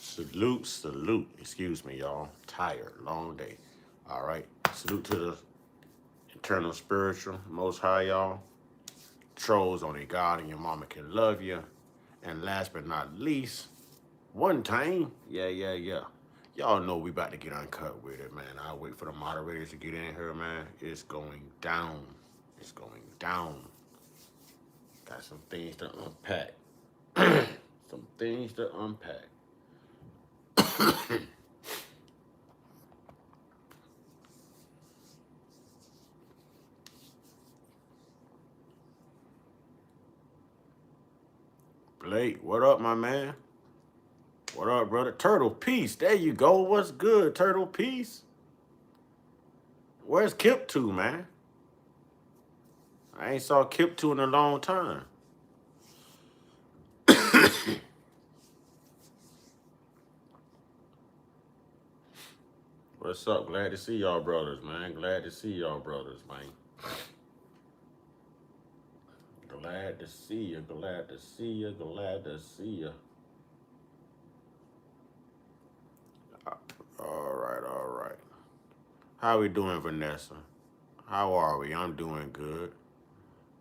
Salute, salute. Excuse me, y'all. Tired, long day. All right. Salute to the eternal spiritual, most high, y'all. Trolls only God and your mama can love you. And last but not least, one time, yeah. Y'all know we about to get uncut with it, man. I'll wait for the moderators to get in here, man. It's going down. It's going down. Got some things to unpack. Some things to unpack. Blake, what up, my man? What up, brother? Turtle Peace. There you go. What's good, Turtle Peace? Where's Kip to, man? I ain't saw Kip to in a long time. What's up? Glad to see y'all brothers, man. Glad to see y'all brothers, man. Glad to see you. Glad to see you. Glad to see you. All right. How we doing, Vanessa? How are we? I'm doing good.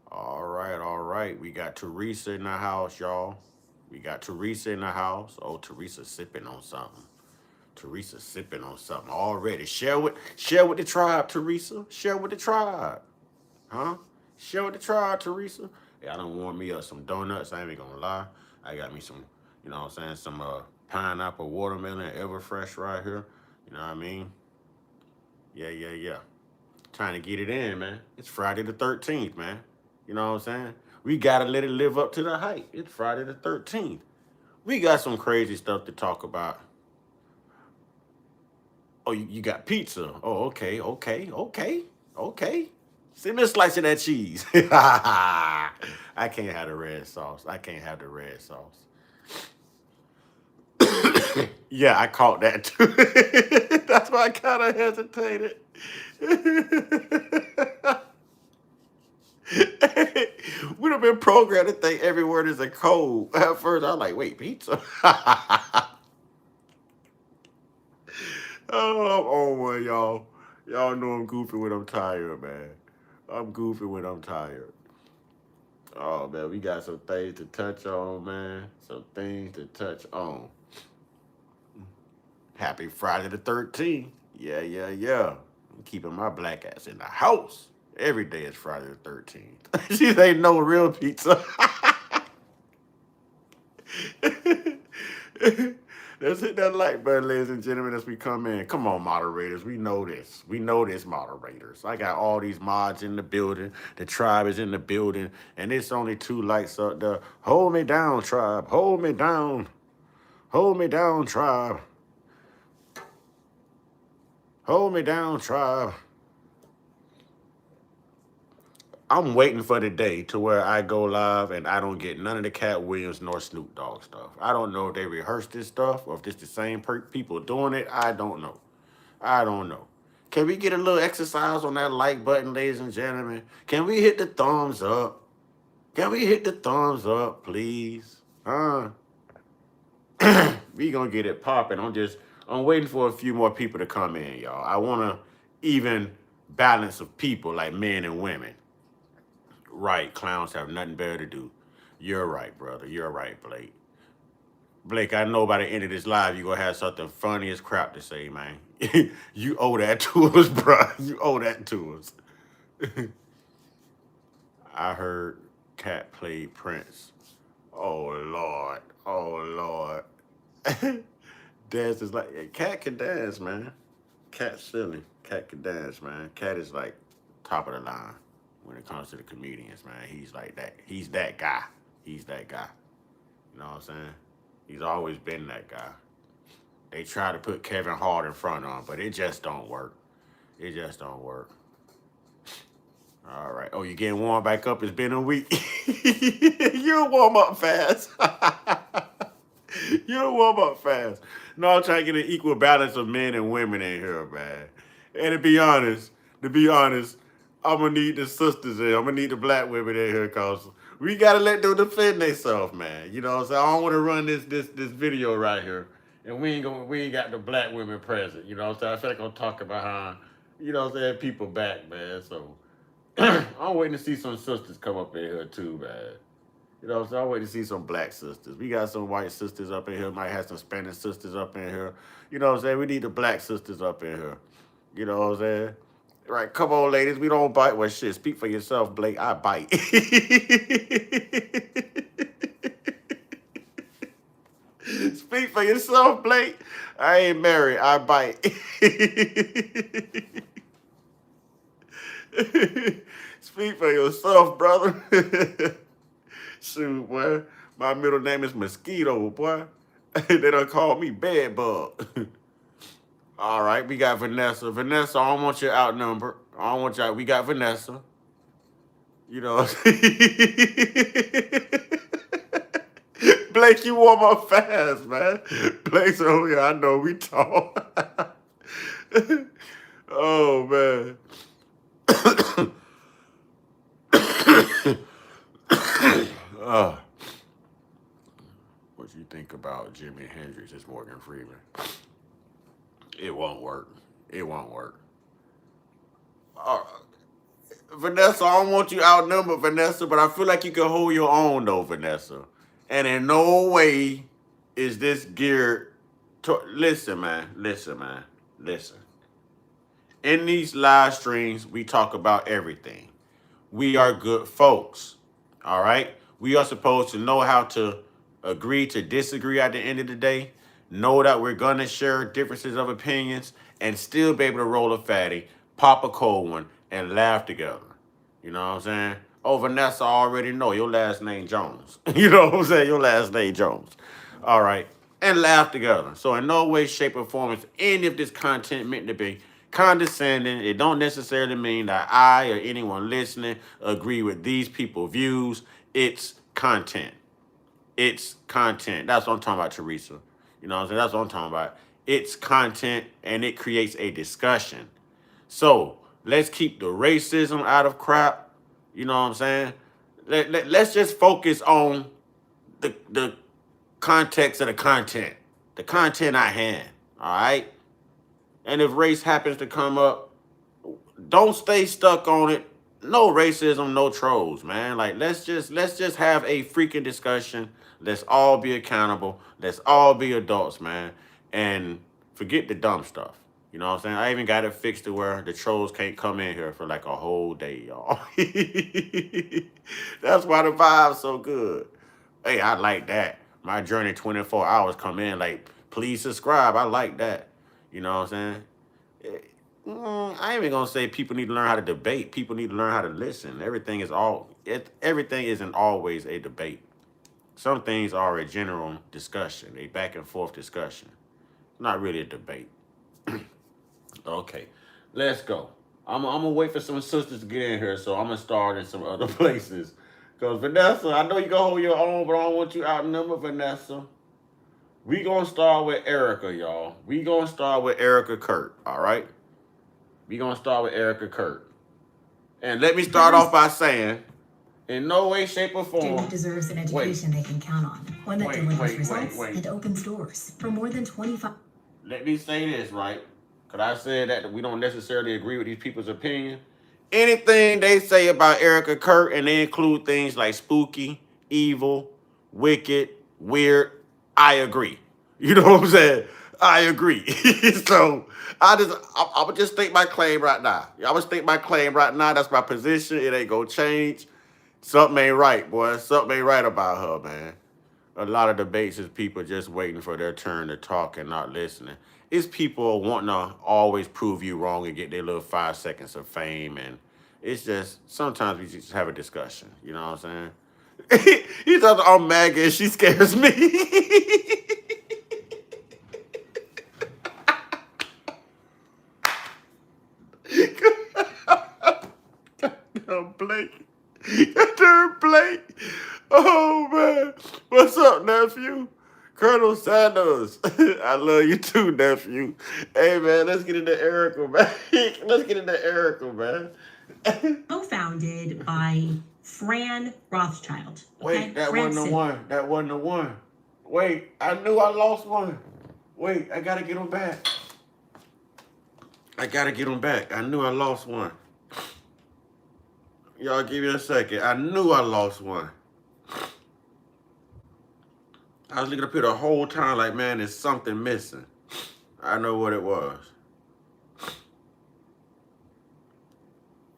All right. We got Teresa in the house, y'all. We got Teresa in the house. Oh, Teresa sipping on something. Teresa sipping on something already. Share with the tribe, Teresa. Share with the tribe. Huh? Share with the tribe, Teresa. Yeah, I done warm me up some donuts. I ain't even gonna lie. I got me some, you know what I'm saying, some pineapple watermelon Everfresh right here. You know what I mean? Yeah. Trying to get it in, man. It's Friday the 13th, man. You know what I'm saying? We gotta let it live up to the hype. It's Friday the 13th. We got some crazy stuff to talk about. Oh, you got pizza. Oh, okay. Send me a slice of that cheese. I can't have the red sauce. Yeah, I caught that too. That's why I kind of hesitated. We'd have been programmed to think every word is a code. At first, I was like, wait, pizza? Oh, boy, y'all. Y'all know I'm goofy when I'm tired, man. I'm goofy when I'm tired. Oh, man, we got some things to touch on, man. Some things to touch on. Happy Friday the 13th. Yeah. I'm keeping my black ass in the house. Every day is Friday the 13th. She ain't no real pizza. Let's hit that like button, ladies and gentlemen, as we come in. Come on, moderators. We know this. We know this, moderators. I got all these mods in the building. The tribe is in the building. And it's only 2 lights up there. Hold me down, tribe. Hold me down. Hold me down, tribe. Hold me down, tribe. I'm waiting for the day to where I go live and I don't get none of the Cat Williams nor Snoop Dogg stuff. I don't know if they rehearsed this stuff or if it's the same people doing it. I don't know. Can we get a little exercise on that like button, ladies and gentlemen? Can we hit the thumbs up? Please? We gonna get it popping. I'm waiting for a few more people to come in, y'all. I wanna even balance of people like men and women. Right, clowns have nothing better to do. You're right, brother. You're right, Blake. Blake, I know by the end of this live, you're going to have something funny as crap to say, man. You owe that to us, bro. You owe that to us. I heard Cat played Prince. Oh, Lord. Dance is like, Cat can dance, man. Cat's silly. Cat can dance, man. Cat is like top of the line when it comes to the comedians, man. He's like that. He's that guy. You know what I'm saying? He's always been that guy. They try to put Kevin Hart in front of him, but it just don't work. All right. Oh, you getting warmed back up? It's been a week. You'll warm up fast. No, I'm trying to get an equal balance of men and women in here, man. And to be honest, I'm gonna need the sisters in. I'm gonna need the black women in here because We gotta let them defend themselves, man. You know what I'm saying? I don't want to run this video right here, and we ain't got the black women present. You know what I'm saying? I feel like I'm talk about how, you know what I'm saying, people back, man. So I'm waiting to see some sisters come up in here too, man. You know what I'm saying? I'm waiting to see some black sisters. We got some white sisters up in here. Might have some Spanish sisters up in here. You know what I'm saying? We need the black sisters up in here. You know what I'm saying? Right, come on, ladies. We don't bite. Well, shit, speak for yourself, Blake. I bite. Speak for yourself, Blake. I ain't married. I bite. Speak for yourself, brother. Shoot, boy. My middle name is Mosquito, boy. They done call me Bed Bug. All right, we got Vanessa. Vanessa, I don't want you outnumbered. I don't want y'all. We got Vanessa. You know. Blake, you warm up fast, man. Blake's over here. I know we talk. Oh man. uh, what you think about Jimi Hendrix as Morgan Freeman? It won't work. It won't work. Uh, Vanessa, I don't want you outnumbered, Vanessa, but I feel like you can hold your own, though, Vanessa. And in no way is this geared to. Listen, man. Listen, man. Listen. In these live streams, we talk about everything. We are good folks. All right? We are supposed to know how to agree to disagree at the end of the day, know that we're going to share differences of opinions, and still be able to roll a fatty, pop a cold one, and laugh together. You know what I'm saying? Oh, Vanessa, I already know your last name Jones. You know what I'm saying? Your last name Jones. All right. And laugh together. So in no way, shape, or form is any of this content meant to be condescending. It don't necessarily mean that I or anyone listening agree with these people's views. It's content. It's content. That's what I'm talking about, Teresa. You know what I'm saying? That's what I'm talking about. It's content, and it creates a discussion. So let's keep the racism out of crap. You know what I'm saying? Let's just focus on the context of the content at hand. All right? And if race happens to come up, don't stay stuck on it. No racism, no trolls, man. Like let's just have a freaking discussion. Let's all be accountable. Let's all be adults, man. And forget the dumb stuff. You know what I'm saying? I even got it fixed to where the trolls can't come in here for like a whole day, y'all. That's why the vibe's so good. Hey, I like that. My journey 24 hours come in like, please subscribe. I like that. You know what I'm saying? I ain't even gonna say people need to learn how to debate. People need to learn how to listen. Everything isn't always a debate. Some things are a general discussion, a back and forth discussion. Not really a debate. Okay, let's go. I'm gonna wait for some sisters to get in here, so I'm gonna start in some other places. Cause Vanessa, I know you gonna hold your own, but I don't want you outnumbered, Vanessa. We gonna start with Erika, y'all. We gonna start with Erika Kirk, all right? We gonna start with Erika Kirk. And let me start off by saying, in no way, shape, or form. Student deserves an education they can count on. One that delivers results and opens doors for more than 25. Let me say this, right? Because I said that we don't necessarily agree with these people's opinion. Anything they say about Erika Kirk, and they include things like spooky, evil, wicked, weird, I agree. You know what I'm saying? I agree. So I'm gonna just state my claim right now. I'm gonna state my claim right now. That's my position. It ain't gonna change. Something ain't right, boy. Something ain't right about her, man. A lot of debates is people just waiting for their turn to talk and not listening. It's people wanting to always prove you wrong and get their little 5 seconds of fame. And it's just, sometimes we just have a discussion. You know what I'm saying? He's talking, I'm Maggie and she scares me. Goddamn Blake. Goddamn Blake. Oh, man. What's up, nephew? Colonel Sanders. I love you too, nephew. Hey man, let's get into Erica, man. Let's get into Erica, man. Co-founded by Fran Rothschild. Okay? Wait, that Fran wasn't the said, one. That wasn't the one. Wait, I knew I lost one. Wait, I gotta get him back. I gotta get him back. I knew I lost one. Y'all give me a second. I knew I lost one. I was looking up here the whole time like, man, there's something missing. I know what it was.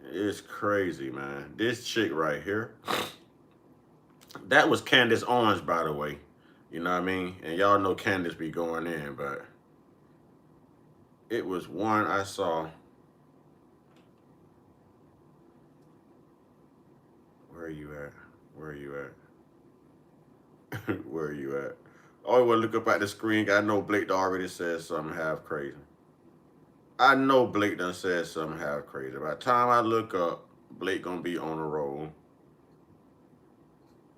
It's crazy, man. This chick right here. That was Candace Owens, by the way. You know what I mean? And y'all know Candace be going in, but it was one I saw. Where are you at? Where are you at? Where are you at? Oh, well, look up at the screen. I know Blake already said something half crazy. I know Blake done said something half crazy. By the time I look up, Blake gonna be on a roll.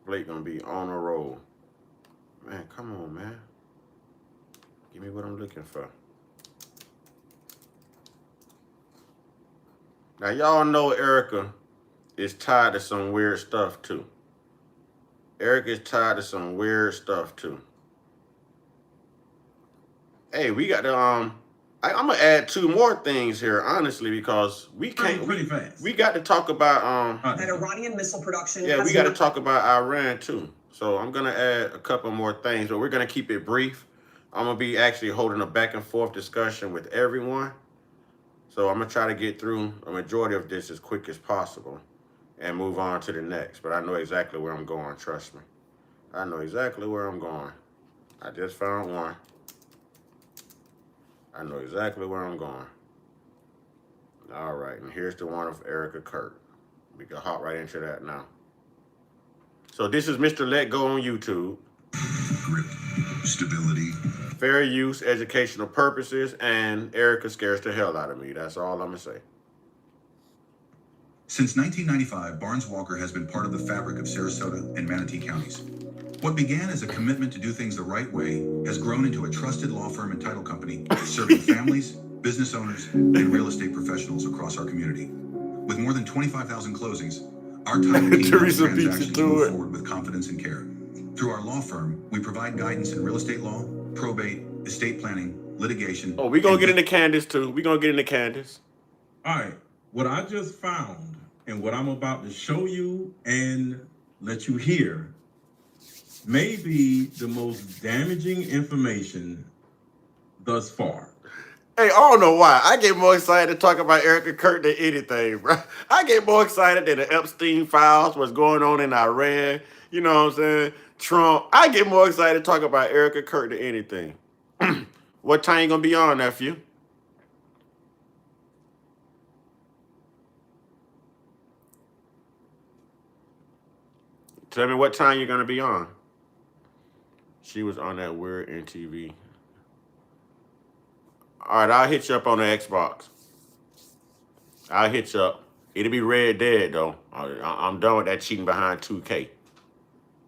Blake gonna be on a roll. Man, come on, man. Give me what I'm looking for. Now, y'all know Erika is tied to some weird stuff, too. Erika is tied to some weird stuff, too. Hey, we got to, I'm going to add 2 more things here, honestly, because we can't. Pretty fast. We got to talk about, an Iranian missile production. Yeah, we got to talk about Iran, too. So I'm going to add a couple more things, but we're going to keep it brief. I'm going to be actually holding a back and forth discussion with everyone. So I'm going to try to get through a majority of this as quick as possible and move on to the next. But I know exactly where I'm going, trust me. I know exactly where I'm going. I just found one. I know exactly where I'm going. All right, and here's the one of Erika Kirk. We can hop right into that now. So this is Mr. Let Go on YouTube. Grip, stability. Fair use, educational purposes, and Erika scares the hell out of me. That's all I'm going to say. Since 1995, Barnes Walker has been part of the fabric of Sarasota and Manatee counties. What began as a commitment to do things the right way has grown into a trusted law firm and title company serving families, business owners, and real estate professionals across our community. With more than 25,000 closings, our title team helps transactions move forward with confidence and care. Through our law firm, we provide guidance in real estate law, probate, estate planning, litigation. Oh, we're going to get into Candace, too. We're going to get into Candace. All right. What I just found and what I'm about to show you and let you hear may be the most damaging information thus far. Hey, I don't know why. I get more excited to talk about Erika Kirk than anything, bro. I get more excited than the Epstein files, what's going on in Iran. You know what I'm saying? Trump. I get more excited to talk about Erika Kirk than anything. What time you going to be on, nephew? Tell me what time you're going to be on. She was on that weird NTV. All right, I'll hit you up on the Xbox. I'll hit you up. It'll be Red Dead, though. I'm done with that cheating behind 2K.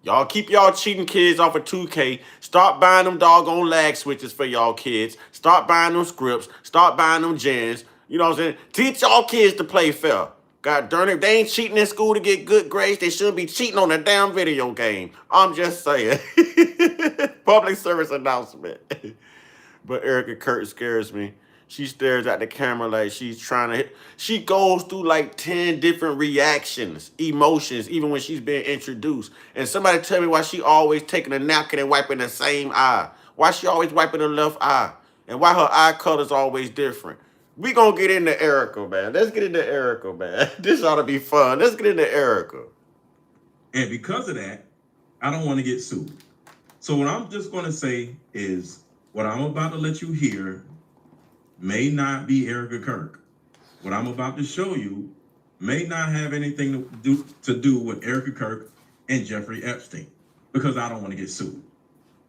Y'all keep y'all cheating kids off of 2K. Start buying them doggone lag switches for y'all kids. Start buying them scripts. Start buying them gens. You know what I'm saying? Teach y'all kids to play fair. God darn it, if they ain't cheating in school to get good grades, they shouldn't be cheating on a damn video game. I'm just saying. Public service announcement. But Erika Kirk scares me. She stares at the camera like she's trying to hit. She goes through like 10 different reactions, emotions, even when she's being introduced. And somebody tell me why she always taking a napkin and wiping the same eye. Why she always wiping the left eye. And why her eye color's always different. We gonna get into Erika, man. Let's get into Erika, man. This ought to be fun. Let's get into Erika. And because of that, I don't want to get sued. So what I'm just going to say is what I'm about to let you hear may not be Erika Kirk. What I'm about to show you may not have anything to do with Erika Kirk and Jeffrey Epstein, because I don't want to get sued.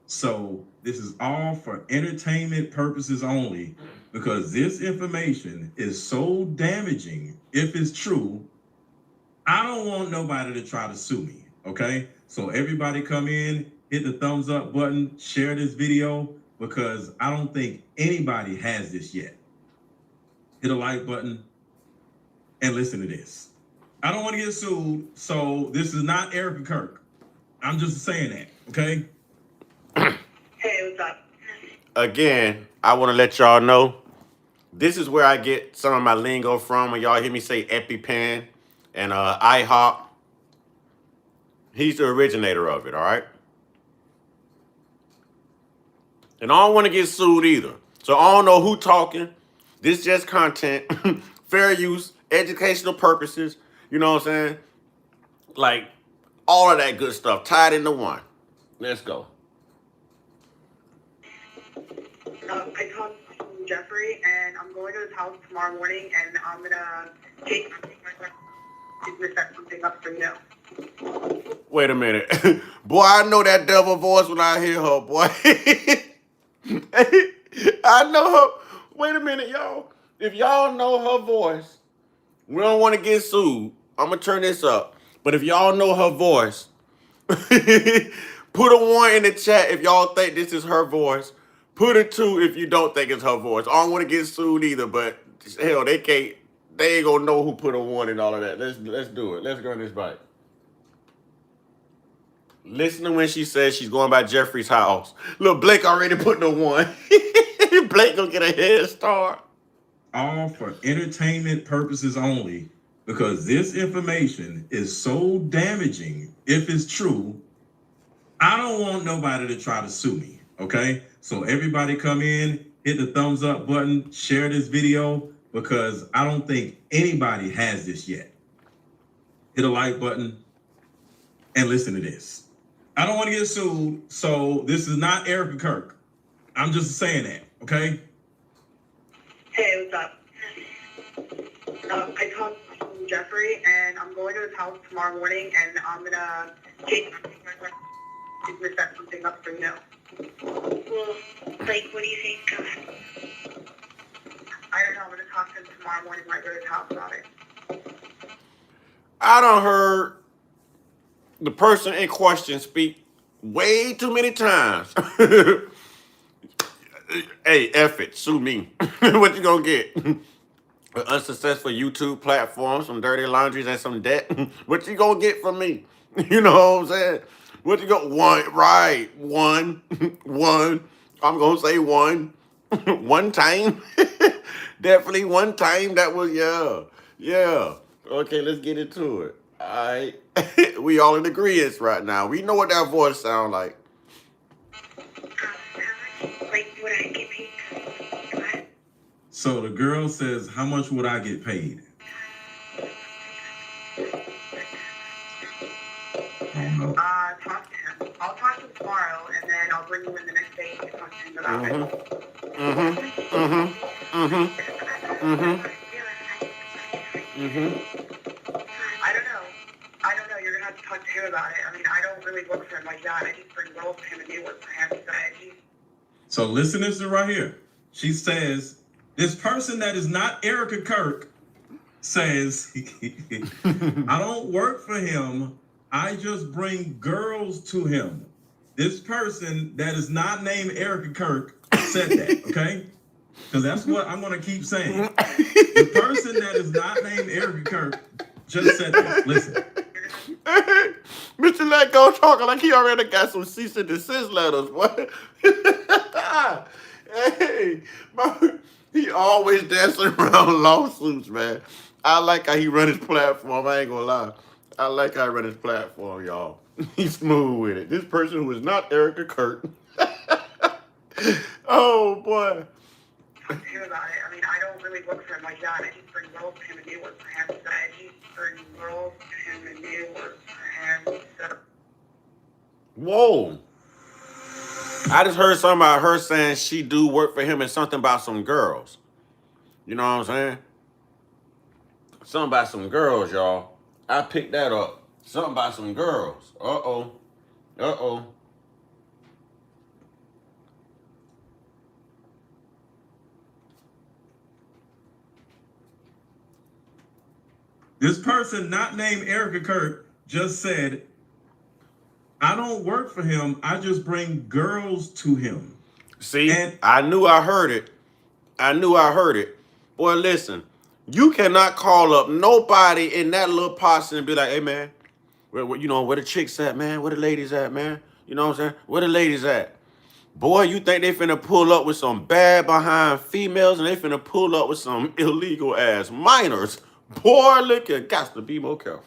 So this is all for entertainment purposes only, because this information is so damaging. If it's true, I don't want nobody to try to sue me, okay? So everybody come in hit the thumbs up button, share this video, because I don't think anybody has this yet. Hit a like button and listen to this. I don't want to get sued, so this is not Erika Kirk. I'm just saying that, okay? Hey, what's up? Again, I want to let y'all know, this is where I get some of my lingo from. When y'all hear me say EpiPen and IHOP, he's the originator of it, all right? And I don't want to get sued either. So I don't know who talking. This just content, fair use, educational purposes. You know what I'm saying? Like, all of that good stuff tied into one. Let's go. I talked to Jeffrey, and I'm going to his house tomorrow morning, and I'm going to take my set something up for you. Wait a minute. Boy, I know that devil voice when I hear her, boy. I know her. Wait a minute, y'all. If y'all know her voice, we don't want to get sued. I'm going to turn this up. But if y'all know her voice, put a 1 in the chat if y'all think this is her voice. Put a 2 if you don't think it's her voice. I don't want to get sued either, but hell, they ain't gonna know who put a 1 and all of that. Let's do it. Let's go on this bike. Listen to when she says she's going by Jeffrey's house. Look, Blake already putting a 1. Blake gonna get a head start. All for entertainment purposes only, because this information is so damaging. If it's true, I don't want nobody to try to sue me, okay? So everybody come in, hit the thumbs up button, share this video, because I don't think anybody has this yet. Hit a like button and listen to this. I don't want to get sued, so this is not Erika Kirk. I'm just saying that, okay? Hey, what's up? I talked to Jeffrey, and I'm going to his house tomorrow morning, and I'm going to take my set something up for you. Well, like, what do you think? I don't know. I'm going to talk to him tomorrow morning when I go to his house about it. I done heard the person in question speak way too many times. Hey, F it, sue me. What you gonna get? An unsuccessful YouTube platform, some dirty laundries, and some debt. What you gonna get from me? You know what I'm saying? What you go? 1, right? 1, 1. I'm gonna say 1. 1 time. Definitely 1 time. That was yeah. Okay, let's get into it. All right, we all in agreement right now. We know what that voice sound like. Like, would I get paid? So the girl says, how much would I get paid? Talk to him. I'll talk to him tomorrow, and then I'll bring you in the next day to talk to him about I don't know. You're gonna have to talk to him about it. I mean, I don't really work for him like that. I just bring roles to him and do work for him. So listen to this right here. She says, this person that is not Erika Kirk says, I don't work for him. I just bring girls to him. This person that is not named Erika Kirk said that, okay? Because that's what I'm going to keep saying. The person that is not named Erika Kirk just said that. Listen. Mr. Let Go talking like he already got some cease and desist letters, boy. Hey, he always dancing around lawsuits, man. I like how he run his platform. I ain't gonna lie. I like how he run his platform, y'all. He's smooth with it. This person who is not Erika Kirk. Oh, boy. Talk to him about it. I mean, I don't really work for him like that. I just bring roles to him and do work for him. So I just bring roles to him and do work for him. So. Whoa. I just heard something about her saying she do work for him and something about some girls. You know what I'm saying? Something about some girls, y'all. I picked that up. Something about some girls. Uh-oh. Uh-oh. This person not named Erika Kirk just said, I don't work for him. I just bring girls to him. See, And I knew I heard it. I knew I heard it. Boy, listen, you cannot call up nobody in that little posse and be like, hey, man, you know, where the chicks at, man? Where the ladies at, man? You know what I'm saying? Where the ladies at? Boy, you think they finna pull up with some bad behind females and they finna pull up with some illegal ass minors. Boy, look at, got to be more careful.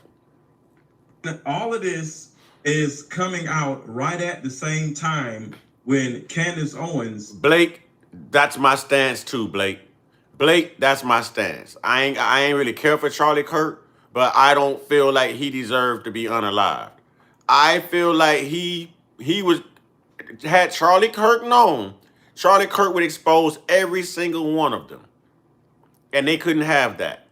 all of this is coming out right at the same time when Candace Owens. Blake, that's my stance too, Blake. Blake, that's my stance. I ain't really care for Charlie Kirk, but I don't feel like he deserved to be unalived. I feel like he was, had Charlie Kirk known, Charlie Kirk would expose every single one of them. And they couldn't have that.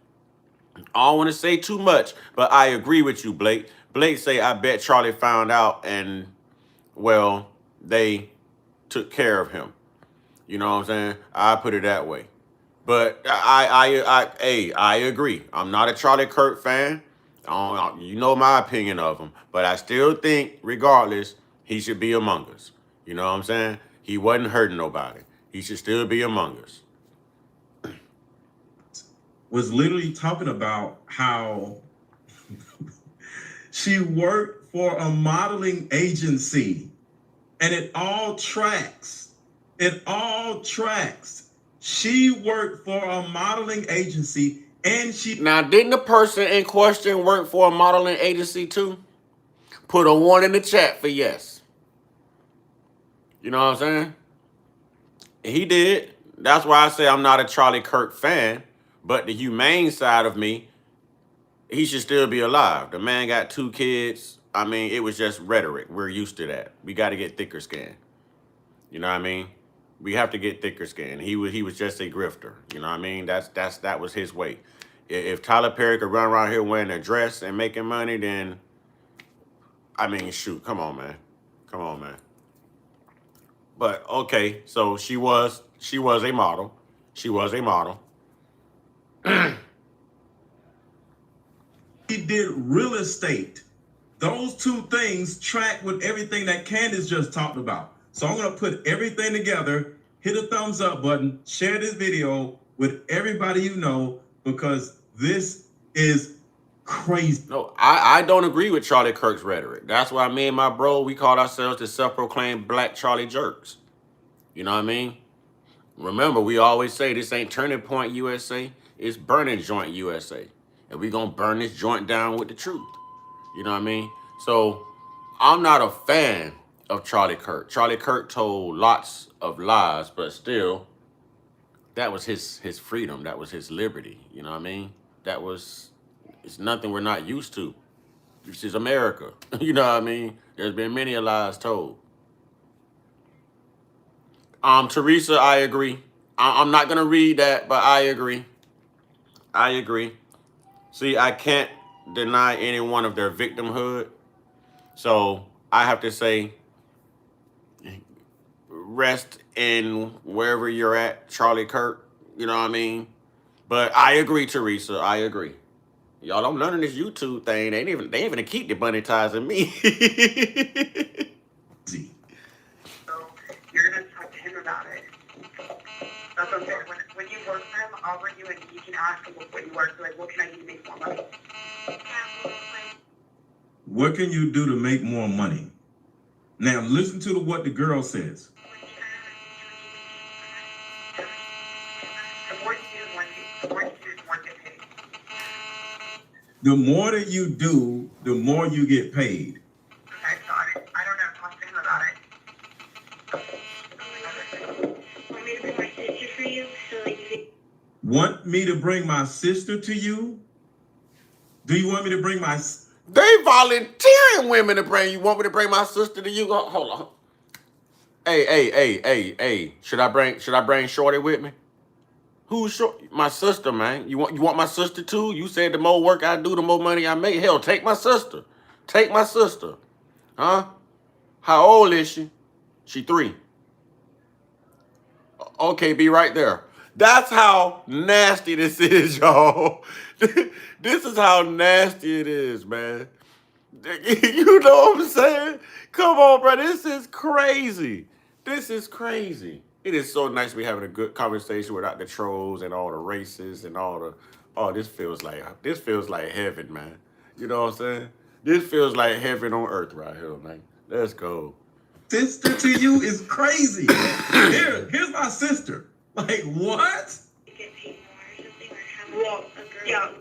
I don't want to say too much, but I agree with you, Blake. Blake say, I bet Charlie found out and, well, they took care of him. You know what I'm saying? I put it that way. But I agree. I'm not a Charlie Kirk fan. You know my opinion of him. But I still think, regardless, he should be among us. You know what I'm saying? He wasn't hurting nobody. He should still be among us. Was literally talking about how she worked for a modeling agency, and it all tracks. It all tracks. She worked for a modeling agency, and she... Now, didn't the person in question work for a modeling agency too? Put a 1 in the chat for yes. You know what I'm saying? He did. That's why I say I'm not a Charlie Kirk fan. But the humane side of me, he should still be alive. The man got 2 kids. I mean, it was just rhetoric. We're used to that. We got to get thicker skin. You know what I mean? We have to get thicker skin. He was just a grifter. You know what I mean? That was his way. If Tyler Perry could run around here wearing a dress and making money, then, I mean, shoot, come on, man. Come on, man. But okay, so she was a model. She was a model. He did real estate. Those 2 things track with everything that Candace just talked about. So I'm going to put everything together, hit a thumbs up button, share this video with everybody you know, because this is crazy. No, I don't agree with Charlie Kirk's rhetoric. That's why me and my bro, we call ourselves the self-proclaimed Black Charlie Jerks. You know what I mean? Remember, we always say this ain't Turning Point USA, it's Burning Joint USA. And we gonna burn this joint down with the truth. You know what I mean? So, I'm not a fan of Charlie Kirk. Charlie Kirk told lots of lies, but still, that was his freedom. That was his liberty. You know what I mean? It's nothing we're not used to. This is America. You know what I mean? There's been many lies told. Teresa, I agree. I'm not gonna read that, but I agree. I agree. See, I can't deny anyone of their victimhood. So I have to say, rest in wherever you're at, Charlie Kirk. You know what I mean? But I agree, Teresa. I agree. Y'all, I'm learning this YouTube thing. They ain't even keep demonetizing me. So you're gonna talk to him about it. That's what I'm saying. When you work for him, I'll bring you in. You can ask him what you work. Like, what can I do to make more money? What can you do to make more money? Now, listen to what the girl says. The more that you do, the more you get paid. I got it. I don't know. Talk to him about it. Want me to bring my sister for you? So like you Want me to bring my sister to you? Do you want me to bring my... They volunteering women to bring you. Want me to bring my sister to you? Hold on. Hey. Should I bring Shorty with me? Who's Shorty? My sister, man. You want my sister too? You said the more work I do, the more money I make. Hell, take my sister. Take my sister. Huh? How old is she? She 3. Okay, be right there. That's how nasty this is, y'all. This is how nasty it is, man. You know what I'm saying? Come on, bro. This is crazy. This is crazy. It is so nice to be having a good conversation without the trolls and all the racists and all the. Oh, this feels like heaven, man. You know what I'm saying? This feels like heaven on earth right here, man. Let's go. Sister to you is crazy. Here's my sister. Like, what? Well, yeah.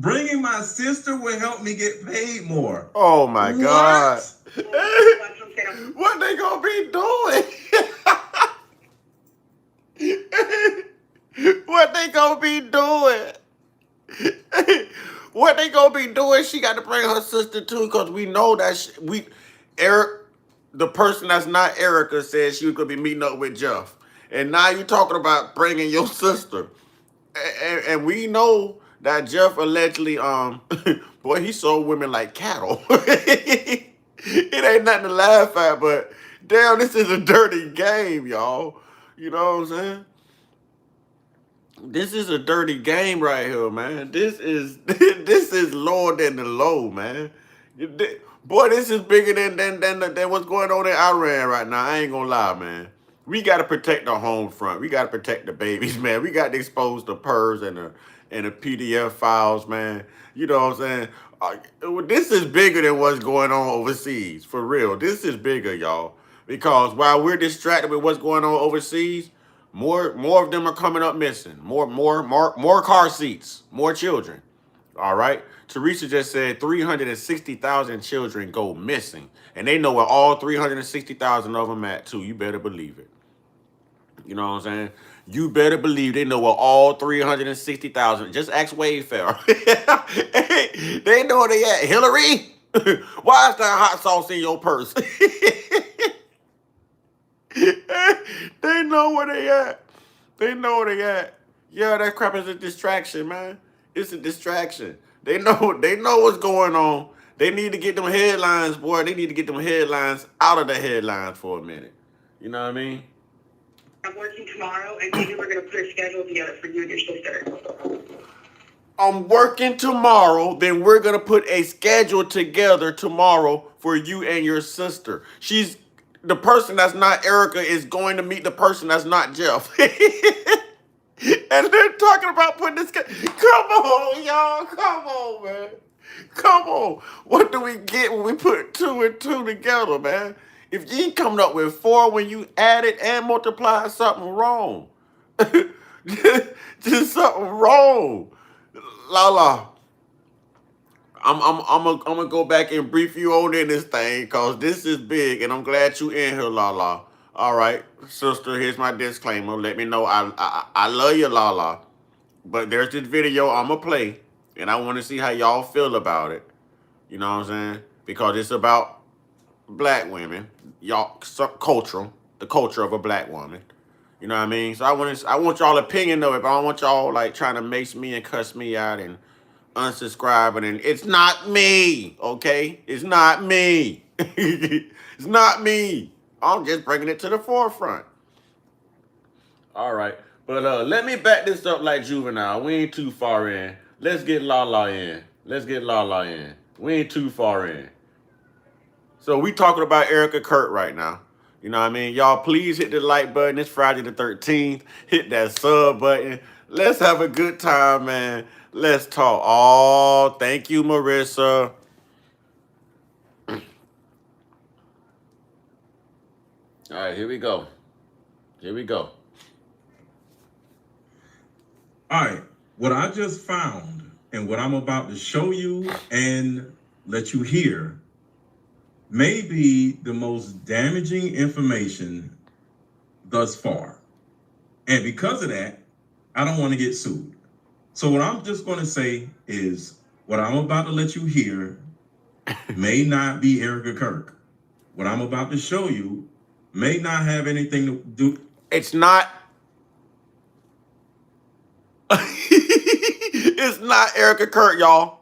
Bringing my sister will help me get paid more. Oh my God. Well, What they gonna be doing? What they gonna be doing? What they gonna be doing? She got to bring her sister too, because we know that Eric, the person that's not Erika, said she was gonna be meeting up with Jeff, and now you talking about bringing your sister, and we know that Jeff allegedly, boy, he sold women like cattle. It ain't nothing to laugh at, but damn, this is a dirty game, y'all. You know what I'm saying? This is a dirty game right here, man. This is this is lower than the low, man. Boy, this is bigger than what's going on in Iran right now. I ain't gonna lie, man. We gotta protect the home front. We gotta protect the babies, man. We got to expose the PERS and the PDF files, man. You know what I'm saying? This is bigger than what's going on overseas, for real. This is bigger, y'all. Because while we're distracted with what's going on overseas, more of them are coming up missing. More car seats, more children. All right. Teresa just said 360,000 children go missing, and they know where all 360,000 of them at too. You better believe it. You know what I'm saying? You better believe they know where all 360,000. Just ask Wayfair. They know where they at. Hillary, why is that hot sauce in your purse? They know where they at. They know where they at. Yeah, that crap is a distraction, man. It's a distraction. They know what's going on. They need to get them headlines, boy. They need to get them headlines out of the headlines for a minute. You know what I mean? I'm working tomorrow, and maybe we're going to put a schedule together for you and your sister. I'm working tomorrow, then we're going to put a schedule together tomorrow for you and your sister. She's the person that's not Erika is going to meet the person that's not Jeff. And they're talking about putting this. Come on, y'all. Come on, man. Come on. What do we get when we put 2 and 2 together, man? If you ain't coming up with 4 when you add it and multiply, something wrong. Just something wrong. Lala, I'm gonna go back and brief you on in this thing, because this is big, and I'm glad you in here, Lala. All right, sister, here's my disclaimer. Let me know I love you, Lala. But there's this video I'm gonna play, and I want to see how y'all feel about it. You know what I'm saying? Because it's about black women, y'all, the culture of a black woman. You know what I mean? So I want y'all opinion of it, but I don't want y'all like trying to mace me and cuss me out and unsubscribing. And it's not me, okay? It's not me. It's not me. I'm just bringing it to the forefront. All right. But let me back this up like Juvenile. We ain't too far in. Let's get Lala in. We ain't too far in. So we talking about Erika Kirk right now. You know what I mean? Y'all, please hit the like button. It's Friday the 13th. Hit that sub button. Let's have a good time, man. Let's talk. Oh, thank you, Marissa. All right, here we go. All right. What I just found and what I'm about to show you and let you hear may be the most damaging information thus far. And because of that, I don't want to get sued. So what I'm just going to say is what I'm about to let you hear may not be Erika Kirk. What I'm about to show you may not have anything to do. It's not. It's not Erika Kirk, y'all.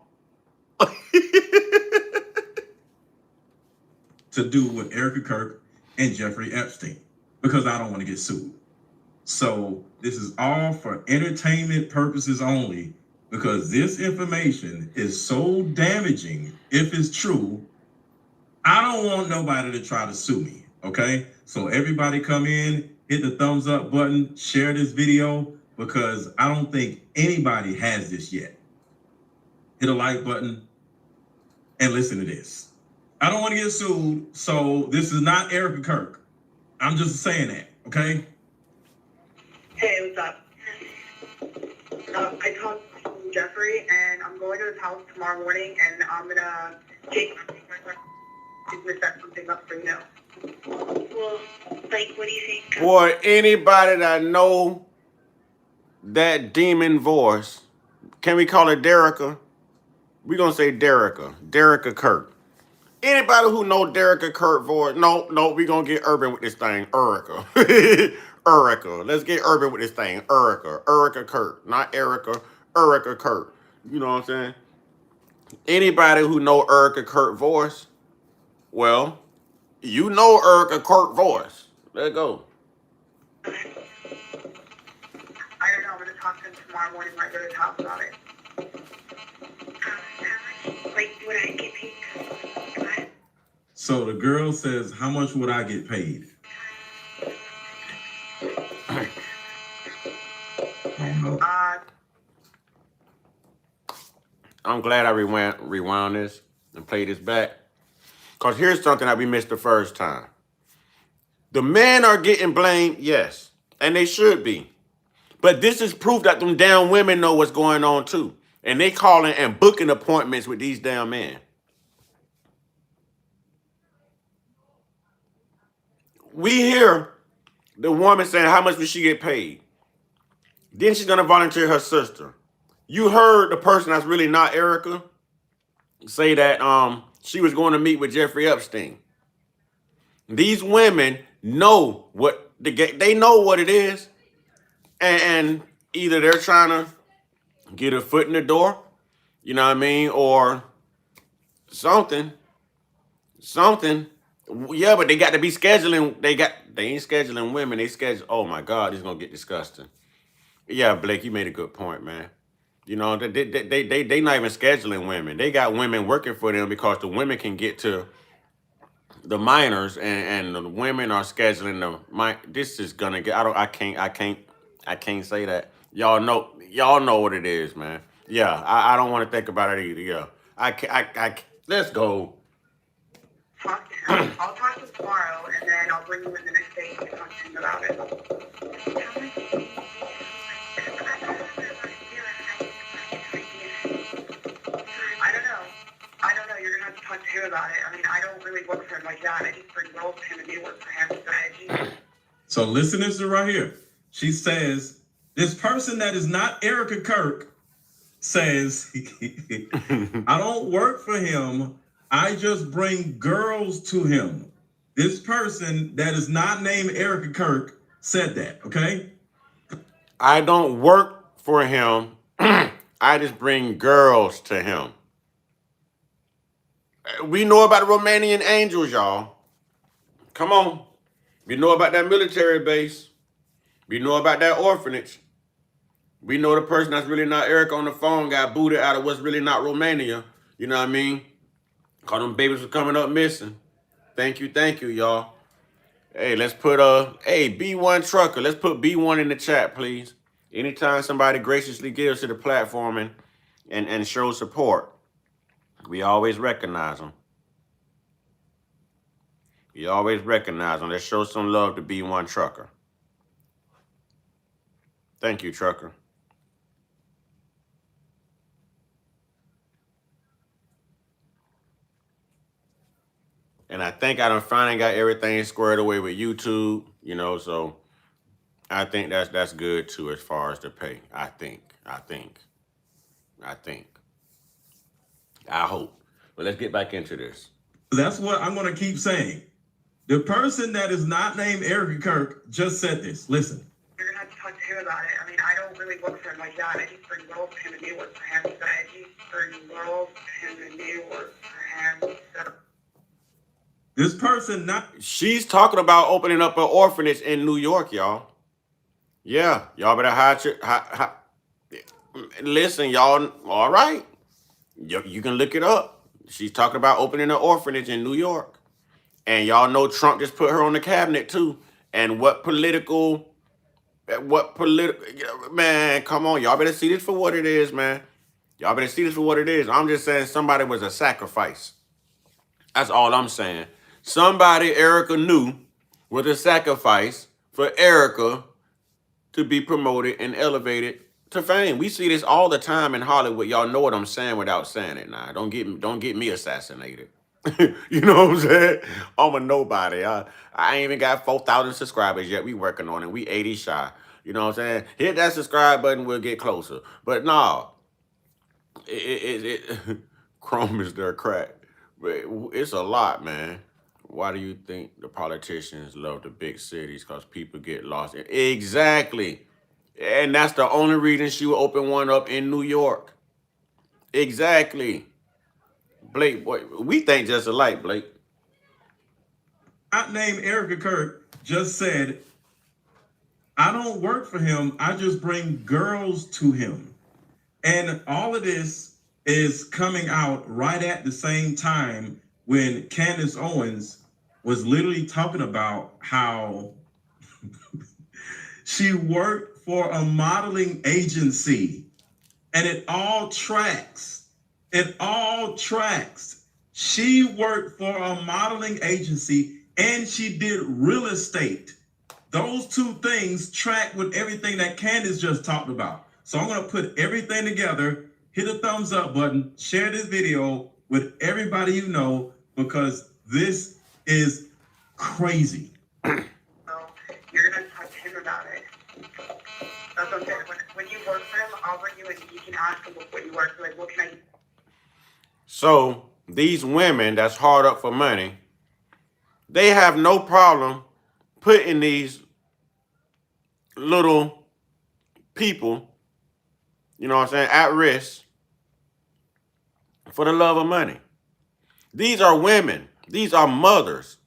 To do with Erika Kirk and Jeffrey Epstein, because I don't want to get sued. So this is all for entertainment purposes only. because this information is so damaging if it's true. I don't want nobody to try to sue me, okay? So everybody come in, hit the thumbs up button, share this video, because I don't think anybody has this yet. Hit a like button and listen to this. I don't want to get sued, so this is not Erika Kirk. I'm just saying that, okay? Hey, what's up? I talked to Jeffrey, and I'm going to his house tomorrow morning, and I'm gonna take my to set something up for you. Well, like, what do you think? Boy, anybody that know that demon voice, can we call it Derricka? We're going to say Derricka. Erika Kirk. Anybody who know Erika Kirk voice, no, we're going to get urban with this thing. Erika. Erika. Let's get urban with this thing. Erika Kirk. Not Erika. Erika Kirk. You know what I'm saying? Anybody who know Erika Kirk voice, well, you know Erika Kirk voice. Let's go. I don't know. I'm going to talk to him tomorrow morning when I go to his house about it. Like, would I get paid? So the girl says, how much would I get paid? I don't know. I'm glad I rewound this and played this back. Because here's something that we missed the first time. The men are getting blamed, yes. And they should be. But this is proof that them damn women know what's going on too. And they calling and booking appointments with these damn men. We hear the woman saying how much would she get paid. Then she's going to volunteer her sister. You heard the person that's really not Erika say that she was going to meet with Jeffrey Epstein. These women know what they know what it is. And either they're trying to get a foot in the door, you know what I mean, or something. Yeah, but they got to be scheduling. They ain't scheduling women. They schedule. Oh my God, it's gonna get disgusting. Yeah, Blake, you made a good point, man. You know, they not even scheduling women. They got women working for them because the women can get to the minors, and the women are scheduling the This is gonna get. I can't say that. Y'all know what it is, man. Yeah, I don't want to think about it either. Yeah, let's go. Talk to him. I'll talk to him tomorrow, and then I'll bring him in the next day to talk to him about it. I don't know. You're going to have to talk to him about it. I mean, I don't really work for him like that. I just bring girls to him, and they work for him. So listen to this right here. She says, this person that is not Erika Kirk says, I don't work for him. I just bring girls to him. This person that is not named Erika Kirk said that, okay? I don't work for him. I just bring girls to him. We know about the Romanian angels, y'all. Come on. We know about that military base. We know about that orphanage. We know the person that's really not Eric on the phone got booted out of what's really not Romania. You know what I mean? Cause them babies were coming up missing. Thank you, y'all. Hey, let's put B1 Trucker. Let's put B1 in the chat, please. Anytime somebody graciously gives to the platform and shows support, we always recognize them. Let's show some love to B1 Trucker. Thank you, Trucker. And I think I done finally got everything squared away with YouTube, you know, so I think that's good too as far as the pay. I think. I hope. But let's get back into this. That's what I'm going to keep saying. The person that is not named Erika Kirk just said this. Listen. You're going to have to talk to him about it. I mean, I don't really work for him like that. I just bring girls to him, and they work for him. So I just bring girls to him, and they work for him. So. This person She's talking about opening up an orphanage in New York, y'all. Yeah, y'all better hide Listen, y'all. All right, you can look it up. She's talking about opening an orphanage in New York, and y'all know Trump just put her on the cabinet too. And what political? Man, come on, y'all better see this for what it is, man. Y'all better see this for what it is. I'm just saying somebody was a sacrifice. That's all I'm saying. Somebody Erika knew was a sacrifice for Erika to be promoted and elevated to fame. We see this all the time in Hollywood. Y'all know what I'm saying without saying it now. Don't get me assassinated. You know what I'm saying? I'm a nobody. I ain't even got 4,000 subscribers yet. We working on it. We 80 shy. You know what I'm saying? Hit that subscribe button, we'll get closer. But no, Chrome is their crack. But it's a lot, man. Why do you think the politicians love the big cities? Because people get lost. Exactly. And that's the only reason she would open one up in New York. Exactly. Blake, boy, we think just alike, Blake. I named Erika Kirk just said, I don't work for him. I just bring girls to him. And all of this is coming out right at the same time when Candace Owens was literally talking about how she worked for a modeling agency. And it all tracks. It all tracks. She worked for a modeling agency and she did real estate. Those two things track with everything that Candace just talked about. So I'm going to put everything together, hit the thumbs up button, share this video with everybody you know, because this is crazy. So you're going to talk to him about it. That's what I'm saying. When you work for him, I'll bring you in. You can ask him what you work for. Like, what can I do? So these women that's hard up for money, they have no problem putting these little people, you know what I'm saying, at risk for the love of money. These are women. These are mothers.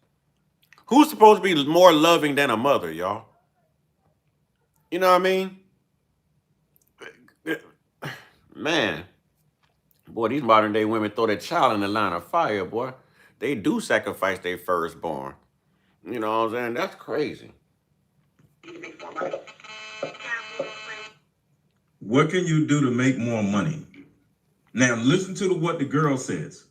Who's supposed to be more loving than a mother, y'all? You know what I mean? Man, boy, these modern day women throw their child in the line of fire, boy. They do sacrifice their firstborn. You know what I'm saying? That's crazy. What can you do to make more money? Now listen to what the girl says.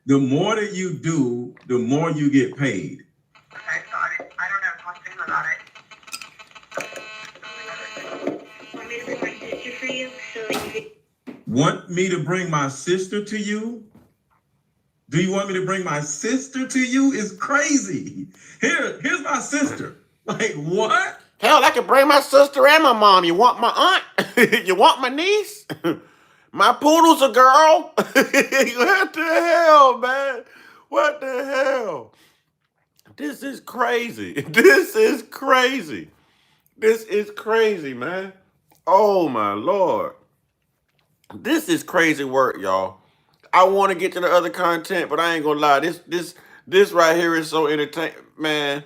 The more that you do, the more you get paid. Okay, got it. I don't know. Talk to him about it. Want me to bring my sister for you so you can... Want me to bring my sister to you? Do you want me to bring my sister to you? It's crazy. Here's my sister. Like, what? Hell, I could bring my sister and my mom. You want my aunt? You want my niece? My poodle's a girl. What the hell, man? What the hell? This is crazy. This is crazy. This is crazy, man. Oh, my Lord. This is crazy work, y'all. I want to get to the other content, but I ain't gonna lie. This right here is so entertaining, man.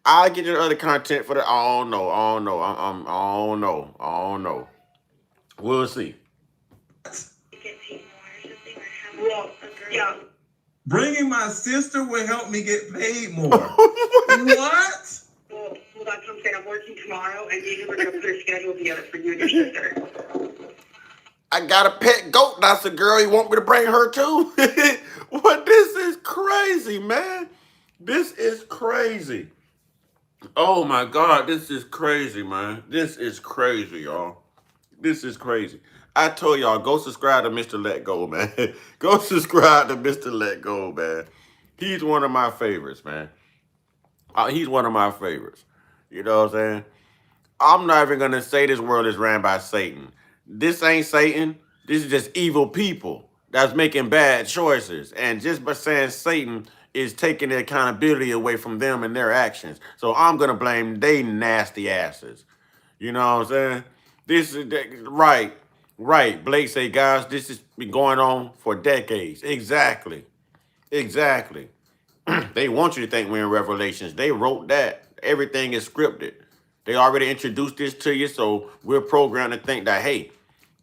I get to the other content for the. I don't know. I don't know. I don't know. We'll see. Yeah. Bringing my sister will help me get paid more. What? Well, that's what I'm saying. I'm working tomorrow, and you were going to put a schedule together for you and your sister. I got a pet goat. That's a girl. You want me to bring her too? What? This is crazy, man. This is crazy. Oh my God, this is crazy, man. This is crazy, y'all. This is crazy. I told y'all, go subscribe to Mr. Let Go, man. Go subscribe to Mr. Let Go, man. He's one of my favorites, man. He's one of my favorites. You know what I'm saying? I'm not even going to say this world is ran by Satan. This ain't Satan. This is just evil people that's making bad choices. And just by saying Satan is taking the accountability away from them and their actions. So I'm going to blame they nasty asses. You know what I'm saying? This is right. Blake say, guys, this has been going on for decades. Exactly. They want you to think we're in Revelations. They wrote that. Everything is scripted. They already introduced this to you, so we're programmed to think that, hey,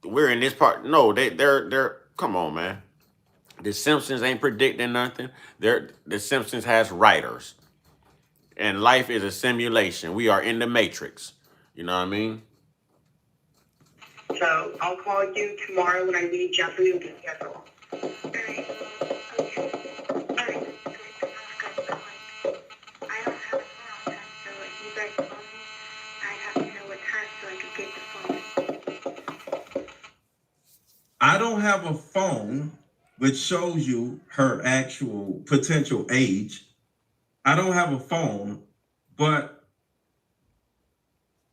we're in this part. No, they're come on, man. The Simpsons ain't predicting nothing. The Simpsons has writers. And life is a simulation. We are in the Matrix. You know what I mean? So I'll call you tomorrow when I meet Jeffrey with the schedule. Okay. Alright. I don't have a phone, so if you guys call me, I have to know what time so I can get the phone. I don't have a phone which shows you her actual potential age. I don't have a phone, but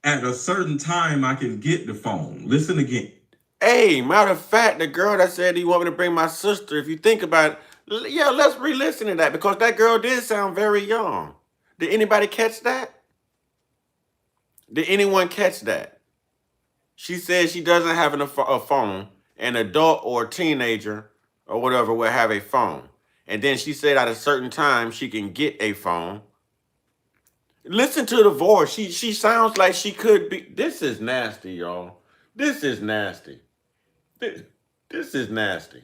at a certain time I can get the phone. Listen again. Hey, matter of fact, the girl that said, "Do you want me to bring my sister?" If you think about it, yeah, let's re-listen to that because that girl did sound very young. Did anybody catch that? Did anyone catch that? She said she doesn't have a phone. An adult or a teenager or whatever will have a phone. And then she said at a certain time she can get a phone. Listen to the voice. She sounds like she could be. This is nasty, y'all. This is nasty. This is nasty.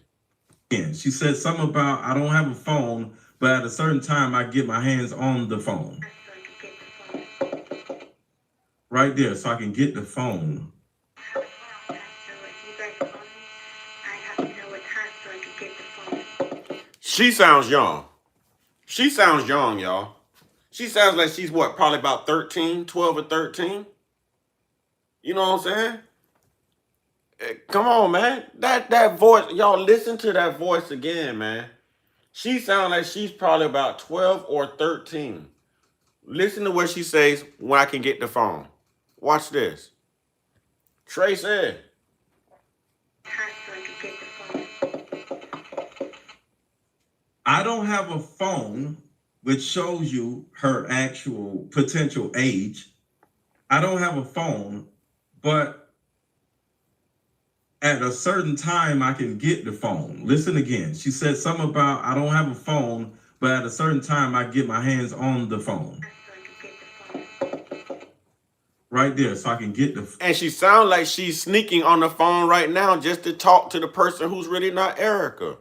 She said something about I don't have a phone, but at a certain time I get my hands on the phone. Right there, so I can get the phone. She sounds young. She sounds young, y'all. She sounds like she's what, probably about 13, 12 or 13. You know what I'm saying? Come on, man. That voice, y'all listen to that voice again, man. She sounds like she's probably about 12 or 13. Listen to what she says when I can get the phone. Watch this. Trey said. I don't have a phone which shows you her actual potential age. I don't have a phone, but at a certain time I can get the phone. Listen again. She said something about I don't have a phone, but at a certain time I get my hands on the phone. Right there, so I can get the phone. And she sounds like she's sneaking on the phone right now just to talk to the person who's really not Erika.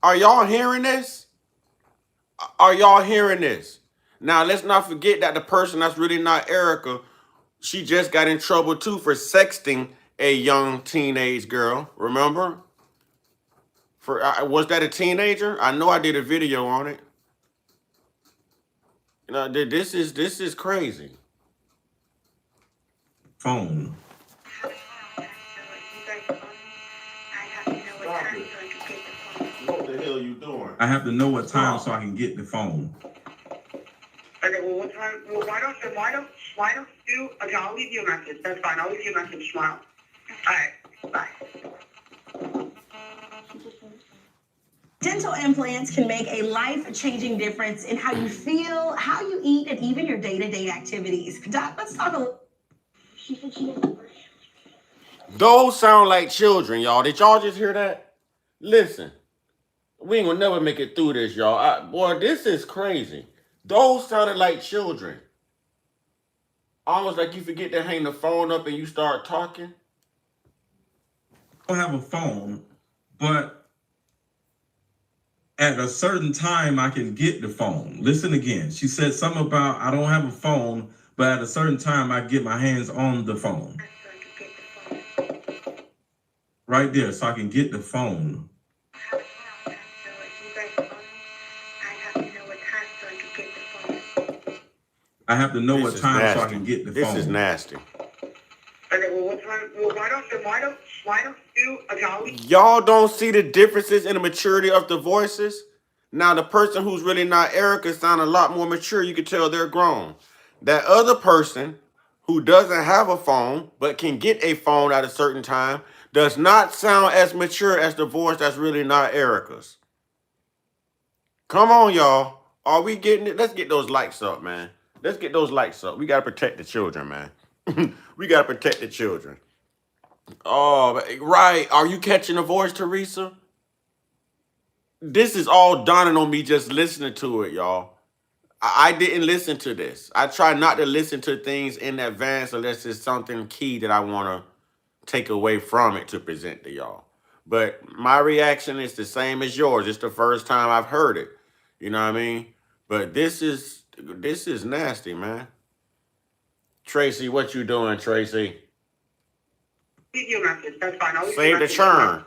Are y'all hearing this? Are y'all hearing this? Now, let's not forget that the person that's really not Erika, she just got in trouble too for sexting a young teenage girl. Remember? Was that a teenager? I know I did a video on it. You know, this is crazy. Phone. What the hell you doing? I have to know what time so I can get the phone. Okay, well, what time? Well, why don't you? Okay, I'll leave you a message. That's fine. I'll leave you a message tomorrow. All right, bye. Dental implants can make a life-changing difference in how you feel, how you eat, and even your day-to-day activities. Doc, let's talk a little. Those sound like children, y'all. Did y'all just hear that? Listen, we ain't gonna never make it through this, y'all. Boy, this is crazy. Those sounded like children. Almost like you forget to hang the phone up and you start talking. I don't have a phone, but at a certain time I can get the phone. Listen again. She said something about I don't have a phone, but at a certain time I get my hands on the phone. Right there, so I can get the phone. I have to know what time so I can get the phone. This is nasty. Okay, well, what time? Well, why don't you? Okay, y'all don't see the differences in the maturity of the voices? Now, the person who's really not Erika sound a lot more mature. You can tell they're grown. That other person who doesn't have a phone but can get a phone at a certain time does not sound as mature as the voice that's really not Erika's. Come on, y'all. Are we getting it? Let's get those likes up, man. Let's get those likes up. We got to protect the children, man. We got to protect the children. Oh, right. Are you catching the voice, Teresa? This is all dawning on me just listening to it, y'all. I didn't listen to this. I try not to listen to things in advance unless it's something key that I want to take away from it to present to y'all. But my reaction is the same as yours. It's the first time I've heard it. You know what I mean? But this is nasty, man. Tracy, what you doing, Tracy? Leave you a message. That's fine. I'll leave you a Save the message. churn. All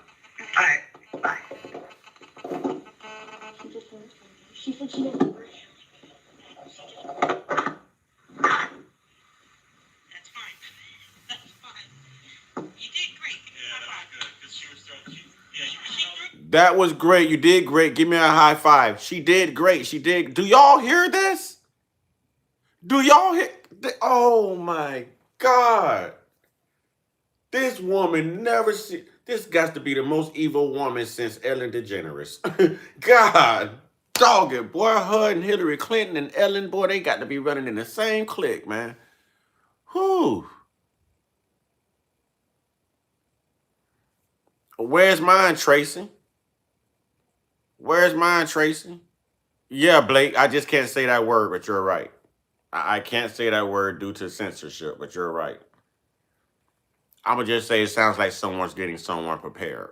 right. Bye. She said she didn't work. That's fine. That's fine. You did great. Yeah, that was good. Because she was so cute. Yeah, That was great. You did great. Give me a high five. She did great. She did. Do y'all hear this? Do y'all hear? Oh my God. This woman never see. This got to be the most evil woman since Ellen DeGeneres. God, dog it, boy. Her and Hillary Clinton and Ellen, boy, they got to be running in the same clique, man. Whew. Where's mine, Tracy? Where's mine, Tracy? Yeah, Blake, I just can't say that word, but you're right. I can't say that word due to censorship, but you're right. I'm going to just say it sounds like someone's getting someone prepared.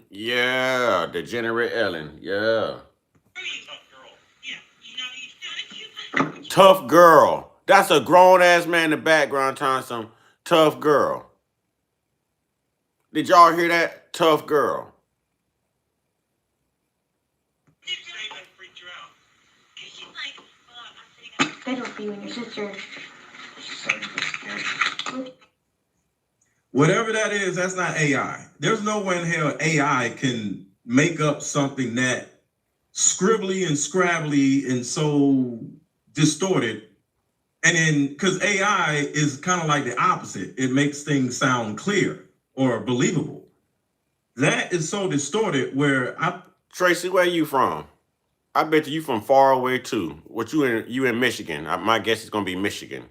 Yeah, degenerate Ellen. Yeah. Tough girl. That's a grown-ass man in the background telling some tough girl. Did y'all hear that? Tough girl. better for you and your sister. Whatever that is, that's not AI. There's no way in hell AI can make up something that scribbly and scrabbly and so distorted. And then, because AI is kind of like the opposite. It makes things sound clear or believable. That is so distorted where Tracy, where you from? I bet you from far away too. What you in Michigan? My guess is gonna be Michigan.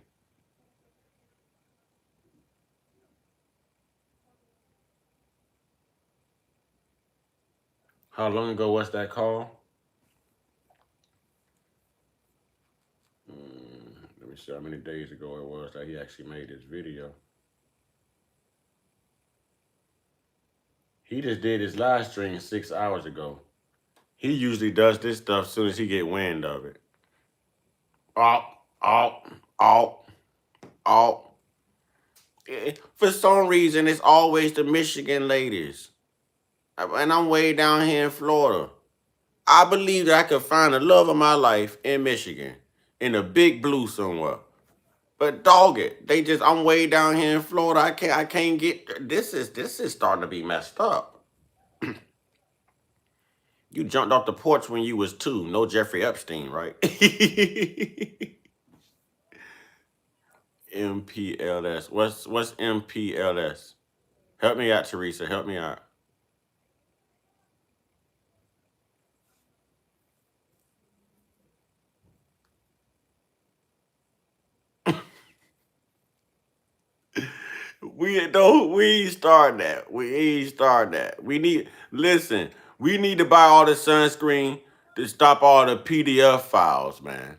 How long ago was that call? Let me see how many days ago it was that he actually made this video. He just did his live stream 6 hours ago. He usually does this stuff as soon as he get wind of it. For some reason, it's always the Michigan ladies. And I'm way down here in Florida. I believe that I could find the love of my life in Michigan, in a big blue somewhere. But dog it, I'm way down here in Florida. I can't get, this is starting to be messed up. You jumped off the porch when you was 2. No Jeffrey Epstein, right? MPLS. What's MPLS? Help me out, Teresa. Help me out. We ain't starting that. We ain't starting that. We need to buy all the sunscreen to stop all the PDF files, man.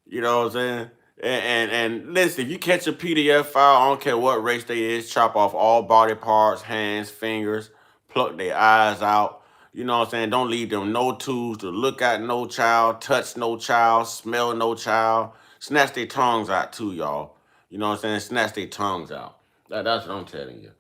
You know what I'm saying? And listen, if you catch a PDF file, I don't care what race they is, chop off all body parts, hands, fingers, pluck their eyes out. You know what I'm saying? Don't leave them no tools to look at no child, touch no child, smell no child. Snatch their tongues out too, y'all. You know what I'm saying? Snatch their tongues out. That's what I'm telling you.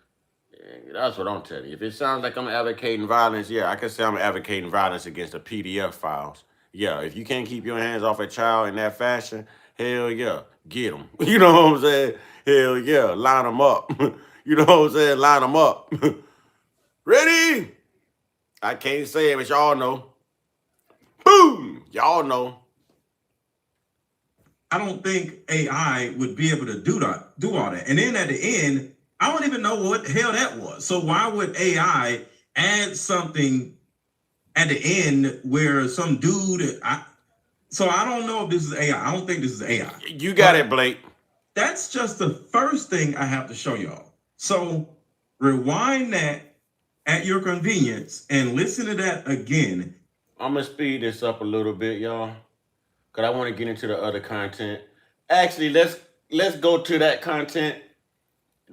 That's what I'm telling you. If it sounds like I'm advocating violence, yeah, I can say I'm advocating violence against the PDF files. Yeah, if you can't keep your hands off a child in that fashion, hell yeah, get them. You know what I'm saying? Hell yeah, line them up. You know what I'm saying? Line them up. Ready? I can't say it, but y'all know. Boom! Y'all know. I don't think AI would be able to do all that. And then at the end, I don't even know what the hell that was. So why would AI add something at the end where some dude, so I don't know if this is AI. I don't think this is AI. You got it, Blake. That's just the first thing I have to show y'all. So rewind that at your convenience and listen to that again. I'm gonna speed this up a little bit, y'all, because I want to get into the other content. Actually, let's go to that content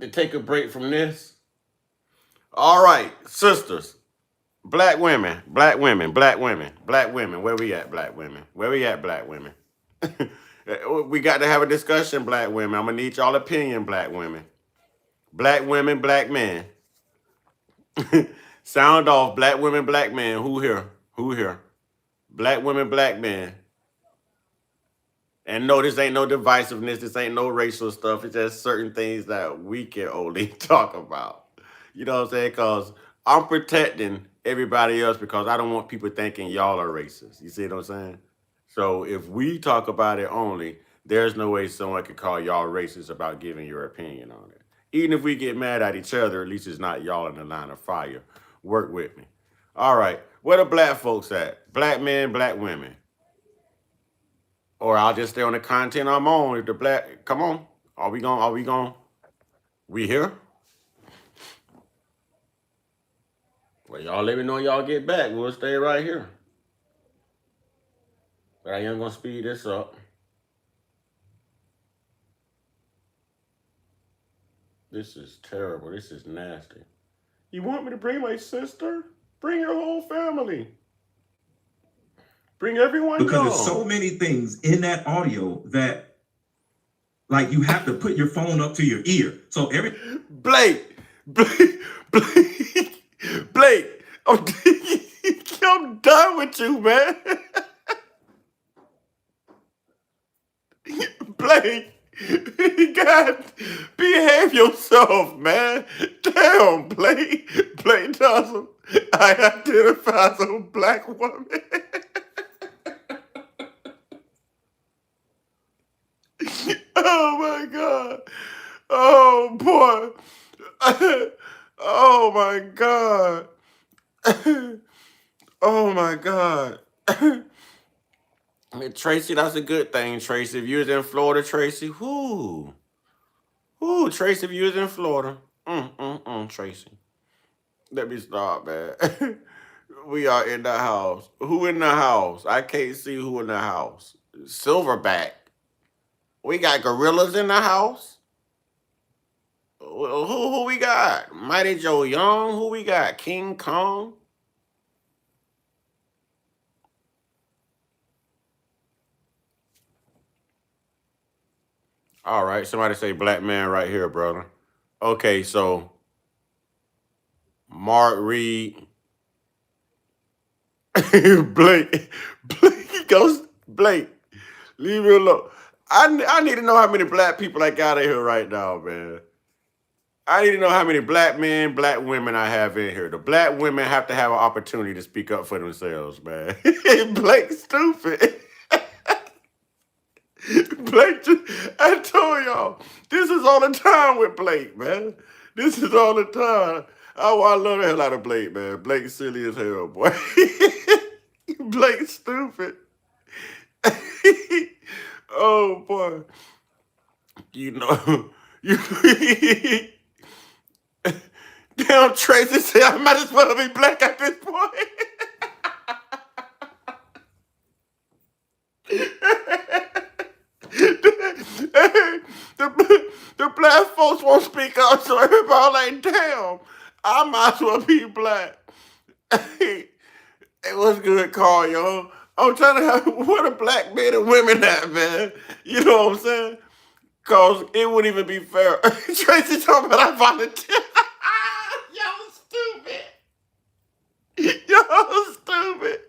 to take a break from this. All right, sisters, black women, black women, black women, black women. Where we at, black women? Where we at, black women? We got to have a discussion, black women. I'm gonna need y'all opinion, black women. Black women, black men. Sound off, black women, black men. Who here? Who here? Black women, black men. And no, this ain't no divisiveness. This ain't no racial stuff. It's just certain things that we can only talk about. You know what I'm saying? Because I'm protecting everybody else because I don't want people thinking y'all are racist. You see what I'm saying? So if we talk about it only, there's no way someone could call y'all racist about giving your opinion on it. Even if we get mad at each other, at least it's not y'all in the line of fire. Work with me. All right. Where the black folks at? Black men, black women. Or I'll just stay on the content I'm on. If the black, come on. Are we going? We here? Well, y'all let me know y'all get back. We'll stay right here. But I am going to speed this up. This is terrible. This is nasty. You want me to bring my sister? Bring your whole family. Bring everyone Because down. there's so many things in that audio that, like, you have to put your phone up to your ear. So Blake, I'm done with you, man. Blake, God, behave yourself, man. Damn, Blake doesn't identify as a black woman. Oh my God. Oh boy. Oh my God. Oh my God. Tracy, that's a good thing, Tracy. If you was in Florida, Tracy, Tracy, if you was in Florida. Tracy. Let me stop, man. We are in the house. Who in the house? I can't see who in the house. Silverback. We got gorillas in the house. Who we got? Mighty Joe Young. Who we got? King Kong. All right, somebody say black man right here, brother. Okay, so Mark Reed, Blake goes, Blake, leave me alone. I need to know how many black people I got in here right now, man. I need to know how many black men, black women I have in here. The black women have to have an opportunity to speak up for themselves, man. Blake's stupid. Blake, I told y'all, this is all the time with Blake, man. This is all the time. Oh, I love the hell out of Blake, man. Blake's silly as hell, boy. Blake's stupid. Oh, boy. You know, damn, Tracy said I might as well be black at this point. The black folks won't speak up, so everybody like, damn, I might as well be black. It was good call, yo. I'm trying to have what a black men and women at, man. You know what I'm saying? Cause it wouldn't even be fair. Tracy talking about I volunteer. Y'all stupid. Y'all stupid.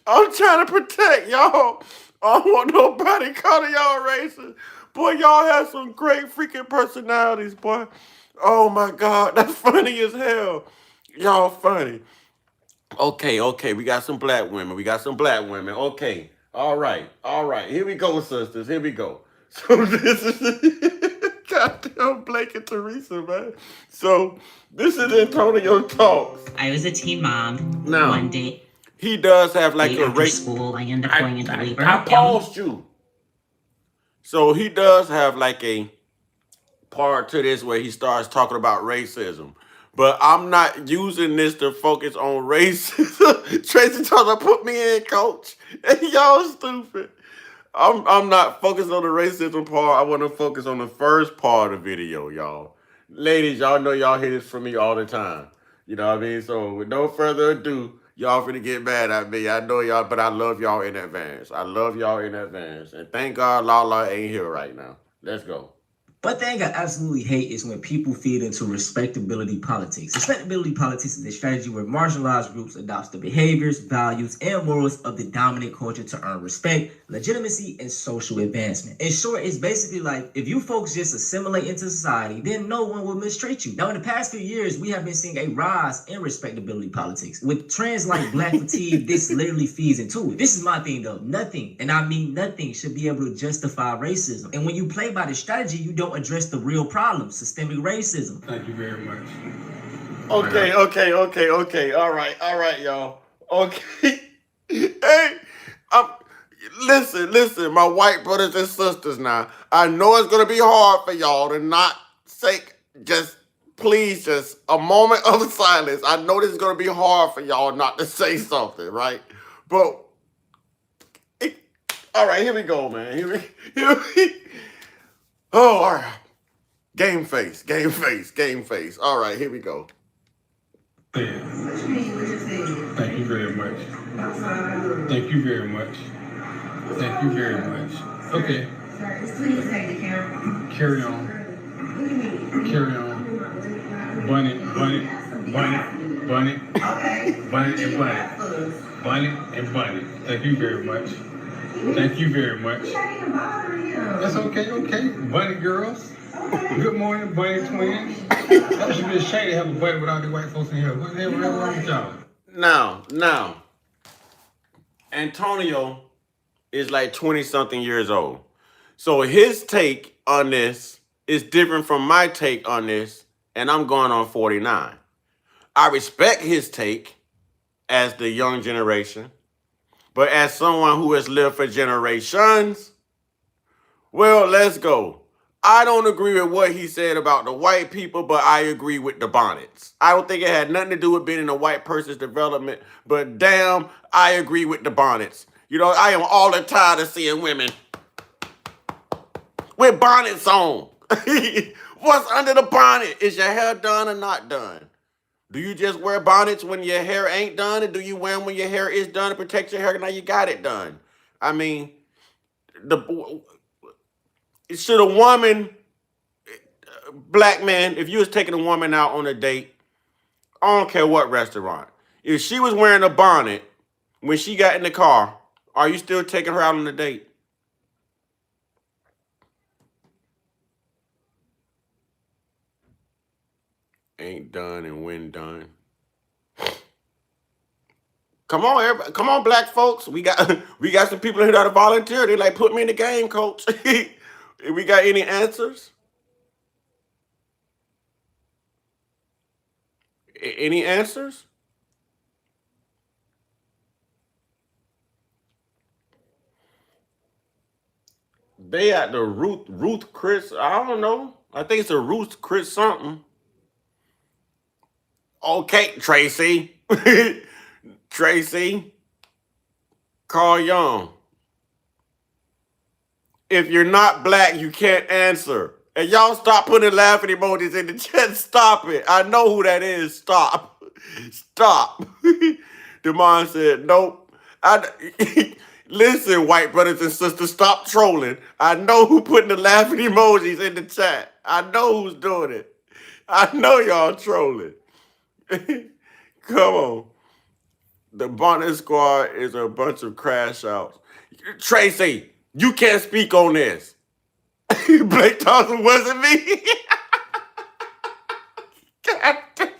I'm trying to protect y'all. I don't want nobody calling y'all racist. Boy, y'all have some great freaking personalities, boy. Oh my God, that's funny as hell. Y'all funny. Okay, we got some black women. Okay, all right. Here we go, sisters. Here we go. So this is goddamn Blake and Teresa, man. So this is Antonio Talks. I was a teen mom. Now, one day he does have like a after race. school, I ended up going into labor. I paused you. So he does have like a part to this where he starts talking about racism. But I'm not using this to focus on racism. Tracy told to put me in, coach. Y'all stupid. I'm not focused on the racism part. I want to focus on the first part of the video, y'all. Ladies, y'all know y'all hear this from me all the time. You know what I mean? So with no further ado, y'all finna get mad at me. I know y'all, but I love y'all in advance. I love y'all in advance. And thank God Lala ain't here right now. Let's go. One thing I absolutely hate is when people feed into respectability politics. Respectability politics is a strategy where marginalized groups adopt the behaviors, values, and morals of the dominant culture to earn respect, legitimacy, and social advancement. In short, it's basically like if you folks just assimilate into society, then no one will mistreat you. Now, in the past few years, we have been seeing a rise in respectability politics. With trends like black fatigue, this literally feeds into it. This is my thing though. Nothing, and I mean nothing, should be able to justify racism. And when you play by the strategy, you don't address the real problem, systemic racism. Thank you very much. Okay. All right, y'all. Okay. Hey, listen, my white brothers and sisters now. I know it's gonna be hard for y'all to not say please just a moment of silence. I know this is gonna be hard for y'all not to say something, right? But all right, here we go, man. Here we Oh, all right. Game face. All right, here we go. Thank you very much. Thank you very much. Thank you very much. Okay. Carry on. Carry on. Bunny and bunny. Thank you very much. Thank you very much. That's okay. Bunny girls. Good morning, bunny twins. That should be a shame to have a bunny with all the white folks in here. What the hell wrong with y'all? Now, Antonio is like 20-something years old. So his take on this is different from my take on this, and I'm going on 49. I respect his take as the young generation, but as someone who has lived for generations, well, let's go. I don't agree with what he said about the white people, but I agree with the bonnets. I don't think it had nothing to do with being in a white person's development, but damn, I agree with the bonnets. You know, I am all the tired of seeing women with bonnets on. What's under the bonnet? Is your hair done or not done? Do you just wear bonnets when your hair ain't done, or do you wear them when your hair is done to protect your hair? Now you got it done. I mean, should a woman, black man, if you was taking a woman out on a date, I don't care what restaurant, if she was wearing a bonnet when she got in the car, are you still taking her out on a date? Ain't done and when done. Come on, everybody. Come on, black folks. We got some people here that are volunteer. They like, put me in the game, coach. We got any answers? Any answers? They at the Ruth Chris. I don't know. I think it's a Ruth Chris something. Okay, Tracy. Tracy. Carl Young. If you're not black, you can't answer. And y'all stop putting laughing emojis in the chat. Stop it. I know who that is. Stop. Stop. Demond said, nope. Listen, white brothers and sisters, stop trolling. I know who putting the laughing emojis in the chat. I know who's doing it. I know y'all trolling. Come on. The Bonnet Squad is a bunch of crash outs. Tracy, you can't speak on this. Blake Thompson wasn't me. God damn.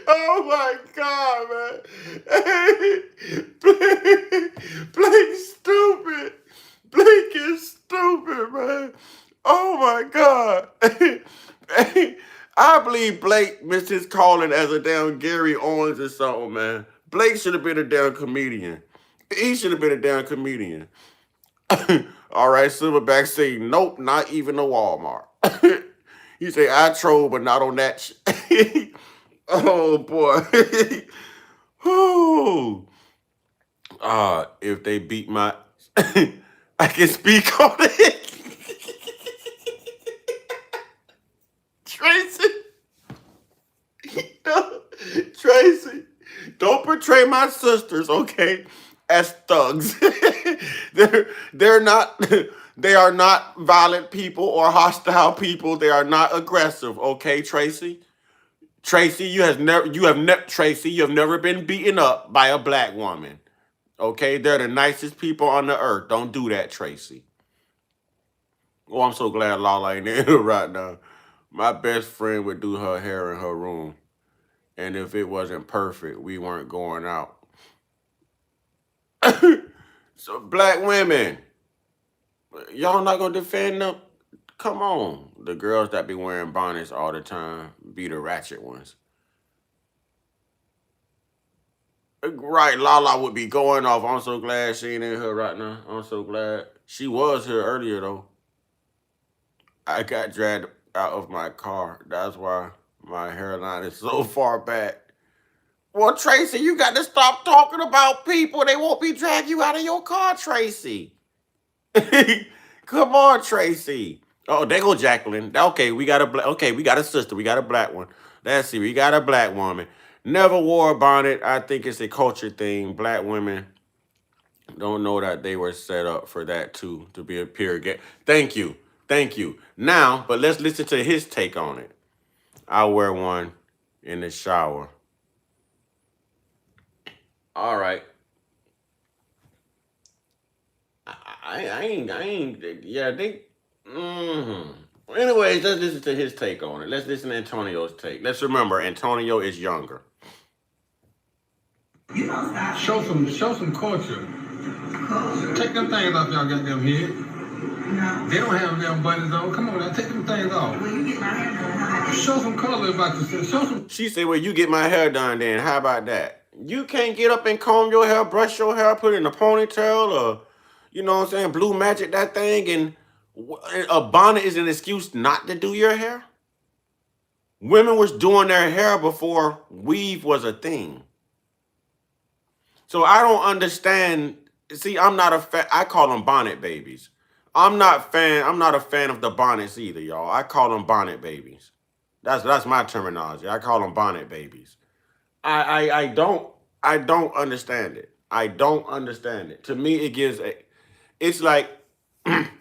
Oh my God, man. Blake's stupid. Blake is stupid, man. Oh my God. I believe Blake missed his calling as a damn Gary Owens or something, man. Blake should have been a damn comedian. He should have been a damn comedian. All right, Silverback say, nope, not even a Walmart. You say I troll, but not on that. Oh boy. Oh. If they beat my, I can speak on it. Tracy. No, Tracy, don't portray my sisters, okay, as thugs. they're not. They are not violent people or hostile people. They are not aggressive, okay, Tracy. Tracy, Tracy, you have never been beaten up by a black woman. Okay, they're the nicest people on the earth. Don't do that, Tracy. Oh, I'm so glad Lala ain't in here right now. My best friend would do her hair in her room. And if it wasn't perfect, we weren't going out. So black women, y'all not gonna defend them? Come on. The girls that be wearing bonnets all the time be the ratchet ones. Right, Lala would be going off. I'm so glad she ain't in here right now. I'm so glad. She was here earlier though. I got dragged out of my car. That's why my hairline is so far back. Well, Tracy, you got to stop talking about people. They won't be dragging you out of your car, Tracy. Come on, Tracy. Oh, there go Jacqueline. Okay, we got a sister. We got a black one. Let's see. We got a black woman. Never wore a bonnet. I think it's a culture thing. Black women don't know that they were set up for that too, to be a peer gay. Thank you. Thank you. Now, but let's listen to his take on it. I'll wear one in the shower. All right. I ain't, yeah, they, Anyways, let's listen to his take on it. Let's listen to Antonio's take. Let's remember, Antonio is younger. Show some culture. Take them things off y'all goddamn head. No. They don't have them buttons on. Come on now, take them things off. Well, you get my hair done. Show some color about yourself. Show some. She said, well, you get my hair done then. How about that? You can't get up and comb your hair, brush your hair, put it in a ponytail, or, you know what I'm saying, blue magic that thing, and a bonnet is an excuse not to do your hair? Women was doing their hair before weave was a thing. So I don't understand. See, I'm not a fan. I call them bonnet babies. I'm not a fan of the bonnets either, y'all. I call them bonnet babies. That's my terminology. I call them bonnet babies. I don't understand it. I don't understand it. To me, it's like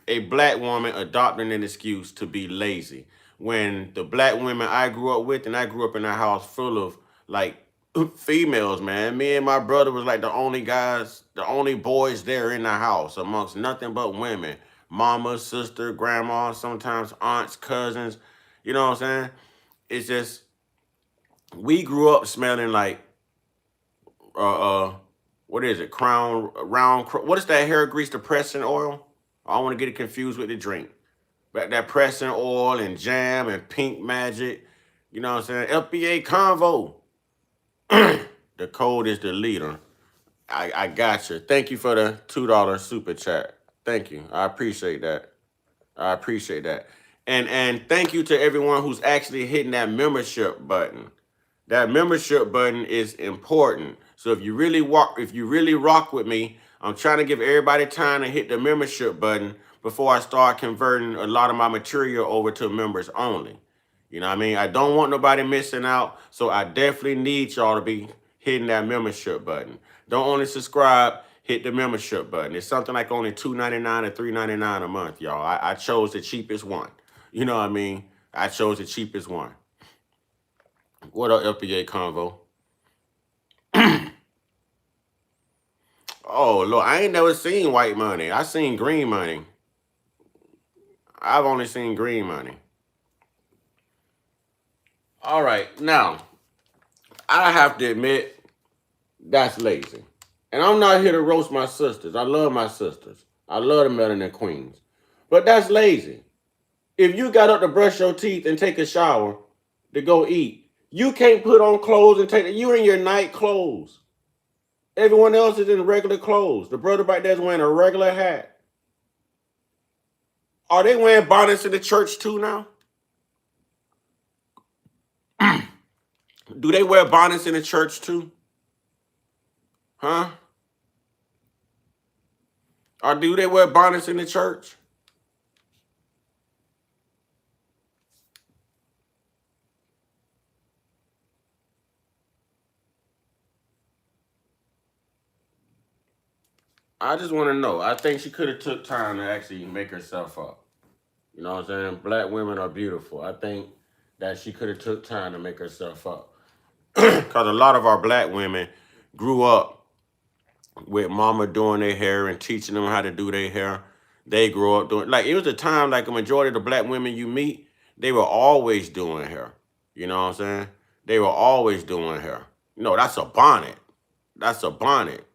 a black woman adopting an excuse to be lazy. When the black women I grew up with, and I grew up in a house full of like females, man. Me and my brother was like the only boys there in the house amongst nothing but women. Mama, sister, grandma, sometimes aunts, cousins. You know what I'm saying? It's just, we grew up smelling like, what is it? What is that hair grease, the pressing oil? I don't want to get it confused with the drink. But that pressing oil and jam and pink magic. You know what I'm saying? FBA Convo. The code is the leader. I got you. Thank you for the $2 super chat. Thank you. I appreciate that. And thank you to everyone who's actually hitting that membership button. That membership button is important. So if you really rock with me, I'm trying to give everybody time to hit the membership button before I start converting a lot of my material over to members only. You know what I mean? I don't want nobody missing out, so I definitely need y'all to be hitting that membership button. Don't only subscribe, hit the membership button. It's something like only $2.99 or $3.99 a month, y'all. I chose the cheapest one. You know what I mean? I chose the cheapest one. What up, FBA Convo? Oh, Lord, I ain't never seen white money. I seen green money. I've only seen green money. All right, now, I have to admit, that's lazy. And I'm not here to roast my sisters. I love my sisters. I love the melanin queens. But that's lazy. If you got up to brush your teeth and take a shower to go eat, you can't put on clothes and you're in your night clothes. Everyone else is in regular clothes. The brother back there is wearing a regular hat. Are they wearing bonnets in the church too now? Do they wear bonnets in the church too? Huh? Or do they wear bonnets in the church? I just want to know. I think she could have took time to actually make herself up. You know what I'm saying? Black women are beautiful. I think that she could have took time to make herself up. Because a lot of our black women grew up with mama doing their hair and teaching them how to do their hair. They grew up doing, like, it was a time, like, a majority of the black women you meet, they were always doing hair. You know what I'm saying? They were always doing hair. No, that's a bonnet. That's a bonnet.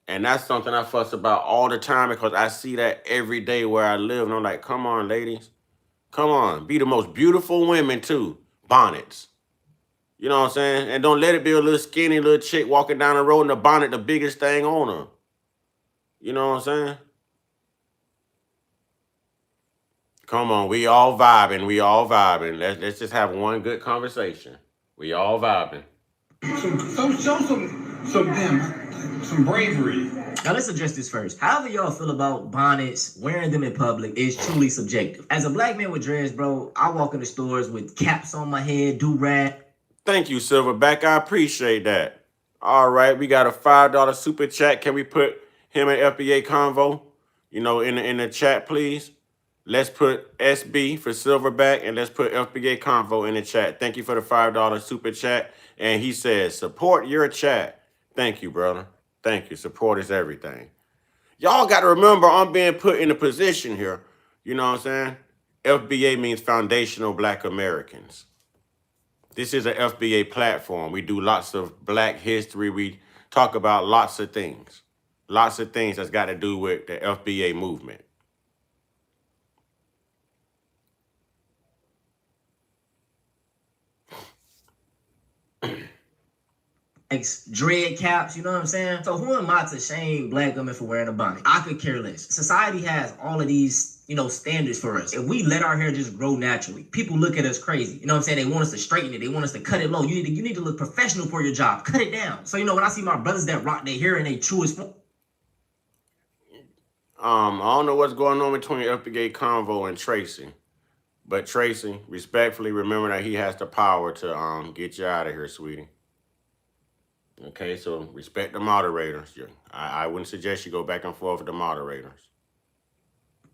And that's something I fuss about all the time because I see that every day where I live. And I'm like, come on, ladies. Come on. Be the most beautiful women, too. Bonnets. You know what I'm saying? And don't let it be a little skinny little chick walking down the road in a bonnet, the biggest thing on her. You know what I'm saying? Come on. We all vibing. We all vibing. Let's just have one good conversation. We all vibing. Some bravery. Now let's address this first. However y'all feel about bonnets, wearing them in public is truly subjective. As a black man with dreads, bro, I walk in the stores with caps on my head, do-rag. Thank you, Silverback. I appreciate that. All right, we got a $5 super chat. Can we put him and FBA convo, you know, in the chat, please? Let's put SB for Silverback and let's put FBA convo in the chat. Thank you for the $5 super chat. And he says, support your chat. Thank you, brother. Thank you. Support is everything. Y'all got to remember I'm being put in a position here. You know what I'm saying? FBA means Foundational Black Americans. This is an FBA platform. We do lots of black history. We talk about lots of things. Lots of things that's got to do with the FBA movement. Dread caps, you know what I'm saying? So who am I to shame black women for wearing a bonnet? I could care less. Society has all of these, you know, standards for us. If we let our hair just grow naturally, people look at us crazy. You know what I'm saying? They want us to straighten it. They want us to cut it low. You need to look professional for your job. Cut it down. So, you know, when I see my brothers that rock their hair in their truest form. I don't know what's going on between FBA Convo and Tracy. But Tracy, respectfully, remember that he has the power to get you out of here, sweetie. Okay, so respect the moderators. I wouldn't suggest you go back and forth with the moderators.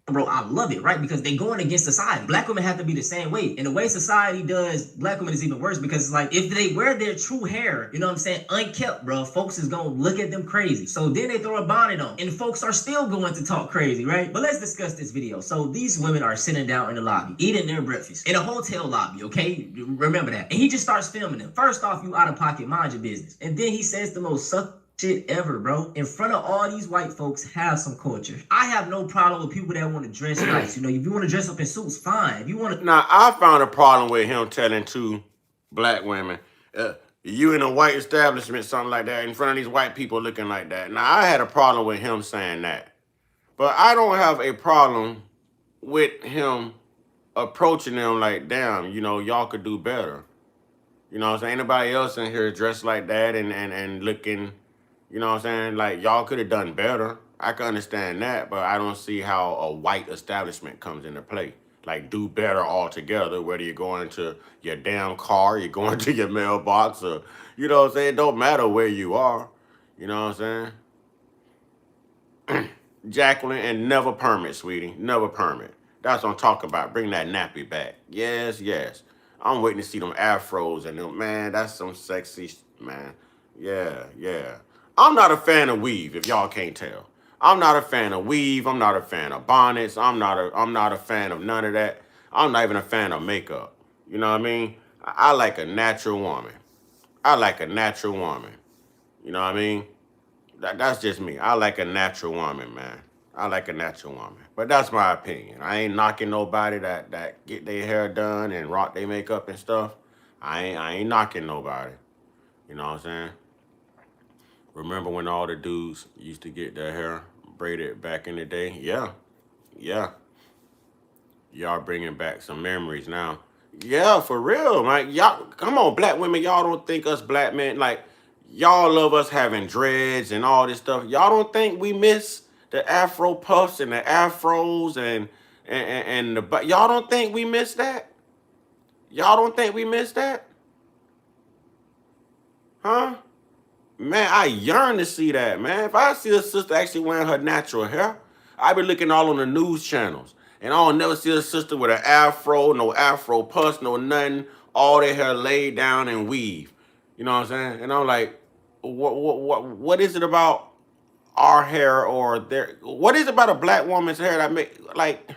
Bro, I love it, right? Because they going against society. Black women have to be the same way. And the way society does black women is even worse because it's like if they wear their true hair, you know what I'm saying, unkept, bro, folks is going to look at them crazy. So then they throw a bonnet on and folks are still going to talk crazy, right? But let's discuss this video. So these women are sitting down in the lobby, eating their breakfast in a hotel lobby, okay? Remember that. And he just starts filming them. First off, you out of pocket, mind your business. And then he says the most shit ever, bro. In front of all these white folks, have some culture. I have no problem with people that want to dress nice. You know, if you want to dress up in suits, fine. If you want to... Now, I found a problem with him telling two black women, you in a white establishment, something like that, in front of these white people looking like that. Now, I had a problem with him saying that. But I don't have a problem with him approaching them like, damn, you know, y'all could do better. You know what I'm saying? Anybody else in here dressed like that and looking... You know what I'm saying? Like, y'all could have done better. I can understand that, but I don't see how a white establishment comes into play. Like, do better altogether, whether you're going to your damn car, you're going to your mailbox, or, you know what I'm saying? It don't matter where you are. You know what I'm saying? Jacqueline, and never permit, sweetie. Never permit. That's what I'm talking about. Bring that nappy back. Yes, yes. I'm waiting to see them afros and them, man, that's some sexy, man. Yeah, yeah. I'm not a fan of weave, if y'all can't tell. I'm not a fan of weave. I'm not a fan of bonnets. I'm not a fan of none of that. I'm not even a fan of makeup. You know what I mean? I like a natural woman. I like a natural woman. You know what I mean? That's just me. I like a natural woman, man. I like a natural woman. But that's my opinion. I ain't knocking nobody that get their hair done and rock their makeup and stuff. I ain't knocking nobody. You know what I'm saying? Remember when all the dudes used to get their hair braided back in the day? Yeah, yeah. Y'all bringing back some memories now. Yeah, for real. Like, y'all, come on, black women, y'all don't think us black men, like, y'all love us having dreads and all this stuff. Y'all don't think we miss the afro puffs and the afros and the, but y'all don't think we miss that? Y'all don't think we miss that? Huh? Man, I yearn to see that, man. If I see a sister actually wearing her natural hair, I be looking all on the news channels. And I don't never see a sister with an afro, no afro puss, no nothing, all their hair laid down and weave. You know what I'm saying? And I'm like, what is it about our hair or their, what is it about a black woman's hair that make, like,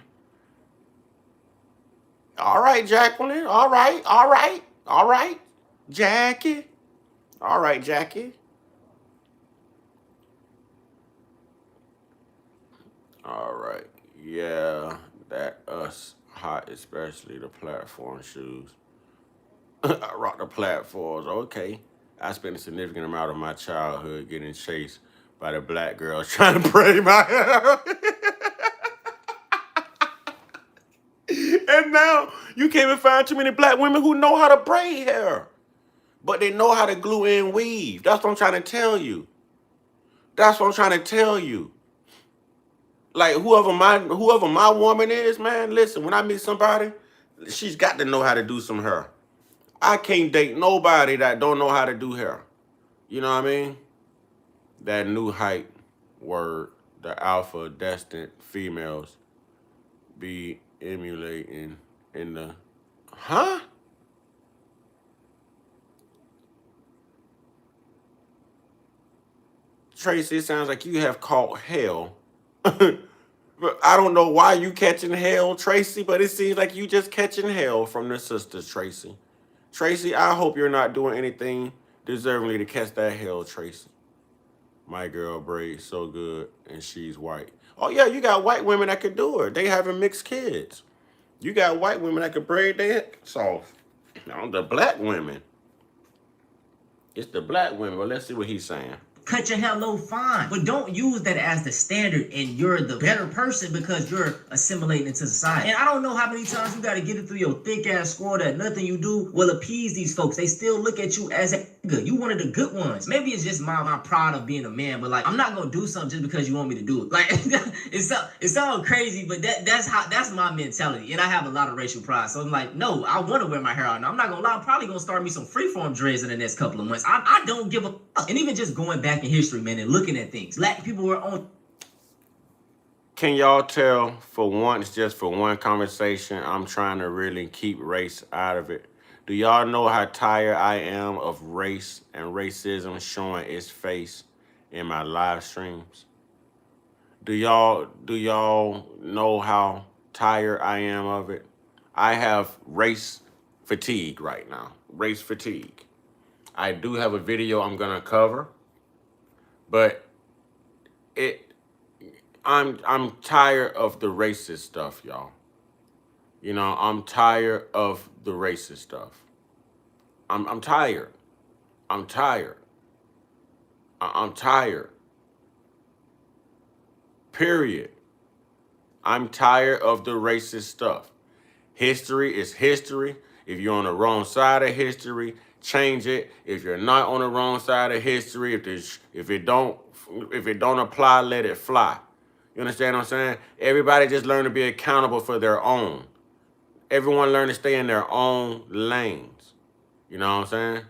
all right, Jacqueline, all right, Jackie, all right, Jackie. All right. Yeah, that us hot, especially the platform shoes. I rock the platforms. Okay. I spent a significant amount of my childhood getting chased by the black girls trying to braid my hair. And now you can't even find too many black women who know how to braid hair. But they know how to glue in weave. That's what I'm trying to tell you. That's what I'm trying to tell you. Like whoever my woman is, man, listen, when I meet somebody, she's got to know how to do some hair. I can't date nobody that don't know how to do hair. You know what I mean? That new hype word, the alpha destined females be emulating in the, huh? Tracy, it sounds like you have caught hell. But I don't know why you catching hell, Tracy, but it seems like you just catching hell from the sisters, Tracy. Tracy, I hope you're not doing anything deservingly to catch that hell, Tracy. My girl braids so good, and she's white. Oh yeah, you got white women that could do it. They having mixed kids. You got white women that could braid their head off. Now the black women. It's the black women. But let's see what he's saying. Cut your hair low, fine. But don't use that as the standard and you're the better person because you're assimilating into society. And I don't know how many times you got to get it through your thick ass skull that nothing you do will appease these folks. They still look at you as a good. You one of the good ones. Maybe it's just my pride of being a man, but like I'm not gonna do something just because you want me to do it. Like it sounds crazy, but that's my mentality. And I have a lot of racial pride. So I'm like, no, I want to wear my hair out. Now I'm not gonna lie, I'm probably gonna start me some freeform dreads in the next couple of months. I don't give a fuck. And even just going back in history, man, and looking at things. Black people were on. Can y'all tell for once, just for one conversation, I'm trying to really keep race out of it. Do y'all know how tired I am of race and racism showing its face in my live streams? Do y'all know how tired I am of it? I have race fatigue right now. Race fatigue. I do have a video I'm gonna cover. But I'm tired of the racist stuff, y'all. You know, I'm tired of the racist stuff. I'm tired. I'm tired. I'm tired. Period. I'm tired of the racist stuff. History is history. If you're on the wrong side of history, change it. If you're not on the wrong side of history, if it don't apply, let it fly. You understand what I'm saying? Everybody just learn to be accountable for their own. Everyone learn to stay in their own lanes. You know what I'm saying?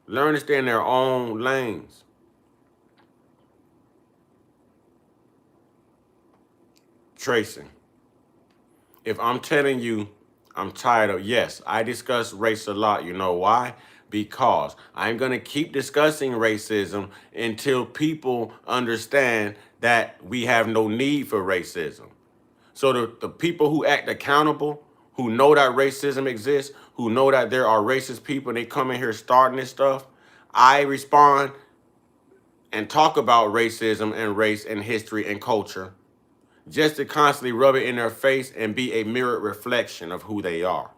Learn to stay in their own lanes. Tracy, if I'm telling you I'm tired of, yes, I discuss race a lot. You know why? Because I'm going to keep discussing racism until people understand that we have no need for racism. So the people who act accountable, who know that racism exists, who know that there are racist people and they come in here starting this stuff, I respond and talk about racism and race and history and culture just to constantly rub it in their face and be a mirrored reflection of who they are.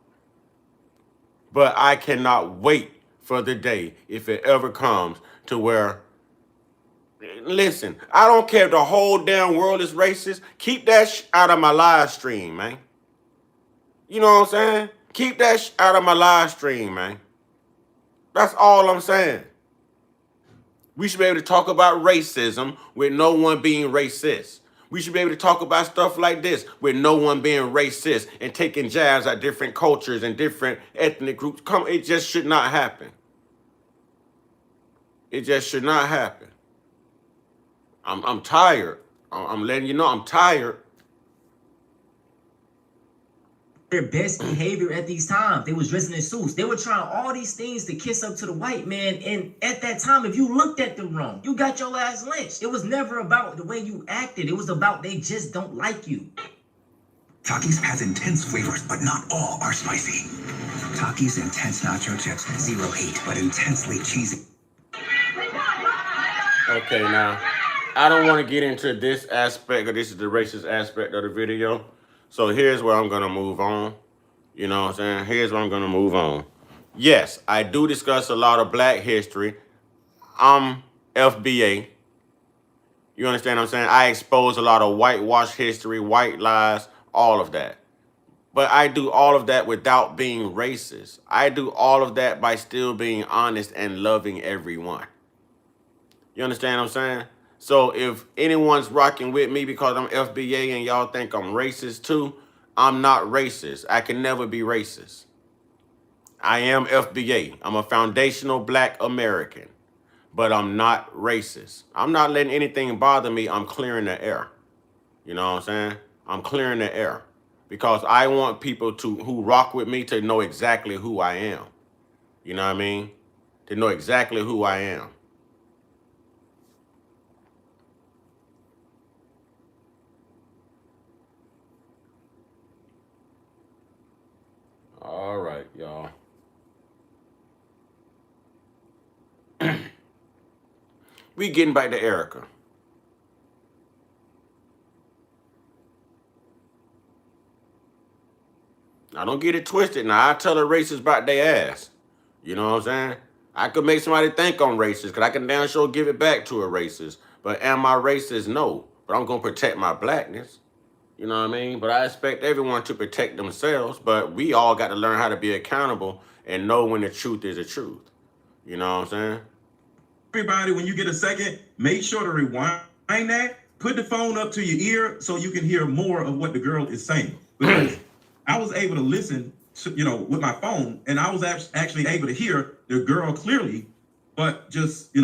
But I cannot wait for the day, if it ever comes, to where, listen, I don't care if the whole damn world is racist. Keep that out of my live stream, man. You know what I'm saying? Keep that out of my live stream, man. That's all I'm saying. We should be able to talk about racism with no one being racist. We should be able to talk about stuff like this with no one being racist and taking jabs at different cultures and different ethnic groups. It just should not happen. It just should not happen. I'm tired. I'm letting you know I'm tired. Their best behavior at these times. They was dressing in suits. They were trying all these things to kiss up to the white man. And at that time, if you looked at them wrong, you got your ass lynched. It was never about the way you acted. It was about they just don't like you. Takis has intense flavors, but not all are spicy. Takis intense nacho chips, zero heat, but intensely cheesy. Okay, now, I don't want to get into this aspect, or this is the racist aspect of the video. So here's where I'm going to move on. You know what I'm saying? Here's where I'm going to move on. Yes, I do discuss a lot of black history. I'm FBA. You understand what I'm saying? I expose a lot of whitewash history, white lies, all of that. But I do all of that without being racist. I do all of that by still being honest and loving everyone. You understand what I'm saying? So if anyone's rocking with me because I'm FBA and y'all think I'm racist too, I'm not racist. I can never be racist. I am FBA. I'm a foundational black American, but I'm not racist. I'm not letting anything bother me. I'm clearing the air. You know what I'm saying? I'm clearing the air because I want people who rock with me to know exactly who I am. You know what I mean? To know exactly who I am. All right, y'all. We getting back to Erika. Now, don't get it twisted. Now, I tell a racist about their ass. You know what I'm saying? I could make somebody think I'm racist because I can damn sure give it back to a racist. But am I racist? No. But I'm going to protect my blackness. You know what I mean? But I expect everyone to protect themselves. But we all got to learn how to be accountable and know when the truth is the truth. You know what I'm saying? Everybody, when you get a second, make sure to rewind that. Put the phone up to your ear so you can hear more of what the girl is saying. Because I was able to listen to, with my phone, and I was actually able to hear the girl clearly, but just,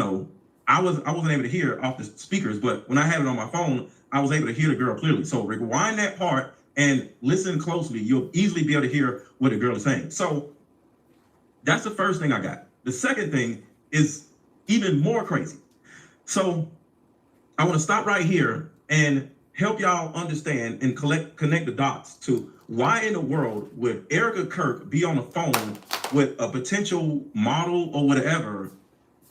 I wasn't able to hear off the speakers, but when I had it on my phone, I was able to hear the girl clearly. So rewind that part and listen closely. You'll easily be able to hear what the girl is saying. So that's the first thing I got. The second thing is even more crazy. So I want to stop right here and help y'all understand and connect the dots to why in the world would Erika Kirk be on the phone with a potential model or whatever?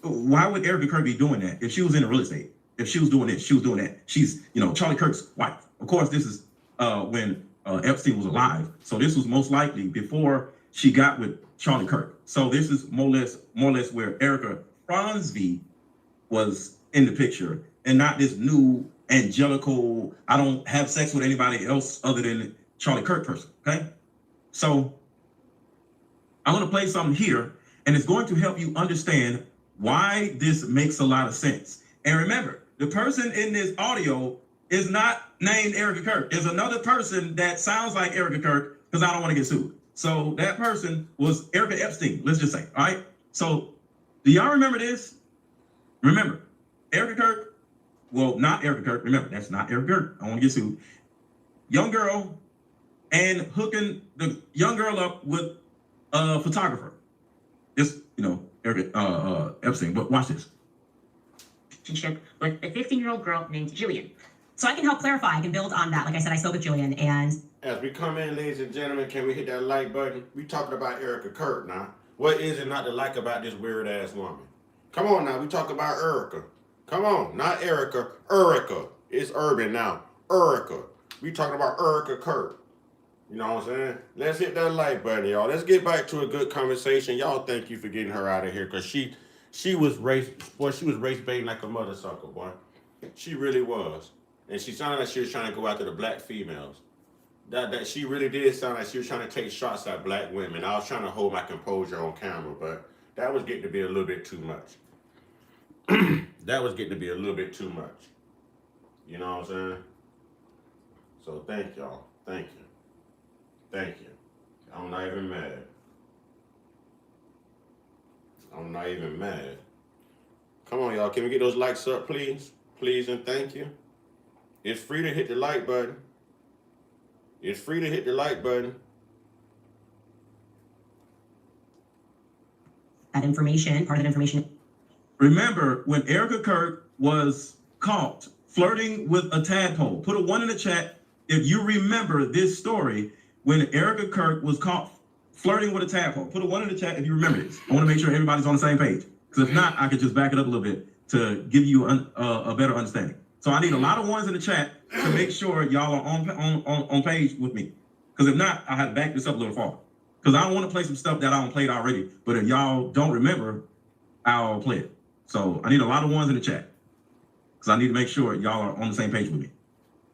Why would Erika Kirk be doing that if she was in real estate? If she was doing this, she was doing that. She's, Charlie Kirk's wife. Of course, this is when Epstein was alive. So this was most likely before she got with Charlie Kirk. So this is more or less where Erika Fronsby was in the picture and not this new angelical, I don't have sex with anybody else other than Charlie Kirk person, okay? So I'm gonna play something here and it's going to help you understand why this makes a lot of sense. And remember, the person in this audio is not named Erika Kirk. There's another person that sounds like Erika Kirk because I don't want to get sued. So that person was Erika Epstein, let's just say, all right? So do y'all remember this? Remember, Erika Kirk, well, not Erika Kirk, remember, that's not Erika Kirk, I want to get sued. Young girl and hooking the young girl up with a photographer. This, Erika Epstein, but watch this. Relationship with a 15-year-old girl named Jillian. So I can help clarify, I can build on that. Like I said, I spoke with Jillian and... As we come in, ladies and gentlemen, can we hit that like button? We talking about Erika Kirk now. What is it not to like about this weird-ass woman? Come on now, we talk about Erika. Come on, not Erika, Erika. It's urban now, Erika. We talking about Erika Kirk. You know what I'm saying? Let's hit that like button, y'all. Let's get back to a good conversation. Y'all thank you for getting her out of here, because she was race baiting like a mother sucker, boy. She really was. And she sounded like she was trying to go after the black females. That she really did sound like she was trying to take shots at black women. I was trying to hold my composure on camera, but that was getting to be a little bit too much. That was getting to be a little bit too much. You know what I'm saying? So thank y'all. Thank you. Thank you. I'm not even mad. I'm not even mad. Come on, y'all. Can we get those likes up, please? Please and thank you. It's free to hit the like button. It's free to hit the like button. That information, part of that information. Remember when Erika Kirk was caught flirting with a tadpole? Put a 1 in the chat if you remember this story when Erika Kirk was caught flirting with a tadpole. Put a 1 in the chat if you remember this. I want to make sure everybody's on the same page. Because if not, I could just back it up a little bit to give you a better understanding. So I need a lot of 1s in the chat to make sure y'all are on page with me. Because if not, I have to back this up a little farther. Because I don't want to play some stuff that I don't played already. But if y'all don't remember, I'll play it. So I need a lot of 1s in the chat. Because I need to make sure y'all are on the same page with me.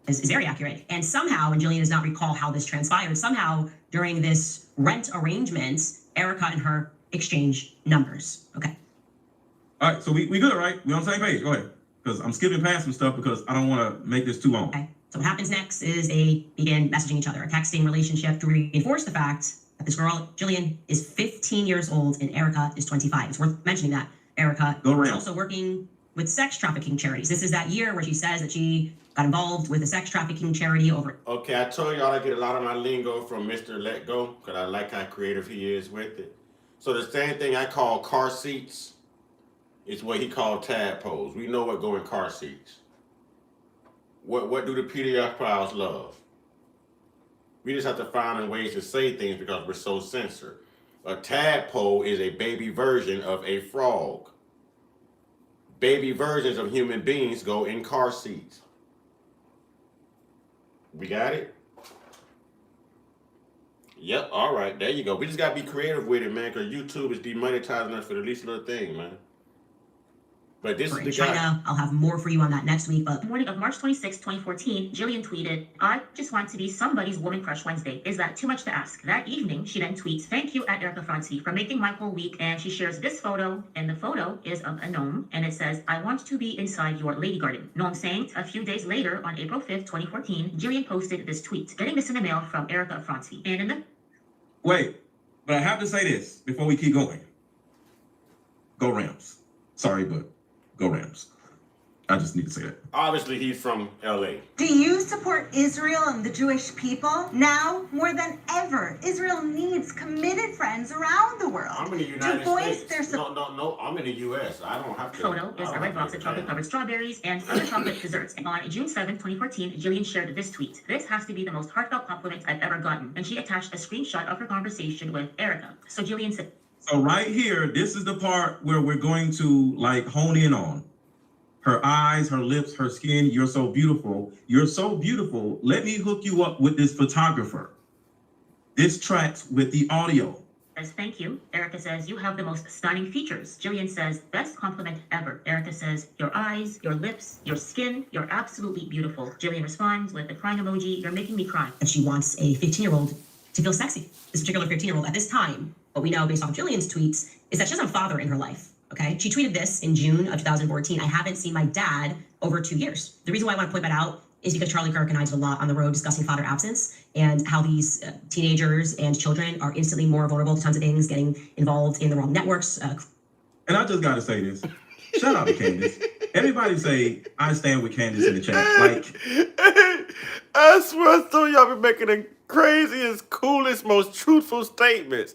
Is very accurate. And somehow, and Jillian does not recall how this transpired, somehow during this rent arrangement, Erika and her exchange numbers. Okay. All right, so we good, right? We on the same page. Go ahead. Because I'm skipping past some stuff because I don't want to make this too long. Okay. So what happens next is they begin messaging each other, a texting relationship to reinforce the fact that this girl, Jillian, is 15 years old and Erika is 25. It's worth mentioning that Erika is also working with sex trafficking charities. This is that year where she says that she got involved with a sex trafficking charity over. Okay, I told y'all I get a lot of my lingo from Mr. Let Go because I like how creative he is with it. So the same thing I call car seats is what he called tadpoles. We know what go in car seats. What do the PDF files love? We just have to find ways to say things because we're so censored. A tadpole is a baby version of a frog. Baby versions of human beings go in car seats. We got it? Yep, all right, there you go. We just got to be creative with it, man, because YouTube is demonetizing us for the least little thing, man. But this is the China. guy. I'll have more for you on that next week. But Morning of March 26, 2014, Jillian tweeted, "I just want to be somebody's Woman Crush Wednesday. Is that too much to ask?" That evening, she then tweets, "Thank you at Erika Franzi for making my whole week." And she shares this photo, and the photo is of a gnome, and it says, "I want to be inside your lady garden." Gnome saying, a few days later, on April 5th, 2014, Jillian posted this tweet, "Getting this in the mail from Erika Franzi." And in the... Wait, but I have to say this before we keep going. Go Rams. Sorry, but go Rams. I just need to say that. Obviously, he's from LA. Do you support Israel and the Jewish people? Now, more than ever, Israel needs committed friends around the world. I'm in the United to voice States. their support. No, I'm in the U.S. I don't have to. Photo is a red box of chocolate-covered strawberries and other chocolate desserts. And on June 7, 2014, Jillian shared this tweet. "This has to be the most heartfelt compliment I've ever gotten." And she attached a screenshot of her conversation with Erika. So Jillian said... So right here, this is the part where we're going to like hone in on. Her eyes, her lips, her skin. You're so beautiful. You're so beautiful. Let me hook you up with this photographer. This tracks with the audio. Says, "Thank you." Erika says, "You have the most stunning features." Jillian says, "Best compliment ever." Erika says, "Your eyes, your lips, your skin, you're absolutely beautiful." Jillian responds with the crying emoji, "You're making me cry." And she wants a 15-year-old to feel sexy. This particular 15-year-old at this time, what we know based off of Jillian's tweets is that she has a father in her life. Okay, she tweeted this in June of 2014. "I haven't seen my dad over 2 years." The reason why I want to point that out is because Charlie Kirk and I did a lot on the road discussing father absence and how these teenagers and children are instantly more vulnerable to tons of things, getting involved in the wrong networks. And I just got to say this. Shout out to Candace. Everybody say, "I stand with Candace" in the chat. Like, I swear, some of y'all be making the craziest, coolest, most truthful statements.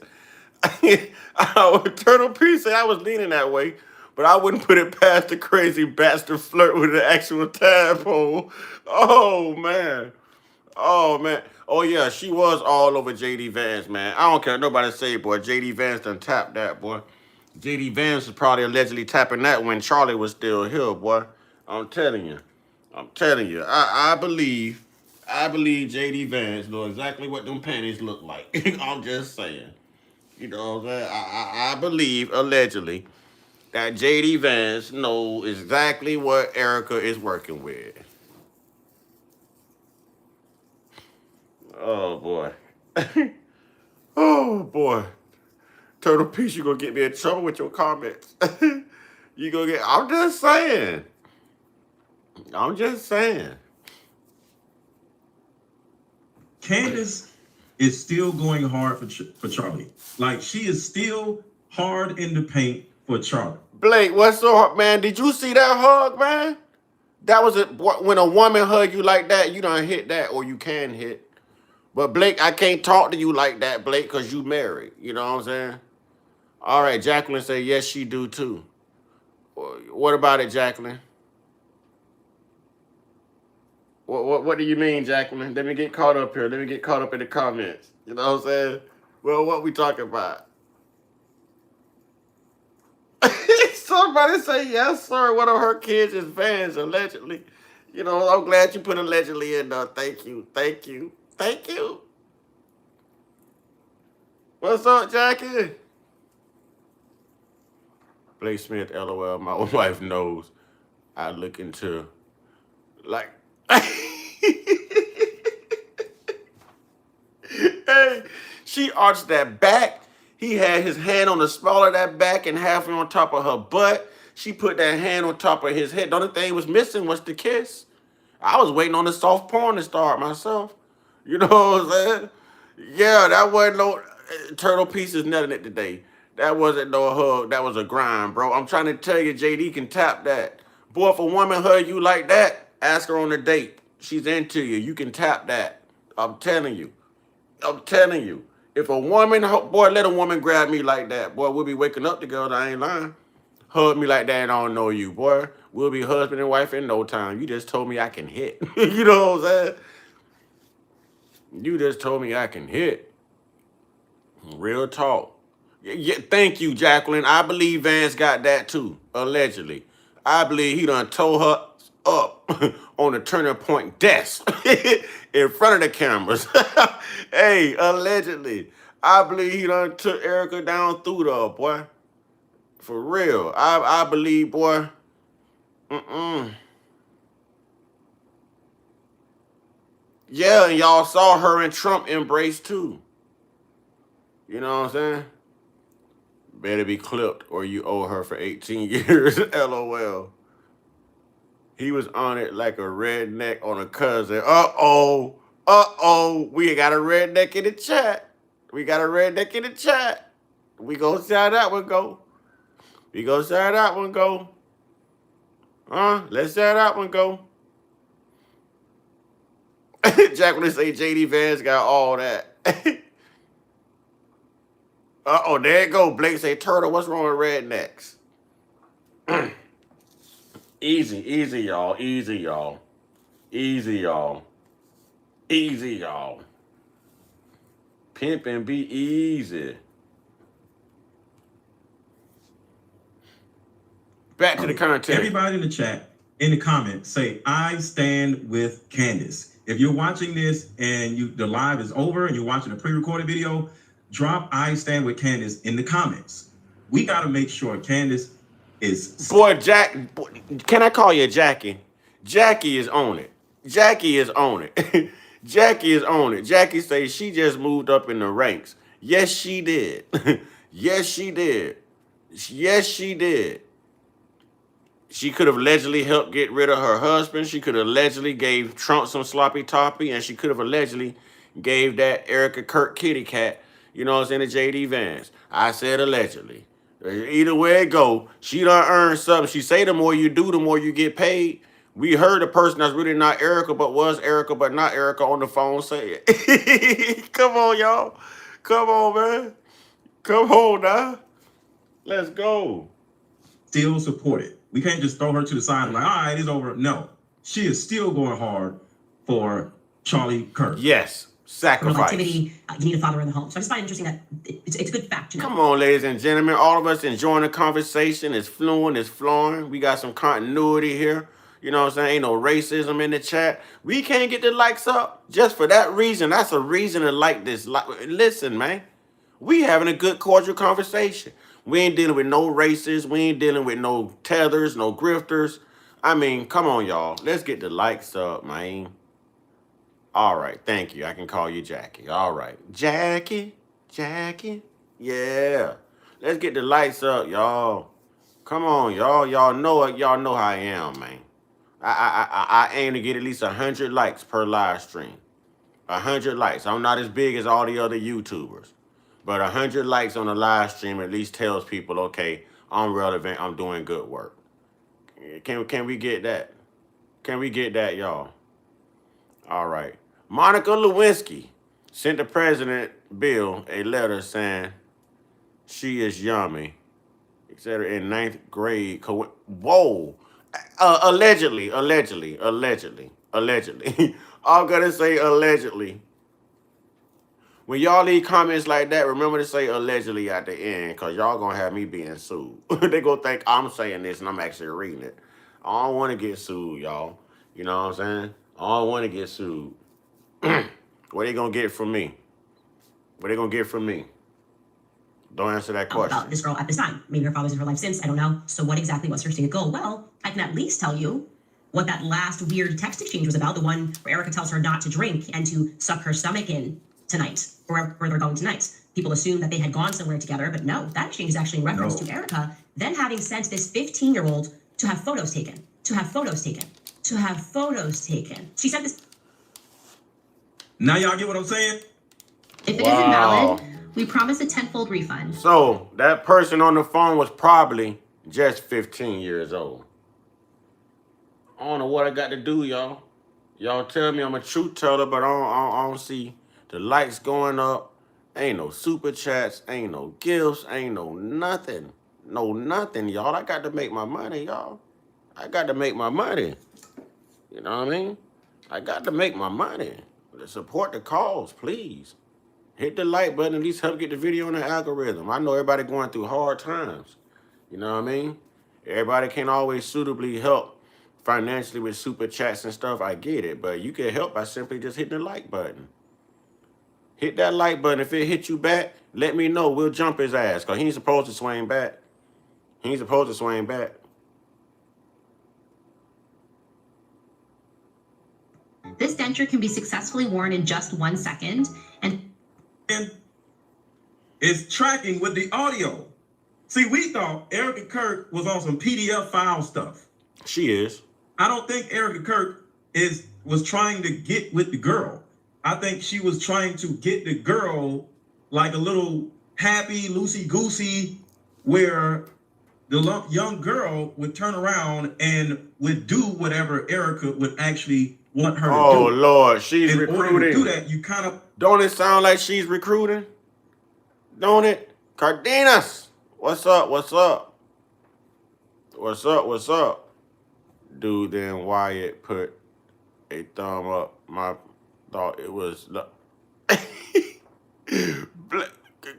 Eternal Peace said I was leaning that way, but I wouldn't put it past the crazy bastard flirt with an actual tadpole. Oh man. Oh yeah, she was all over JD Vance, man. I don't care what nobody say, boy. JD Vance done tapped that, boy. JD Vance was probably allegedly tapping that when Charlie was still here, boy. I'm telling you. I believe JD Vance know exactly what them panties look like. I'm just saying. You know what I'm saying? I believe, allegedly, that JD Vance knows exactly what Erika is working with. Oh boy. Oh boy. Turtle Piece, you gonna get me in trouble with your comments. You gonna get. I'm just saying. I'm just saying. Candace is still going hard for Charlie. Like, she is still hard in the paint for Charlie. Blake, what's so hard, man? Did you see that hug, man? That was when a woman hug you like that, you done hit that, or you can hit. But Blake, I can't talk to you like that, Blake, because you married. You know what I'm saying? All right, Jacqueline say, yes, she do too. What about it, Jacqueline? What do you mean, Jacqueline? Let me get caught up here. Let me get caught up in the comments. You know what I'm saying? Well, what we talking about? Somebody say, yes, sir. One of her kids is fans, allegedly. You know, I'm glad you put allegedly in there. Thank you. Thank you. Thank you. What's up, Jackie? Blake Smith, LOL. My wife knows I look into, like, hey, she arched that back. He had his hand on the small of that back and halfway on top of her butt. She put that hand on top of his head. The only thing was missing was the kiss. I was waiting on the soft porn to start myself. You know what I'm saying? Yeah, that wasn't no Turtle Pieces nutting it today. That wasn't no hug. That was a grind, bro. I'm trying to tell you, JD can tap that. Boy, if a woman hug you like that, ask her on a date. She's into you. You can tap that. I'm telling you. I'm telling you. If a woman, boy, let a woman grab me like that, boy, we'll be waking up together. I ain't lying. Hug me like that and I don't know you, boy. We'll be husband and wife in no time. You just told me I can hit. You know what I'm saying? You just told me I can hit. Real talk. Yeah, thank you, Jacqueline. I believe Vance got that too, allegedly. I believe he done tore her up on the Turning Point desk in front of the cameras. Hey, allegedly. I believe he done took Erika down through there, boy. For real. I believe, boy. Yeah, and y'all saw her and Trump embrace too. You know what I'm saying? Better be clipped or you owe her for 18 years. LOL. He was on it like a redneck on a cousin. Uh-oh. Uh-oh. We got a redneck in the chat. We got a redneck in the chat. We gonna see how that one go. We gonna see how that one go. Let's see how that one go. Jacqueline say JD Vance got all that. Uh-oh, there it go. Blake say, Turtle, what's wrong with rednecks? Easy, easy, y'all. Easy, y'all. Easy, y'all. Easy, y'all. Pimp and be easy. Back to the content. Everybody in the chat, in the comments, say, I stand with Candace. If you're watching this and the live is over and you're watching a pre-recorded video, drop I stand with Candace in the comments. We got to make sure Candace is... Boy, can I call you Jackie? Jackie is on it. Jackie is on it. Jackie is on it. Jackie says she just moved up in the ranks. Yes, she did. Yes, she did. Yes, she did. She could have allegedly helped get rid of her husband. She could have allegedly gave Trump some sloppy toppy, and she could have allegedly gave that Erika Kirk kitty cat, you know what I'm saying, to JD Vance. I said allegedly. Either way it go, she done earned something. She say the more you do, the more you get paid. We heard a person that's really not Erika, but was Erika, but not Erika on the phone say it. Come on, y'all. Come on, man. Come on now. Let's go. Still supported. We can't just throw her to the side and like, all right, it's over. No, she is still going hard for Charlie Kirk. Yes, sacrifice. Activity, you need a father in the home. So I just find it interesting that it's a good fact to know. Come on, ladies and gentlemen. All of us enjoying the conversation. It's fluent, it's flowing. We got some continuity here. You know what I'm saying? Ain't no racism in the chat. We can't get the likes up just for that reason. That's a reason to like this. Listen, man. We having a good, cordial conversation. We ain't dealing with no racists. We ain't dealing with no tethers, no grifters. I mean, come on, y'all. Let's get the likes up, man. All right, thank you. I can call you Jackie. All right. Jackie. Yeah. Let's get the lights up, y'all. Come on, y'all. Y'all know it. Y'all know how I am, man. I aim to get at least 100 likes per live stream. 100 likes. I'm not as big as all the other YouTubers. But 100 likes on a live stream at least tells people, okay, I'm relevant. I'm doing good work. Can we get that? Can we get that, y'all? All right. Monica Lewinsky sent the president, Bill, a letter saying she is yummy, etc. in 9th grade. Whoa. Allegedly. I'm going to say allegedly. When y'all leave comments like that, remember to say allegedly at the end, because y'all going to have me being sued. They going to think I'm saying this and I'm actually reading it. I don't want to get sued, y'all. You know what I'm saying? I don't want to get sued. What they going to get from me? What they going to get from me? Don't answer that question. About this girl at this time. Maybe her father's in her life since. I don't know. So what exactly was her stated goal? Well, I can at least tell you what that last weird text exchange was about. The one where Erika tells her not to drink and to suck her stomach in tonight, or where they're going tonight. People assume that they had gone somewhere together, but no, that exchange is actually in reference to Erika then having sent this 15-year-old to have photos taken. She sent this. Now y'all get what I'm saying? If it isn't valid, we promise a tenfold refund. So that person on the phone was probably just 15 years old. I don't know what I got to do, y'all. Y'all tell me I'm a truth teller, but I don't see the lights going up. Ain't no super chats. Ain't no gifts. Ain't no nothing. No nothing, y'all. I got to make my money, y'all. I got to make my money. You know what I mean? I got to make my money. Support the cause, please. Hit the like button, at least help get the video on the algorithm. I know everybody going through hard times. You know what I mean? Everybody can't always suitably help financially with super chats and stuff. I get it, but you can help by simply just hitting the like button. Hit that like button. If it hit you back, let me know. We'll jump his ass, because he ain't supposed to swing back. He ain't supposed to swing back. This denture can be successfully worn in just 1 second, and it's tracking with the audio. See, we thought Erika Kirk was on some PDF file stuff. She is. I don't think Erika Kirk was trying to get with the girl. I think she was trying to get the girl like a little happy, loosey-goosey, where the young girl would turn around and would do whatever Erika would actually want her to do. Oh, Lord, she's in recruiting. order to do that, you kind of... Don't it sound like she's recruiting? Don't it? Cardenas, what's up? Dude, then Wyatt put a thumb up. My thought it was...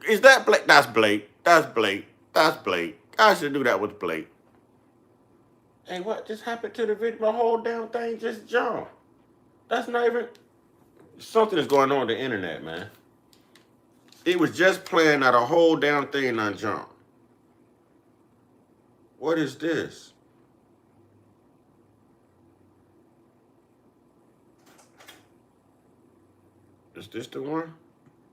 Is that Blake? That's Blake. I should do that with Blake. Hey, what just happened to the video? The whole damn thing just jumped. That's not even... Something is going on with the internet, man. It was just playing out a whole damn thing on jump. What is this? Is this the one?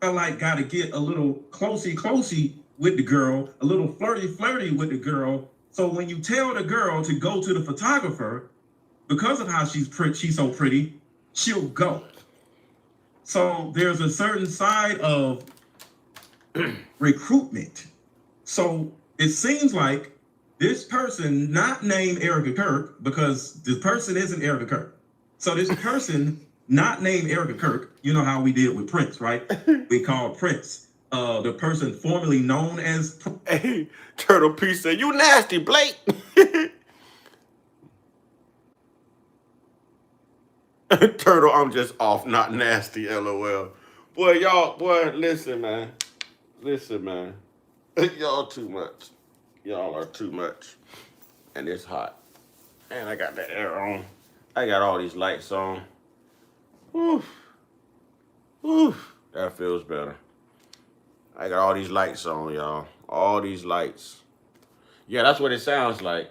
I like got to get a little closey with the girl, a little flirty with the girl. So when you tell the girl to go to the photographer, because of how she's so pretty, she'll go. So there's a certain side of recruitment. So it seems like this person, not named Erika Kirk, because the person isn't Erika Kirk. So this person not named Erika Kirk, you know how we did with Prince, right? We called Prince the person formerly known as... Hey, Turtle P said, you nasty, Blake. Turtle, I'm just off, not nasty, LOL. Boy, listen, man. Y'all too much. Y'all are too much. And it's hot. And I got the air on. I got all these lights on. Whew. That feels better. I got all these lights on, y'all. All these lights. Yeah, that's what it sounds like.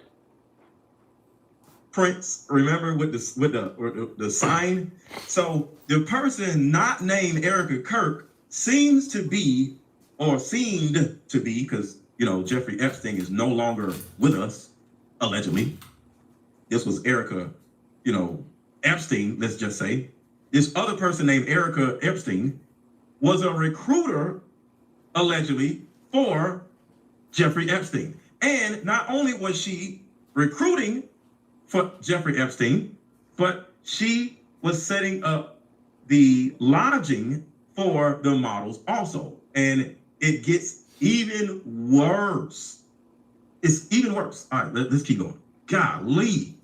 prints. Remember with the sign. So the person not named Erika Kirk seemed to be, because Jeffrey Epstein is no longer with us, allegedly. This was Erika, Epstein. Let's just say this other person named Erika Epstein was a recruiter, allegedly, for Jeffrey Epstein. And not only was she recruiting for Jeffrey Epstein, but she was setting up the lodging for the models also. And it gets even worse. It's even worse. All right, let's keep going. Golly.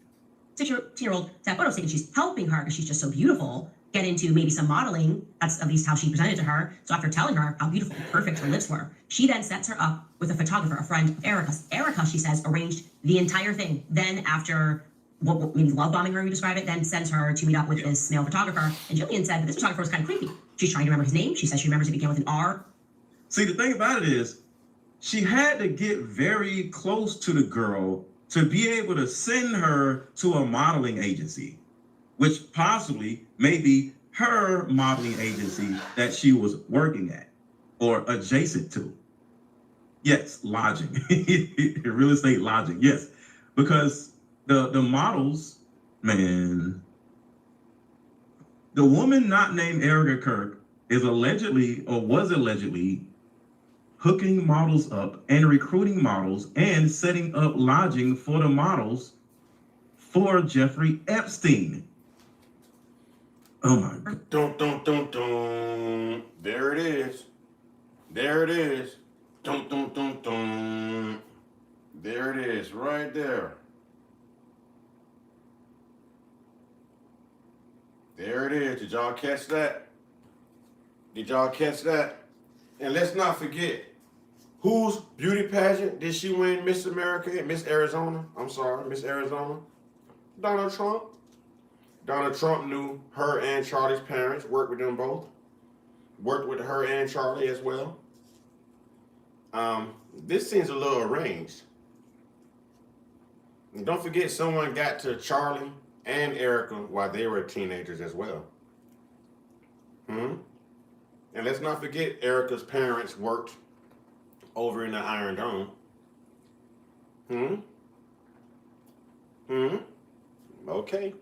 16-year-old, that photo saying she's helping her because she's just so beautiful, get into maybe some modeling. That's at least how she presented to her. So after telling her how beautiful and perfect her lips were, she then sets her up with a photographer, a friend of Erika's. Erika, she says, arranged the entire thing. Then after maybe love bombing her, we describe it, then sends her to meet up with this male photographer. And Jillian said that this photographer was kind of creepy. She's trying to remember his name. She says she remembers it began with an R. See, the thing about it is, she had to get very close to the girl to be able to send her to a modeling agency, which possibly may be her modeling agency that she was working at or adjacent to. Yes, lodging, real estate lodging, yes. Because the models, man, the woman not named Erika Kirk is allegedly, or was allegedly, hooking models up and recruiting models and setting up lodging for the models for Jeffrey Epstein. Oh my God. Dun, dun, dun, dun. There it is. There it is. Dun, dun, dun, dun. There it is, right there. There it is. Did y'all catch that? Did y'all catch that? And let's not forget, whose beauty pageant did she win Miss America, Miss Arizona? I'm sorry, Miss Arizona? Donald Trump. Donald Trump knew her and Charlie's parents, worked with them both. Worked with her and Charlie as well. This seems a little arranged. And don't forget, someone got to Charlie and Erika while they were teenagers as well. And let's not forget, Erika's parents worked over in the Iron Dome. Okay.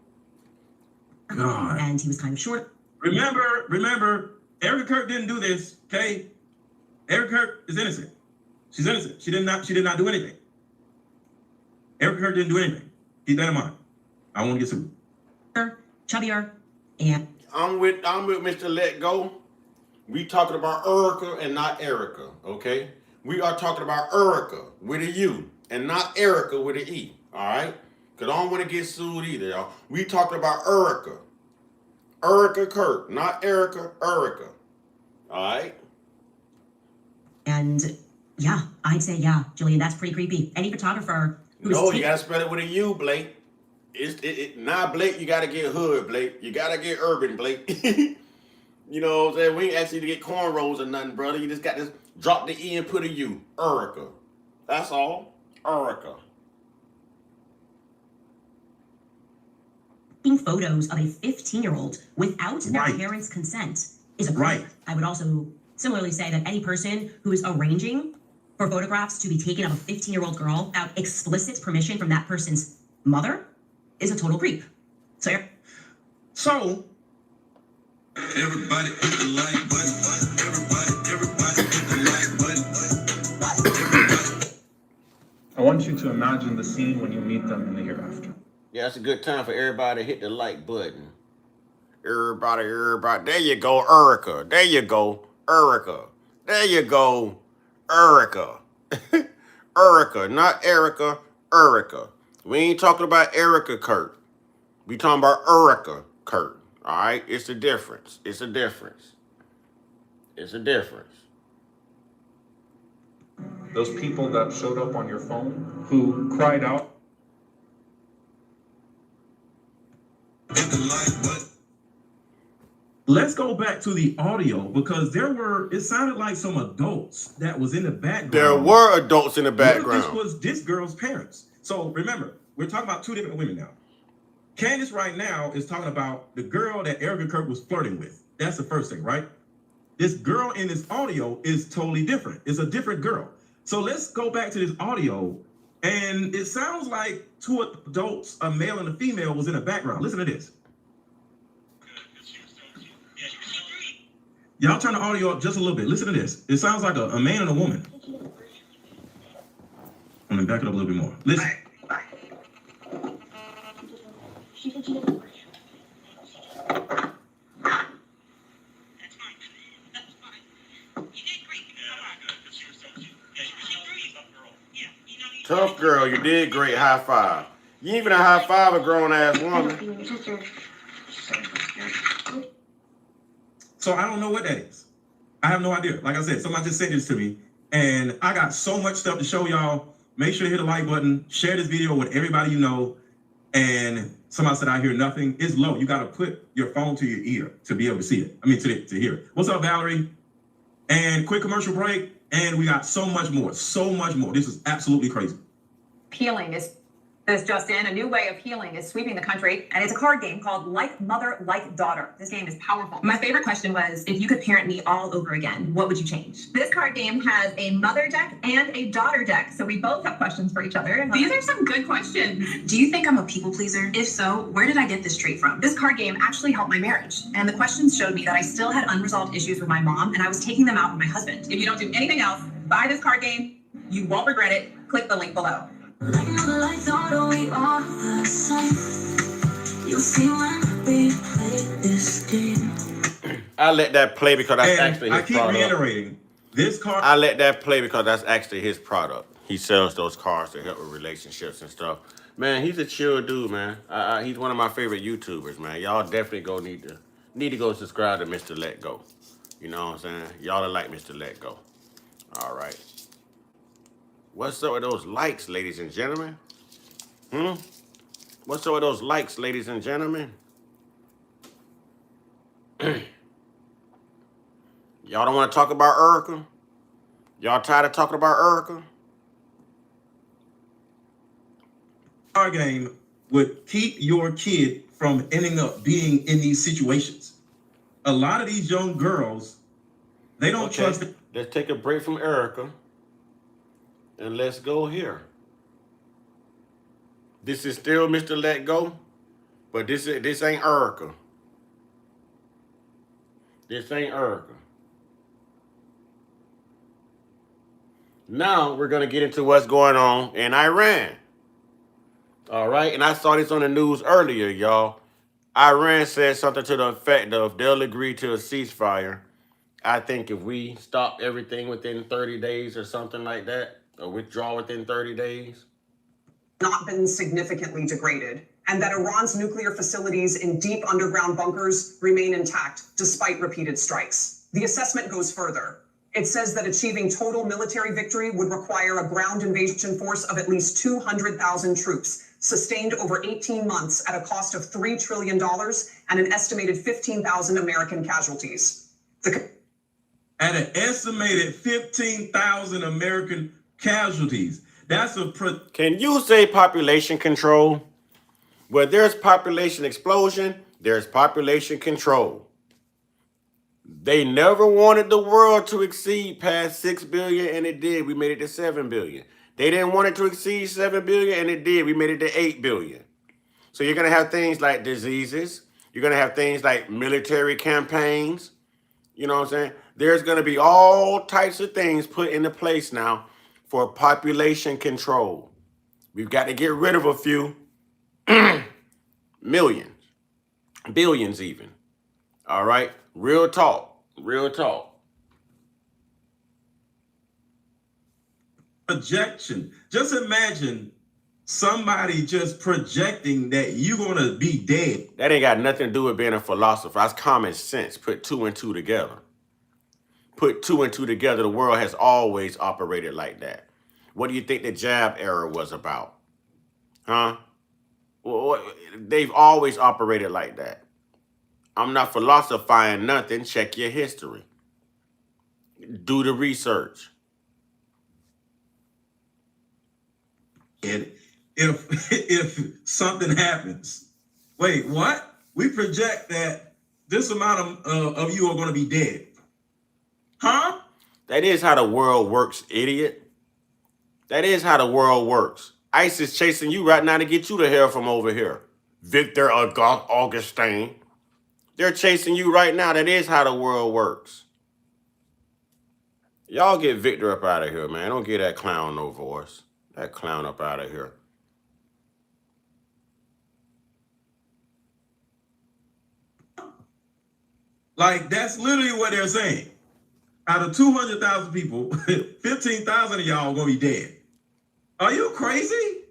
God. And he was kind of short. Remember, Erika Kirk didn't do this, okay? Erika Kirk is innocent. She's innocent. She did not do anything. Erika Kirk didn't do anything. Keep that in mind. I won't get sued. Chubbier, and I'm with Mr. Let Go. We talking about Erika and not Erika, okay? We are talking about Erika with a U and not Erika with an E, all right? Because I don't want to get sued either, y'all. We talking about Erika. Erika Kirk, not Erika, Erika. All right? And yeah, I'd say, yeah, Jillian, that's pretty creepy. Any photographer who's No, you got to spell it with a U, Blake. Now, Blake, you got to get hood, Blake. You got to get urban, Blake. You know what I'm saying? We ain't actually to get cornrows or nothing, brother. You just got to drop the E and put a U. Erika. That's all. Erika. Photos of a 15-year-old without their parents' consent is a crime. I would also similarly say that any person who is arranging for photographs to be taken of a 15-year-old girl without explicit permission from that person's mother is a total creep. So everybody hit the like button. Everybody hit the like button. I want you to imagine the scene when you meet them in the hereafter. Yeah, it's a good time for everybody to hit the like button. Everybody. There you go, Erika. There you go, Erika. There you go, Erika. Erika, not Erika, Erika. We ain't talking about Erika Kirk. We talking about Erika Kirk. All right? It's a difference. It's a difference. It's a difference. Those people that showed up on your phone who cried out. Let's go back to the audio because it sounded like some adults that was in the background. There were adults in the background. This was this girl's parents. So remember, we're talking about two different women now. Candace right now is talking about the girl that Erika Kirk was flirting with. That's the first thing, right? This girl in this audio is totally different. It's a different girl. So let's go back to this audio. And it sounds like two adults, a male and a female, was in the background. Listen to this. Y'all turn the audio up just a little bit. Listen to this. It sounds like a man and a woman. Let me back it up a little bit more. Listen. Tough girl, you did great. High five. You even a high five a grown ass woman. So I don't know what that is. I have no idea. Like I said, somebody just sent this to me, and I got so much stuff to show y'all. Make sure to hit the like button, share this video with everybody you know. And somebody said, I hear nothing. It's low. You got to put your phone to your ear to be able to see it. I mean, to hear it. What's up, Valerie? And quick commercial break. And we got so much more. So much more. This is absolutely crazy. Healing is this just in. A new way of healing is sweeping the country, and it's a card game called Like Mother, Like Daughter. This game is powerful. My favorite question was, if you could parent me all over again, what would you change? This card game has a mother deck and a daughter deck, so we both have questions for each other. These are some good questions. Do you think I'm a people pleaser? If so, where did I get this trait from? This card game actually helped my marriage, and the questions showed me that I still had unresolved issues with my mom, and I was taking them out on my husband. If you don't do anything else, buy this card game. You won't regret it. Click the link below. Like daughter, we are the same. You'll see when we play this game. I let that play because that's actually his I keep product. reiterating, this card. I let that play because that's actually his product. He sells those cards to help with relationships and stuff. Man, he's a chill dude, man. He's one of my favorite YouTubers, man. Y'all definitely need to go subscribe to Mr. Let Go. You know what I'm saying? Y'all are like Mr. Let Go. All right. What's up with those likes, ladies and gentlemen? What's up with those likes, ladies and gentlemen? Y'all don't want to talk about Erika? Y'all tired of talking about Erika? Our game would keep your kid from ending up being in these situations. A lot of these young girls, they don't trust it. Let's take a break from Erika. And let's go here. This is still Mr. Let Go, but this ain't Erika. This ain't Erika. Now we're gonna get into what's going on in Iran. All right, and I saw this on the news earlier, y'all. Iran said something to the effect of they'll agree to a ceasefire. I think if we stop everything within 30 days or something like that, or withdraw within 30 days. Not been significantly degraded, and that Iran's nuclear facilities in deep underground bunkers remain intact despite repeated strikes. The assessment goes further. It says that achieving total military victory would require a ground invasion force of at least 200,000 troops, sustained over 18 months at a cost of $3 trillion and an estimated 15,000 American casualties. At an estimated 15,000 American casualties. That's a Can you say population control? Where there's population explosion, there's population control. They never wanted the world to exceed past 6 billion, and it did. We made it to 7 billion. They didn't want it to exceed 7 billion, and it did. We made it to 8 billion. So you're going to have things like diseases. You're going to have things like military campaigns. You know what I'm saying? There's going to be all types of things put into place now for population control. We've got to get rid of a few millions, billions even. All right? Real talk. Real talk. Projection. Just imagine somebody just projecting that you're going to be dead. That ain't got nothing to do with being a philosopher. That's common sense. Put two and two together. Put two and two together. The world has always operated like that. What do you think the jab era was about? Huh? Well, they've always operated like that. I'm not philosophizing nothing. Check your history. Do the research. And if something happens, Wait, what? We project that this amount of you are going to be dead. Huh? That is how the world works, idiot. That is how the world works. ICE is chasing you right now to get you the hell from over here. Victor Augustine. They're chasing you right now. That is how the world works. Y'all get Victor up out of here, man. Don't get that clown no voice. That clown up out of here. Like, that's literally what they're saying. Out of 200,000 people, 15,000 of y'all are going to be dead. Are you crazy?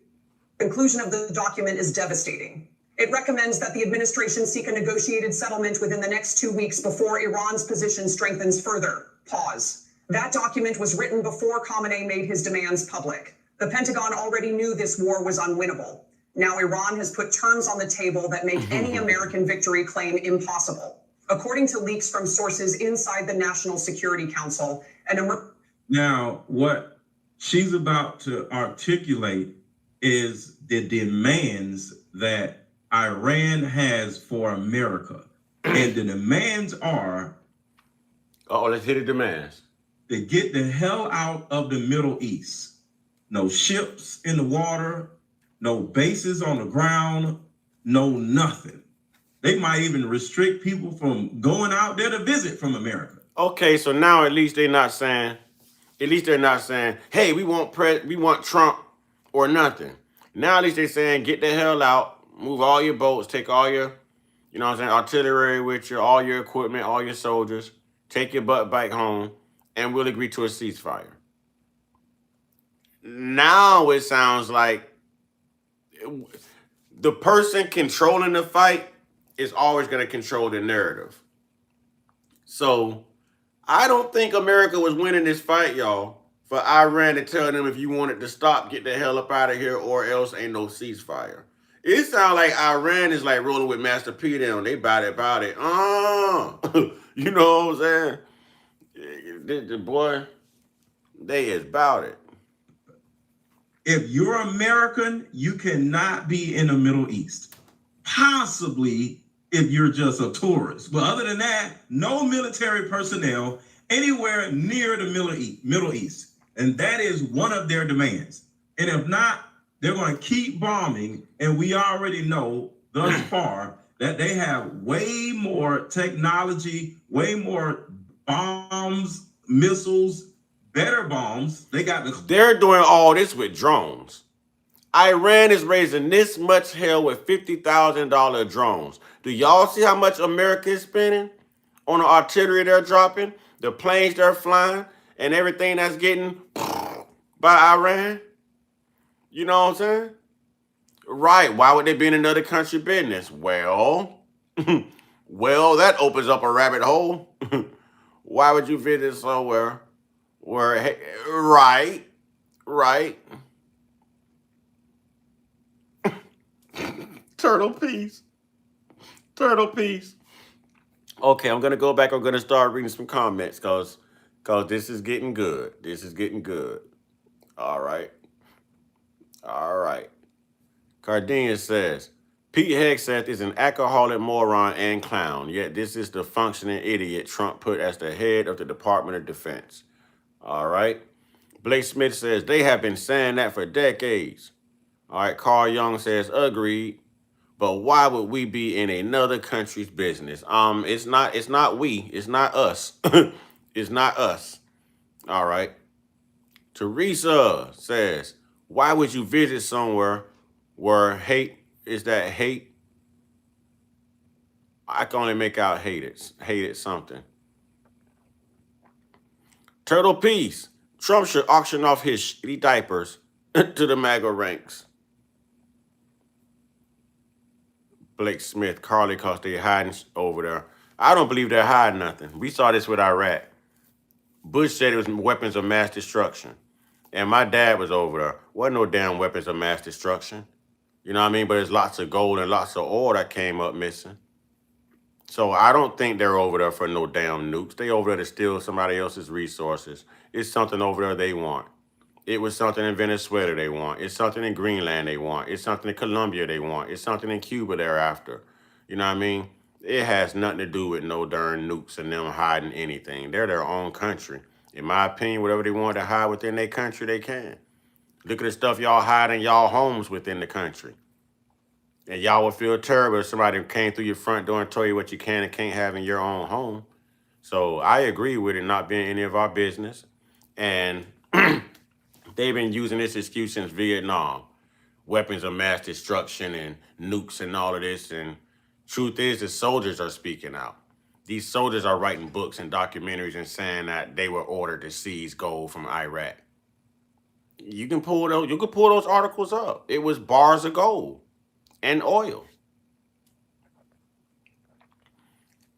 Conclusion of the document is devastating. It recommends that the administration seek a negotiated settlement within the next 2 weeks before Iran's position strengthens further. Pause. That document was written before Khamenei made his demands public. The Pentagon already knew this war was unwinnable. Now Iran has put terms on the table that make any American victory claim impossible. According to leaks from sources inside the National Security Council, Now, what she's about to articulate is the demands that Iran has for America. And the demands are... Oh, let's hit the demands. To get the hell out of the Middle East. No ships in the water, no bases on the ground, no nothing. They might even restrict people from going out there to visit from America. Okay, so now at least they're not saying, hey, we want Trump or nothing. Now at least they're saying, get the hell out, move all your boats, take all your, artillery with you, all your equipment, all your soldiers, take your butt back home, and we'll agree to a ceasefire. Now it sounds like the person controlling the fight is always going to control the narrative. So I don't think America was winning this fight, y'all, for Iran to tell them if you wanted to stop, get the hell up out of here, or else ain't no ceasefire. It sounds like Iran is like rolling with Master P down. They about it. You know what I'm saying? The boy, they is about it. If you're American, you cannot be in the Middle East. Possibly if you're just a tourist. But other than that, no military personnel anywhere near the Middle East. And that is one of their demands. And if not, they're going to keep bombing. And we already know thus far that they have way more technology, way more bombs, missiles, better bombs. They're doing all this with drones. Iran is raising this much hell with $50,000 drones. Do y'all see how much America is spending on the artillery they're dropping, the planes they're flying, and everything that's getting by Iran? You know what I'm saying? Right. Why would they be in another country business? Well, that opens up a rabbit hole. Why would you visit somewhere where, hey, right. Turtle peace. Okay, I'm going to go back. I'm going to start reading some comments because this is getting good. All right. Cardenia says, Pete Hegseth is an alcoholic moron and clown, yet this is the functioning idiot Trump put as the head of the Department of Defense. All right. Blake Smith says, they have been saying that for decades. All right. Carl Young says, agreed. But why would we be in another country's business? It's not we. It's not us. It's not us. All right. Teresa says, why would you visit somewhere where hate is that hate? I can only make out hated something. Turtle Peace. Trump should auction off his shitty diapers to the MAGA ranks. Blake Smith, Carly, because they're hiding over there. I don't believe they're hiding nothing. We saw this with Iraq. Bush said it was weapons of mass destruction. And my dad was over there. Wasn't no damn weapons of mass destruction. You know what I mean? But there's lots of gold and lots of oil that came up missing. So I don't think they're over there for no damn nukes. They over there to steal somebody else's resources. It's something over there they want. It was something in Venezuela they want. It's something in Greenland they want. It's something in Colombia they want. It's something in Cuba thereafter. You know what I mean? It has nothing to do with no darn nukes and them hiding anything. They're their own country. In my opinion, whatever they want to hide within their country, they can. Look at the stuff y'all hide in y'all homes within the country. And y'all would feel terrible if somebody came through your front door and told you what you can and can't have in your own home. So I agree with it not being any of our business. And they've been using this excuse since Vietnam. Weapons of mass destruction and nukes and all of this. And truth is, the soldiers are speaking out. These soldiers are writing books and documentaries and saying that they were ordered to seize gold from Iraq. You can pull those articles up. It was bars of gold and oil.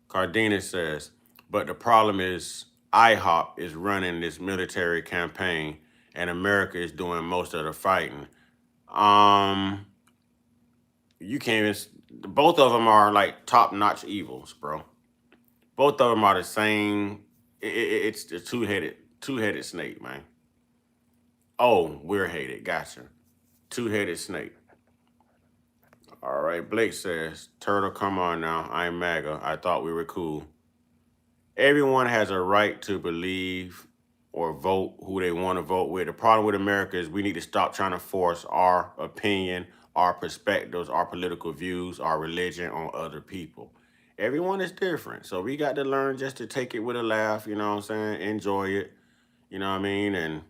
Cardenas says, but the problem is IHOP is running this military campaign and America is doing most of the fighting. You can't even, both of them are like top-notch evils, bro. Both of them are the same. It's the two-headed snake, man. Oh, we're hated. Gotcha. Two-headed snake. All right. Blake says, Turtle, come on now. I'm MAGA. I thought we were cool. Everyone has a right to believe or vote who they want to vote with. The problem with America is we need to stop trying to force our opinion, our perspectives, our political views, our religion on other people. Everyone is different. So we got to learn just to take it with a laugh, you know what I'm saying? Enjoy it, you know what I mean? And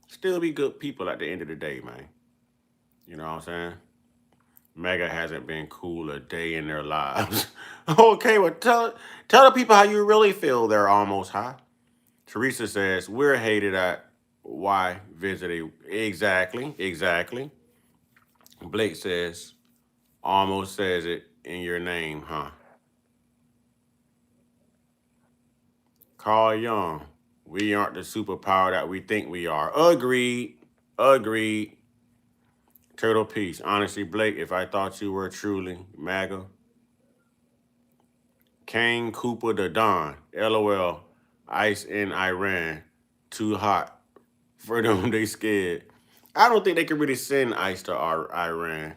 still be good people at the end of the day, man. You know what I'm saying? Mega hasn't been cool a day in their lives. Okay, well, tell the people how you really feel there, Almost High. Teresa says, we're hated at why visiting. Exactly. Blake says, almost says it in your name, huh? Carl Young, we aren't the superpower that we think we are. Agreed. Turtle Peace. Honestly, Blake, if I thought you were truly MAGA. Kane Cooper the Don. LOL. Ice in Iran. Too hot. For them, they scared. I don't think they can really send ice to Iran.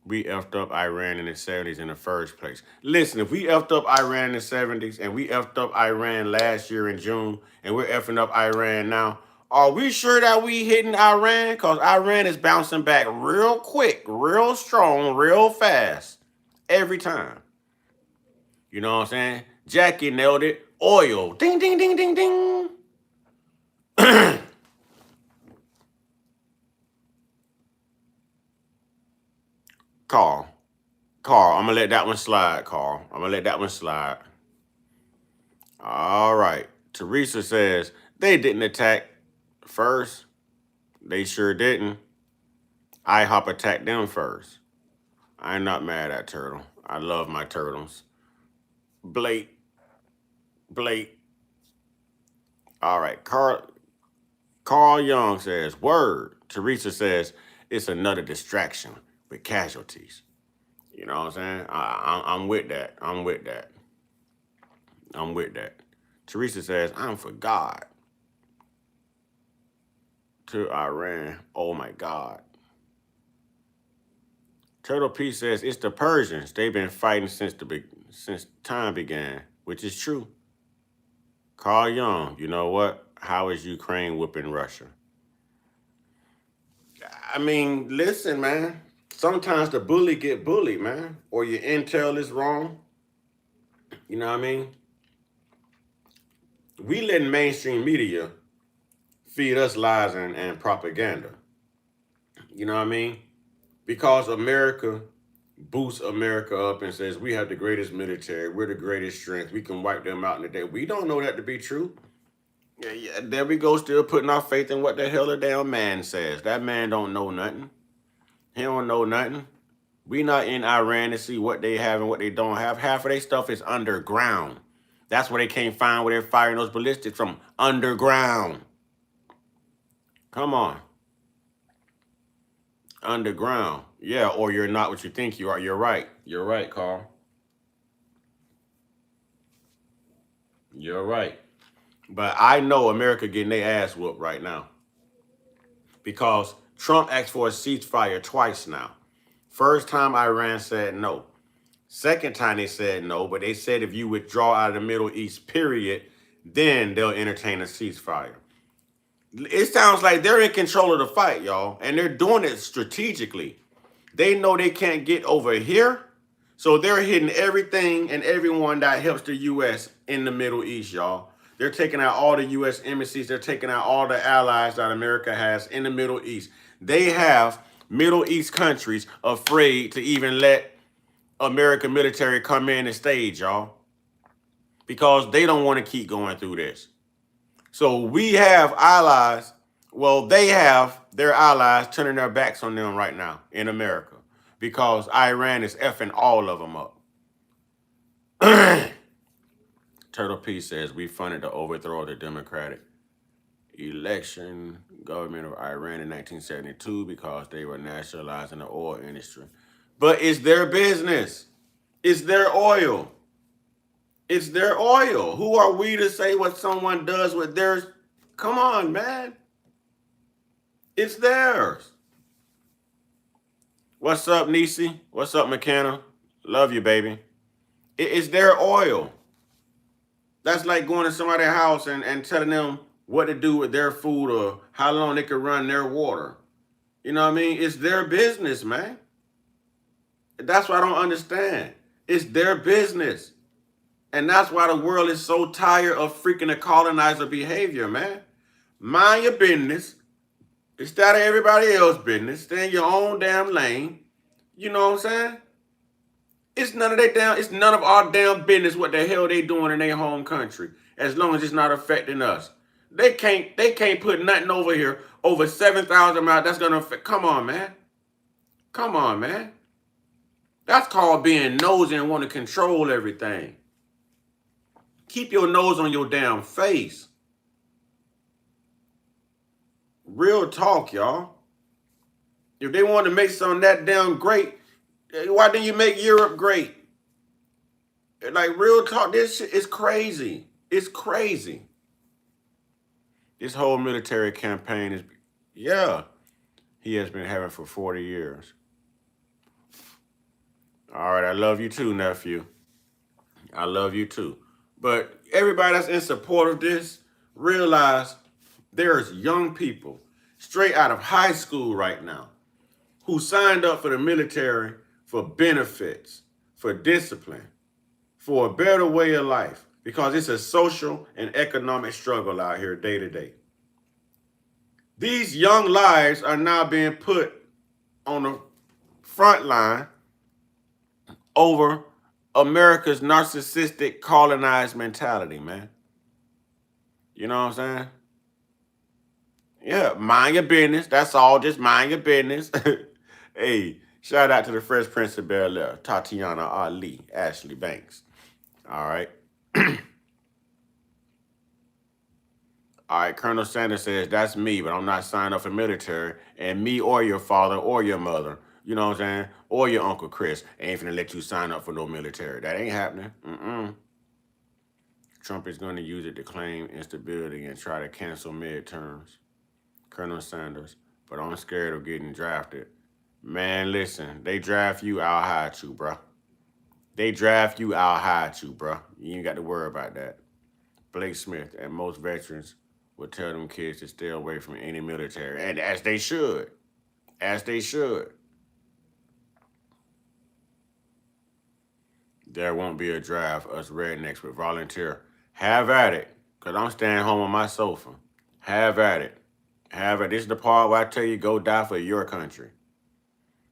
We effed up Iran in the 70s in the first place. Listen, if we effed up Iran in the 70s and we effed up Iran last year in June and we're effing up Iran now, are we sure that we hitting Iran? Because Iran is bouncing back real quick, real strong, real fast every time. You know what I'm saying? Jackie nailed it. Oil. Ding, ding, ding, ding, ding. Carl, I'm going to let that one slide, Carl. I'm going to let that one slide. All right. Teresa says, they didn't attack first. They sure didn't. IHOP attacked them first. I'm not mad at Turtle. I love my turtles. Blake. All right. Carl Young says, word. Teresa says, it's another distraction with casualties. You know what I'm saying? I'm with that. I'm with that. Teresa says, I'm for God. To Iran. Oh, my God. Turtle P says, it's the Persians. They've been fighting since time began, which is true. Carl Young, you know what? How is Ukraine whooping Russia? I mean, listen, man. Sometimes the bully get bullied, man. Or your intel is wrong. You know what I mean? We letting mainstream media feed us lies and propaganda. You know what I mean? Because America boosts America up and says, we have the greatest military, we're the greatest strength, we can wipe them out in a day. We don't know that to be true. Yeah, there we go, still putting our faith in what the hell a damn man says. That man don't know nothing. He don't know nothing. We not in Iran to see what they have and what they don't have. Half of their stuff is underground. That's where they can't find where they're firing those ballistics from. Underground. Come on. Underground. Yeah, or you're not what you think you are. You're right. You're right, Carl. You're right. But I know America getting their ass whooped right now because Trump asked for a ceasefire twice now. First time Iran said no. Second time they said no, but they said if you withdraw out of the Middle East, period, then they'll entertain a ceasefire. It sounds like they're in control of the fight, y'all, and they're doing it strategically. They know they can't get over here, so they're hitting everything and everyone that helps the U.S. in the Middle East, y'all. They're taking out all the U.S. embassies. They're taking out all the allies that America has in the Middle East. They have Middle East countries afraid to even let American military come in and stage, y'all, because they don't want to keep going through this. So we have allies. Well, they have their allies turning their backs on them right now in America because Iran is effing all of them up. Turtle P says we funded the overthrow of the Democratic election government of Iran in 1972 because they were nationalizing the oil industry. But it's their business. It's their oil. It's their oil. Who are we to say what someone does with theirs? Come on, man. It's theirs. What's up, Nisi? What's up, McKenna? Love you, baby. It's their oil. That's like going to somebody's house and telling them what to do with their food or how long they can run their water. You know what I mean? It's their business, man. That's what I don't understand. It's their business. And that's why the world is so tired of freaking the colonizer behavior, man. Mind your business. Instead of everybody else's business. Stay in your own damn lane. You know what I'm saying? It's none of our damn business what the hell they doing in their home country, as long as it's not affecting us. They can't put nothing over here over 7,000 miles. That's gonna affect. Come on, man. Come on, man. That's called being nosy and want to control everything. Keep your nose on your damn face. Real talk, y'all. If they want to make something that damn great, why didn't you make Europe great? Like, real talk, this shit is crazy. It's crazy. This whole military campaign is, yeah, he has been having for 40 years. All right, I love you too, nephew. I love you too. But everybody that's in support of this, realize there's young people straight out of high school right now who signed up for the military for benefits, for discipline, for a better way of life, because it's a social and economic struggle out here day to day. These young lives are now being put on the front line over America's narcissistic colonized mentality, man. You know what I'm saying? Yeah, mind your business. That's all. Just mind your business. Hey, shout out to the Fresh Prince of Bel-Air, Tatiana Ali, Ashley Banks. All right. All right, Colonel Sanders says, that's me, but I'm not signed up for military. And me or your father or your mother, you know what I'm saying? Or your Uncle Chris ain't finna let you sign up for no military. That ain't happening. Trump is going to use it to claim instability and try to cancel midterms. Colonel Sanders, but I'm scared of getting drafted. Man, listen, they draft you, I'll hide you, bro. They draft you, I'll hide you, bro. You ain't got to worry about that. Blake Smith and most veterans would tell them kids to stay away from any military, and as they should. As they should. There won't be a draft. Us rednecks would volunteer. Have at it, because I'm staying home on my sofa. Have at it. Have it. This is the part where I tell you, go die for your country.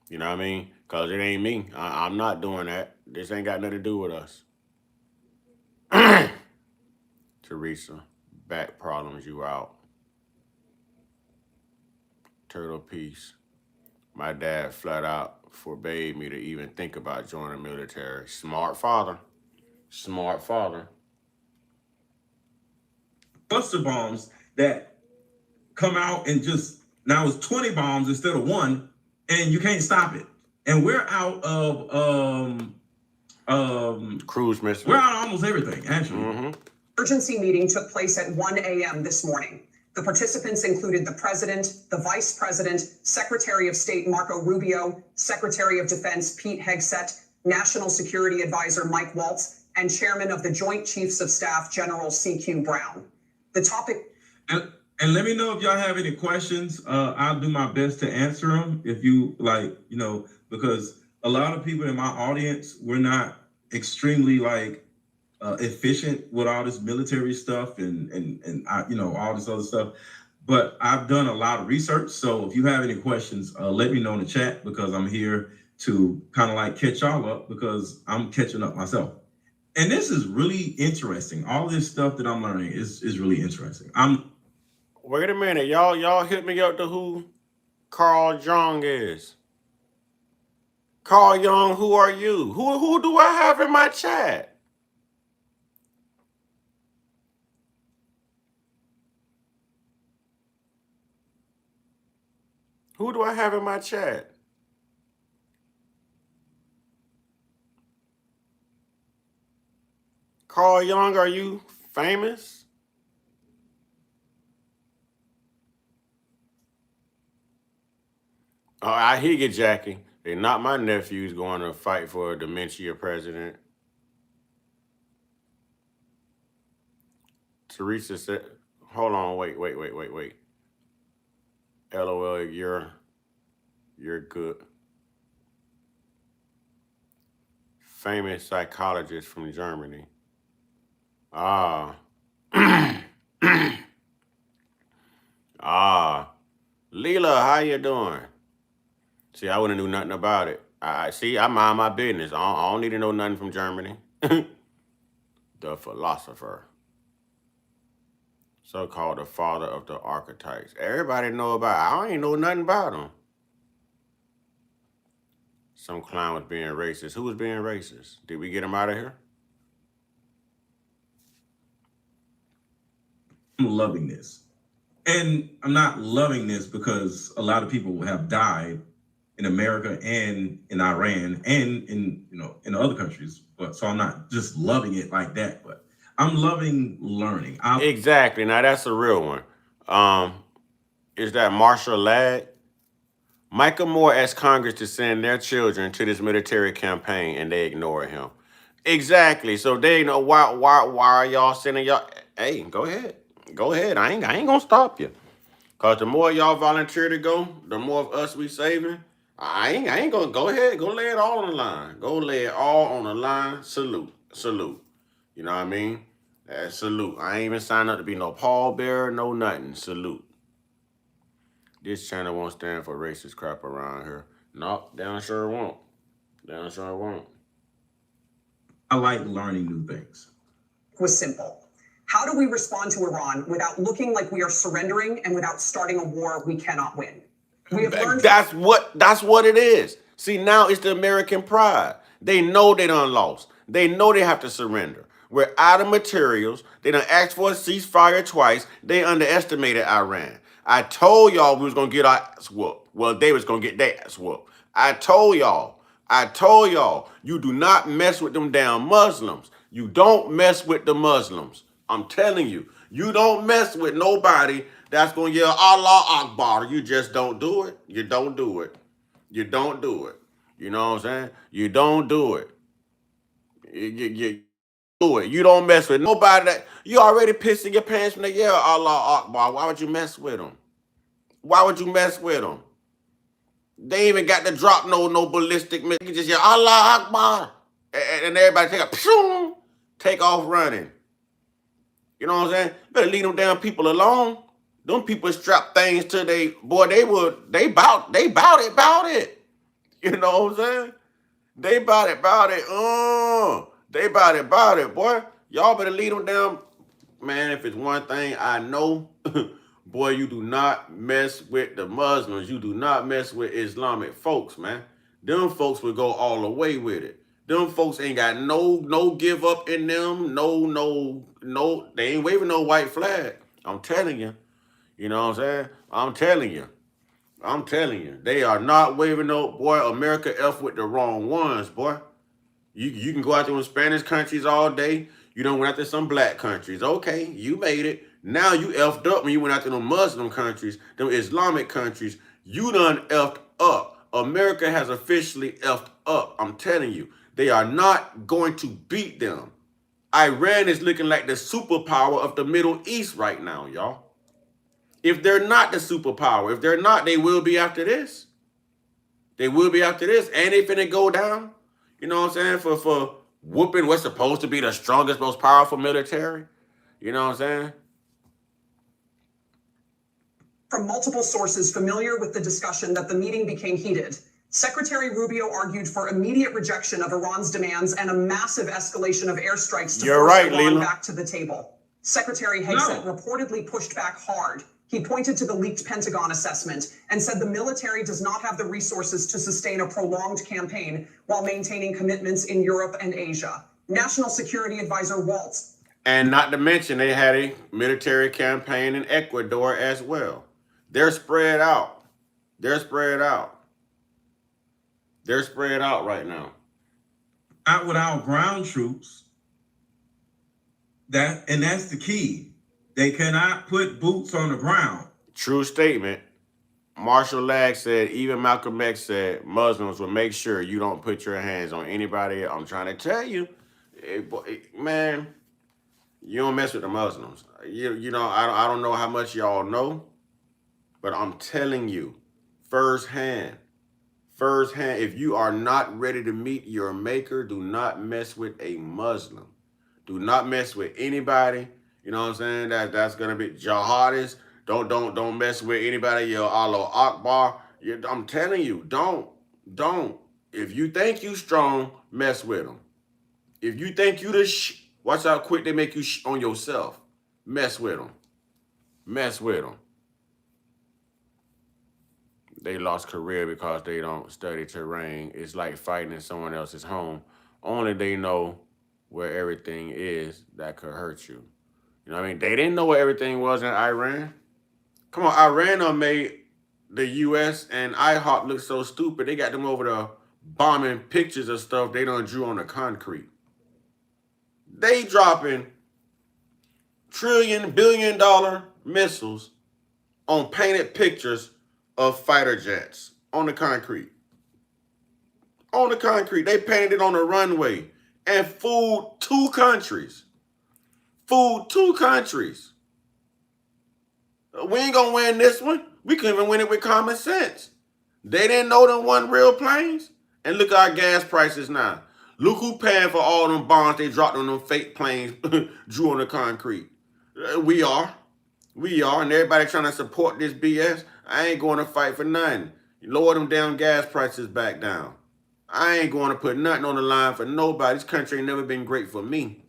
You know what I mean? Because it ain't me. I'm not doing that. This ain't got nothing to do with us. Teresa, back problems, you out. Turtle Peace. My dad flat out forbade me to even think about joining the military. Smart father. Smart father. Cluster bombs that come out and just, now it's 20 bombs instead of one, and you can't stop it. And we're out of cruise missiles. We're out of almost everything, actually. Emergency meeting took place at 1 a.m. this morning. The participants included the president, the vice president, Secretary of State Marco Rubio, Secretary of Defense Pete Hegseth, National Security Advisor Mike Waltz, and Chairman of the Joint Chiefs of Staff General C.Q. Brown. The topic... And let me know if y'all have any questions. I'll do my best to answer them if you like, because a lot of people in my audience, we're not extremely efficient with all this military stuff and all this other stuff. But I've done a lot of research. So if you have any questions, let me know in the chat, because I'm here to kind of catch y'all up, because I'm catching up myself. And this is really interesting. All this stuff that I'm learning is really interesting. Wait a minute, y'all hit me up to who Carl Jung is. Carl Jung, who are you? Who do I have in my chat? Who do I have in my chat? Carl Jung, are you famous? Oh, I hear you, Jackie. They're not my nephews going to fight for a dementia president. Teresa said, hold on, wait. LOL, you're good. Famous psychologist from Germany. Ah. Leela, how you doing? See, I wouldn't do nothing about it. I mind my business. I don't need to know nothing from Germany. The philosopher. So-called the father of the archetypes. Everybody know about it. I ain't know nothing about him. Some clown was being racist. Who was being racist? Did we get him out of here? I'm loving this. And I'm not loving this because a lot of people have died in America and in Iran and in other countries. But so I'm not just loving it like that, but I'm loving learning. Exactly. Now that's a real one. Is that Marshall Ladd? Michael Moore asked Congress to send their children to this military campaign, and they ignore him. Exactly. So they know why are y'all sending y'all? Hey, go ahead. I ain't gonna stop you. Cause the more y'all volunteer to go, the more of us we saving. I ain't gonna go ahead. Go lay it all on the line. Go lay it all on the line. Salute. You know what I mean? Salute. I ain't even signed up to be no pallbearer, no nothing. Salute. This channel won't stand for racist crap around here. Nope, they sure won't. I like learning new things. Was simple. How do we respond to Iran without looking like we are surrendering and without starting a war we cannot win? We have learned. That's what it is. See, now it's the American pride. They know they done lost. They know they have to surrender. We're out of materials. They done asked for a ceasefire twice. They underestimated Iran. I told y'all we was gonna get our ass whooped. Well, they was gonna get their ass whooped. I told y'all, you do not mess with them damn Muslims. You don't mess with the Muslims. I'm telling you, you don't mess with nobody that's gonna yell Allah Akbar. You just don't do it. You don't do it. You know what I'm saying? You don't do it. You do it. You don't mess with nobody that you already pissing your pants when they yell Allah Akbar. Why would you mess with them? They even got to drop no ballistic missile. You just yell Allah Akbar, and everybody take off running. You know what I'm saying? Better leave them damn people alone. Them people strap things to they bout it. You know what I'm saying? They bout it. They bout it, boy. Y'all better leave them down. Man, if it's one thing I know, boy, you do not mess with the Muslims. You do not mess with Islamic folks, man. Them folks will go all the way with it. Them folks ain't got no give up in them. No. They ain't waving no white flag. I'm telling you. You know what I'm saying? I'm telling you. They are not waving no, boy, America F with the wrong ones, boy. You can go out there in Spanish countries all day. You done went after some black countries. Okay, you made it. Now you effed up when you went after them Muslim countries, them Islamic countries. You done effed up. America has officially effed up. I'm telling you, they are not going to beat them. Iran is looking like the superpower of the Middle East right now, y'all. If they're not the superpower, if they're not, they will be after this. They will be after this. And they finna go down, you know what I'm saying, for whooping what's supposed to be the strongest, most powerful military. You know what I'm saying? From multiple sources familiar with the discussion that the meeting became heated, Secretary Rubio argued for immediate rejection of Iran's demands and a massive escalation of airstrikes to force Iran back to the table. Secretary Hegseth reportedly pushed back hard. He pointed to the leaked Pentagon assessment and said the military does not have the resources to sustain a prolonged campaign while maintaining commitments in Europe and Asia. National Security Advisor Waltz. And not to mention, they had a military campaign in Ecuador as well. They're spread out. They're spread out. They're spread out right now. Out with our ground troops. And that's the key. They cannot put boots on the ground. True statement. Marshall Lag said, even Malcolm X said, Muslims will make sure you don't put your hands on anybody. I'm trying to tell you, man, you don't mess with the Muslims. You know, I don't know how much y'all know, but I'm telling you, firsthand, if you are not ready to meet your maker, do not mess with a Muslim. Do not mess with anybody. You know what I'm saying? That's gonna be jihadists. Don't mess with anybody. Your Allah Akbar. I'm telling you, don't. If you think you strong, mess with them. If you think you watch how quick they make you on yourself. Mess with them. Mess with them. They lost career because they don't study terrain. It's like fighting in someone else's home. Only they know where everything is that could hurt you. You know what I mean? They didn't know where everything was in Iran. Come on, Iran made the U.S. and IHOP look so stupid. They got them over there bombing pictures of stuff they done drew on the concrete. They dropping billion-dollar missiles on painted pictures of fighter jets on the concrete. On the concrete. They painted it on the runway and fooled 2 countries. Fooled 2 countries. We ain't gonna win this one. We couldn't even win it with common sense. They didn't know them one real planes. And look at our gas prices now. Look who paying for all them bombs they dropped on them fake planes drew on the concrete. We are. And everybody trying to support this BS. I ain't going to fight for nothing. Lower them damn gas prices back down. I ain't going to put nothing on the line for nobody. This country ain't never been great for me.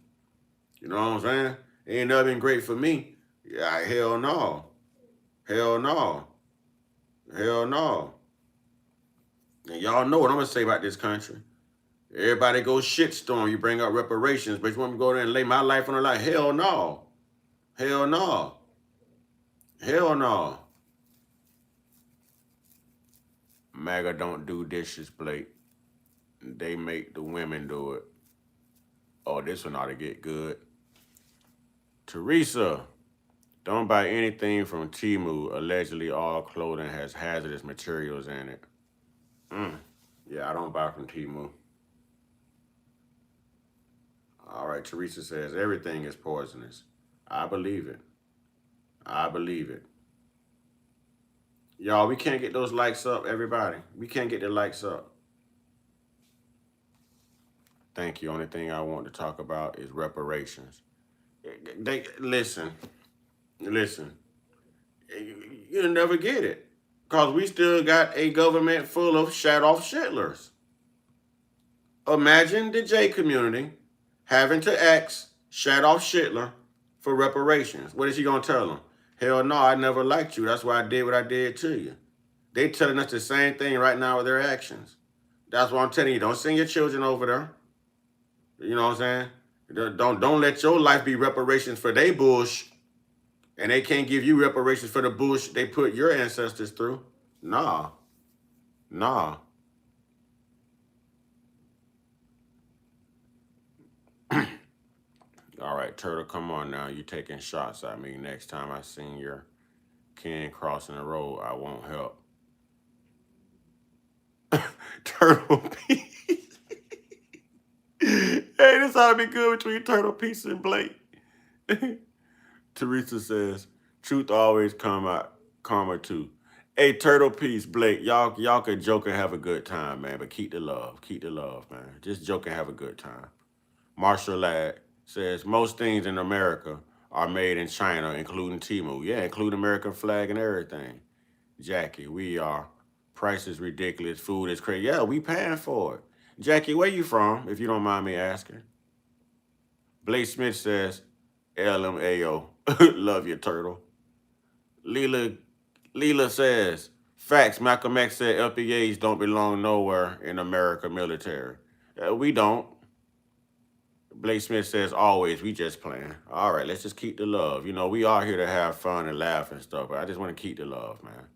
You know what I'm saying? It ain't never been great for me. Yeah, hell no. Hell no. Hell no. And y'all know what I'm going to say about this country. Everybody go shitstorm. You bring up reparations, but you want me to go there and lay my life on the line? Hell no. Hell no. Hell no. MAGA don't do dishes, Blake. They make the women do it. Oh, this one ought to get good. Teresa, don't buy anything from Temu. Allegedly, all clothing has hazardous materials in it. Yeah, I don't buy from Temu. All right, Teresa says everything is poisonous. I believe it. I believe it. Y'all, we can't get those likes up, everybody. We can't get the likes up. Thank you. Only thing I want to talk about is reparations. Listen. You'll never get it. Because we still got a government full of shut-off shitlers. Imagine the J community having to ask shut-off shitler for reparations. What is he going to tell them? Hell no, I never liked you. That's why I did what I did to you. They telling us the same thing right now with their actions. That's why I'm telling you, don't send your children over there. You know what I'm saying? Don't let your life be reparations for they bullshit. And they can't give you reparations for the bullshit they put your ancestors through. Nah. All right, Turtle, come on now. You taking shots at me. Next time I seen your kin crossing the road, I won't help. Turtle Peace. Hey, this ought to be good between Turtle Peace and Blake. Teresa says, truth always come out, karma too. Hey, Turtle Peace, Blake, y'all can joke and have a good time, man, but keep the love. Keep the love, man. Just joke and have a good time. Marshall Ladd says, most things in America are made in China, including Temu. Yeah, including American flag and everything. Jackie, we are. Price is ridiculous. Food is crazy. Yeah, we paying for it. Jackie, where you from, if you don't mind me asking? Blake Smith says, LMAO. Love you, Turtle. Leela says, facts. Malcolm X said FBAs don't belong nowhere in America military. We don't. Blake Smith says, always, we just playing. All right, let's just keep the love. You know, we are here to have fun and laugh and stuff, but I just want to keep the love, man.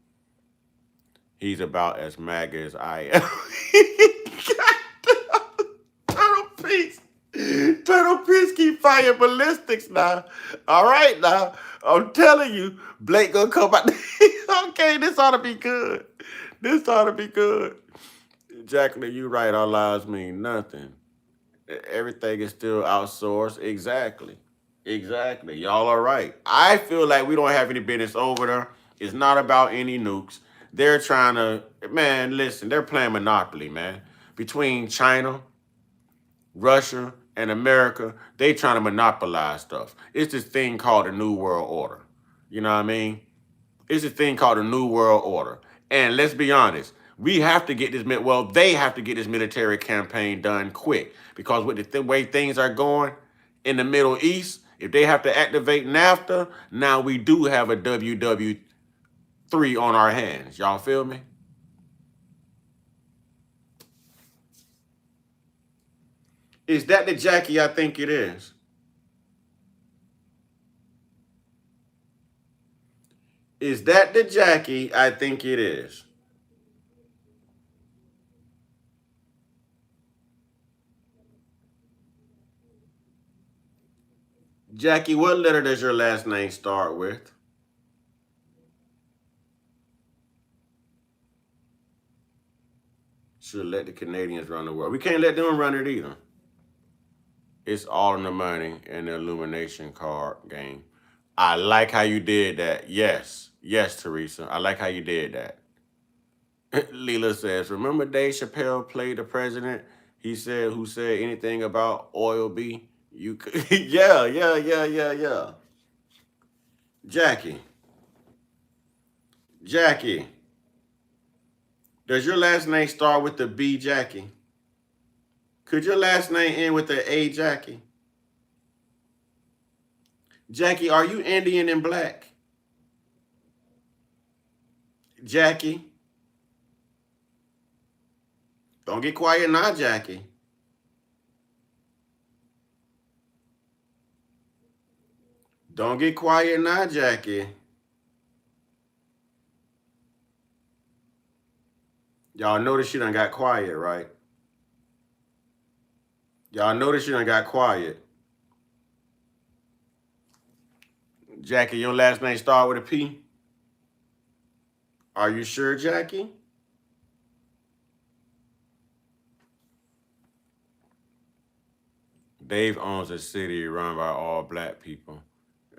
He's about as MAGA as I am. Turtle Peace. Turtle Peace keep firing ballistics now. All right, now. I'm telling you, Blake gonna come out. Okay, this ought to be good. This ought to be good. Jacqueline, you right. Our lives mean nothing. Everything is still outsourced. Exactly. Exactly. Y'all are right. I feel like we don't have any business over there. It's not about any nukes. They're trying to, man, listen, they're playing Monopoly, man. Between China, Russia, and America, they trying to monopolize stuff. It's this thing called the New World Order. You know what I mean? It's this thing called the New World Order. And let's be honest, we have to get this, well, they have to get this military campaign done quick. Because with the way things are going in the Middle East, if they have to activate NAFTA, now we do have a WW3 on our hands. Y'all feel me? Is that the Jackie I think it is? Is that the Jackie I think it is? Jackie, what letter does your last name start with? Should let the Canadians run the world. We can't let them run it either. It's all in the money and the illumination card game. I like how you did that. Yes. Yes, Teresa. I like how you did that. Leela says, remember Dave Chappelle played the president? He said, who said anything about oil B? You could. Yeah. Jackie. Does your last name start with the B, Jackie? Could your last name end with the A, Jackie? Jackie, are you Indian and black? Jackie? Don't get quiet now, Jackie. Don't get quiet now, Jackie. Y'all notice she done got quiet, right? Y'all notice she done got quiet. Jackie, your last name start with a P? Are you sure, Jackie? Dave owns a city run by all black people.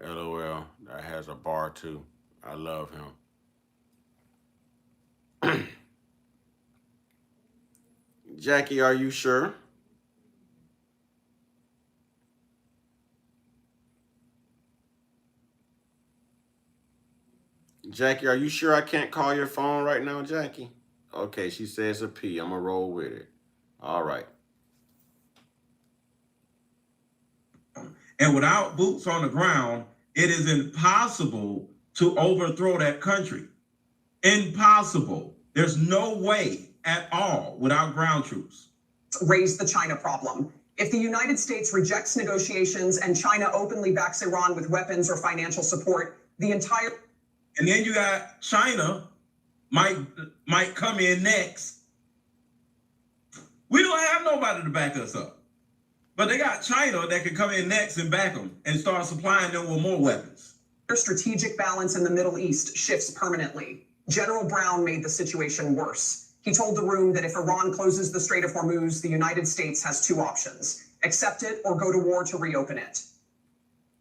LOL, that has a bar too. I love him. Jackie, are you sure? Jackie, are you sure I can't call your phone right now, Jackie? Okay, she says a P. I'm going to roll with it. All right. And without boots on the ground, it is impossible to overthrow that country. Impossible. There's no way at all without ground troops. Raise the China problem. If the United States rejects negotiations and China openly backs Iran with weapons or financial support, the entire... And then you got China might come in next. We don't have nobody to back us up. But they got China that can come in next and back them and start supplying them with more weapons. Their strategic balance in the Middle East shifts permanently. General Brown made the situation worse. He told the room that if Iran closes the Strait of Hormuz, the United States has two options: accept it or go to war to reopen it.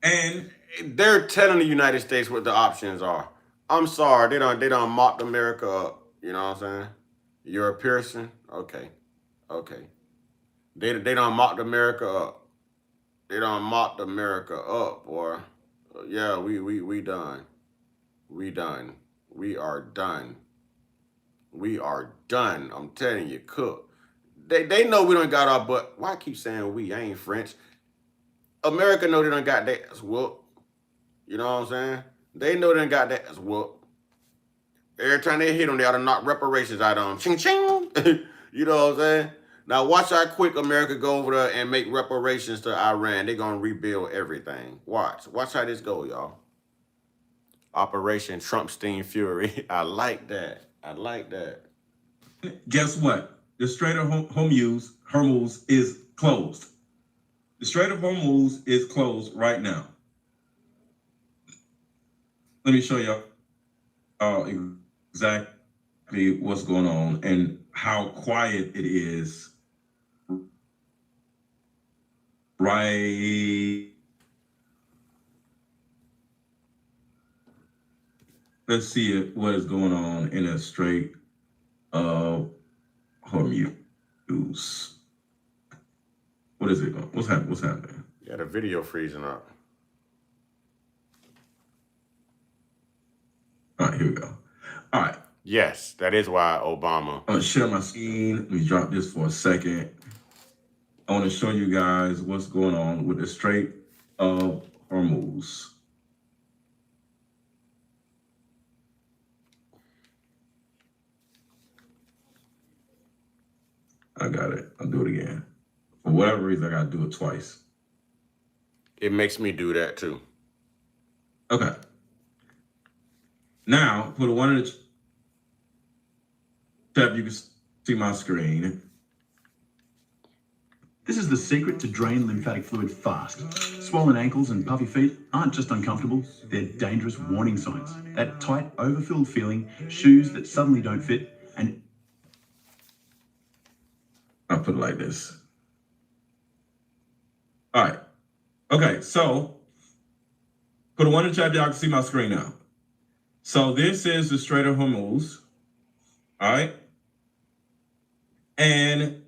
And they're telling the United States what the options are. I'm sorry, they done mocked America up. You know what I'm saying? You're a Pearson? Okay. They done mocked America up. They done mocked America up, boy. Yeah, we done. We done. We are done. We are done. I'm telling you, Cook. They know we done got our butt. Why I keep saying we? I ain't French. America know they done got their ass whooped. You know what I'm saying? They know they done got their ass whooped. Every time they hit them, they ought to knock reparations out of them. Ching, ching. You know what I'm saying? Now watch how quick America go over there and make reparations to Iran. They're going to rebuild everything. Watch how this go, y'all. Operation Trumpstein Fury. I like that. Guess what? The Strait of Hormuz is closed. The Strait of Hormuz is closed right now. Let me show y'all exactly what's going on and how quiet it is right. Let's see what is going on in the Strait of Hormuz. What is it going? What's happening? Yeah, the video freezing up. All right, here we go. All right. Yes, that is why Obama. I'm gonna share my screen. Let me drop this for a second. I want to show you guys what's going on with the Strait of Hormuz. I got it. I'll do it again. For whatever reason, I got to do it twice. It makes me do that too. Okay. Now, for the one in the tab, you can see my screen. This is the secret to drain lymphatic fluid fast. Swollen ankles and puffy feet aren't just uncomfortable, they're dangerous warning signs. That tight, overfilled feeling, shoes that suddenly don't fit, and I'll put it like this. All right. Okay, so for the one in the chat, y'all can see my screen now. So this is the Strait of Hormuz. All right. And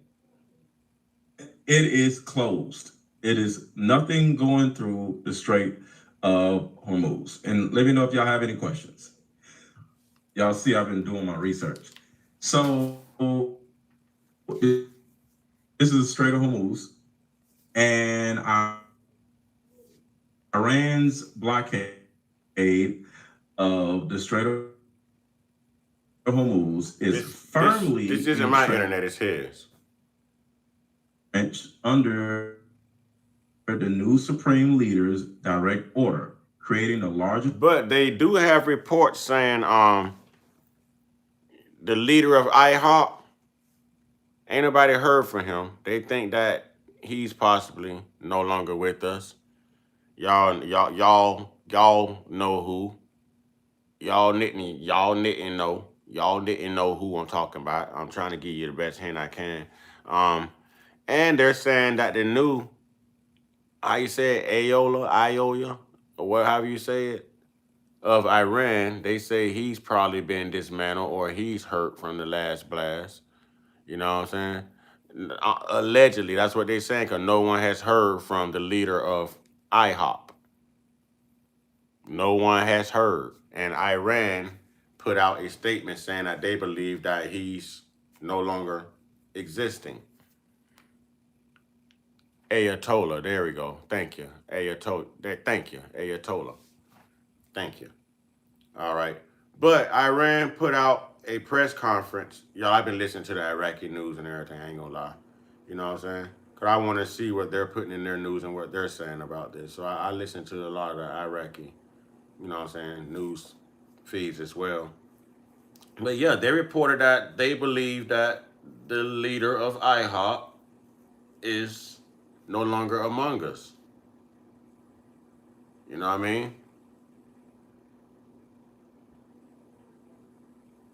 it is closed. It is nothing going through the Strait of Hormuz. And let me know if y'all have any questions. Y'all see I've been doing my research. So this is the Strait of Hormuz, and Iran's blockade of the Strait of Hormuz is firmly. This isn't my internet, it's his. Under the new supreme leader's direct order, creating the largest. But they do have reports saying the leader of IHOP, ain't nobody heard from him. They think that he's possibly no longer with us. Y'all know who. Y'all didn't know. Y'all didn't know who I'm talking about. I'm trying to give you the best hint I can. And they're saying that the new, how you say it, Iola, or however you say it, of Iran, they say he's probably been dismantled or he's hurt from the last blast. You know what I'm saying? Allegedly, that's what they're saying, because no one has heard from the leader of IHOP. No one has heard. And Iran put out a statement saying that they believe that he's no longer existing. Ayatollah, there we go. Thank you. Ayatollah. Thank you. Ayatollah. Thank you. All right. But Iran put out a press conference. Y'all, I've been listening to the Iraqi news and everything. I ain't gonna lie. You know what I'm saying? Because I want to see what they're putting in their news and what they're saying about this. So I listen to a lot of the Iraqi, you know what I'm saying, news feeds as well. But yeah, they reported that they believe that the leader of IHOP is no longer among us. You know what I mean?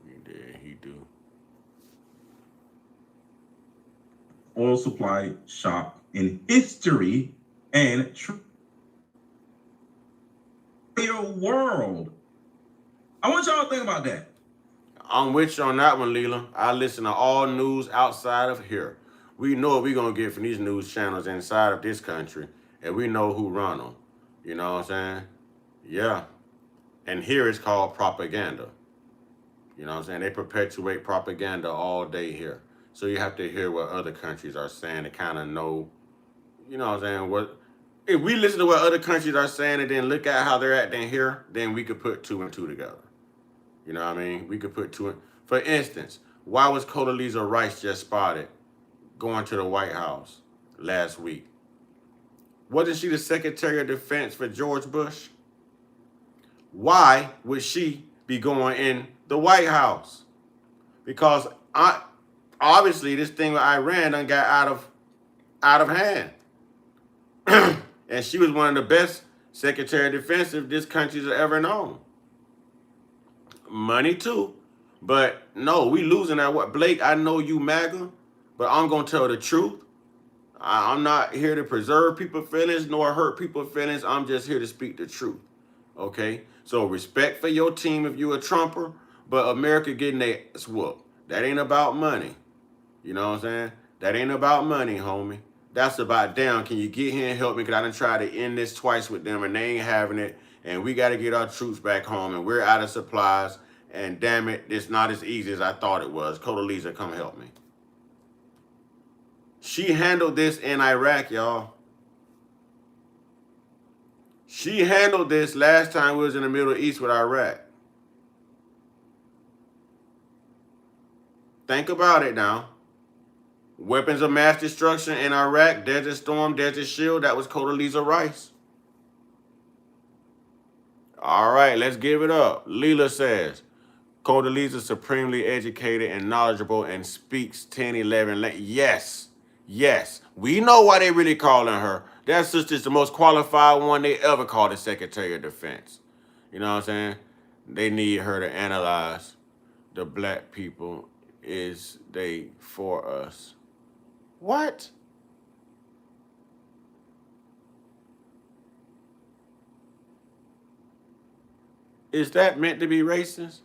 He did, he do. Oil supply shock in history and your world. I want y'all to think about that. I'm with you on that one, Leela. I listen to all news outside of here. We know what we're going to get from these news channels inside of this country, and we know who run them. You know what I'm saying? Yeah. And here it's called propaganda. You know what I'm saying? They perpetuate propaganda all day here. So you have to hear what other countries are saying to kind of know, you know what I'm saying, what. If we listen to what other countries are saying and then look at how they're acting here, then we could put 2 and 2 together. You know what I mean? We could put 2 and... For instance, why was Condoleezza Rice just spotted going to the White House last week? Wasn't she the Secretary of Defense for George Bush? Why would she be going in the White House? Because obviously this thing with Iran done got out of hand. And she was one of the best Secretary of Defense this country's ever known. Money too. But no, we losing at what? Blake, I know you MAGA, but I'm going to tell the truth. I'm not here to preserve people's feelings nor hurt people's feelings. I'm just here to speak the truth. Okay? So respect for your team if you're a Trumper, but America getting their ass whooped. That ain't about money. You know what I'm saying? That ain't about money, homie. That's about, damn, can you get here and help me? Because I done tried to end this twice with them and they ain't having it. And we got to get our troops back home and we're out of supplies. And damn it, it's not as easy as I thought it was. Condoleezza, come help me. She handled this in Iraq, y'all. She handled this last time we was in the Middle East with Iraq. Think about it now. Weapons of mass destruction in Iraq, Desert Storm, Desert Shield, that was Condoleezza Rice. All right, let's give it up. Leela says, Condoleezza supremely educated and knowledgeable and speaks 10, 11. Yes, yes. We know why they really calling her. That sister's the most qualified one they ever called the Secretary of Defense. You know what I'm saying? They need her to analyze the black people is they for us. What? Is that meant to be racist?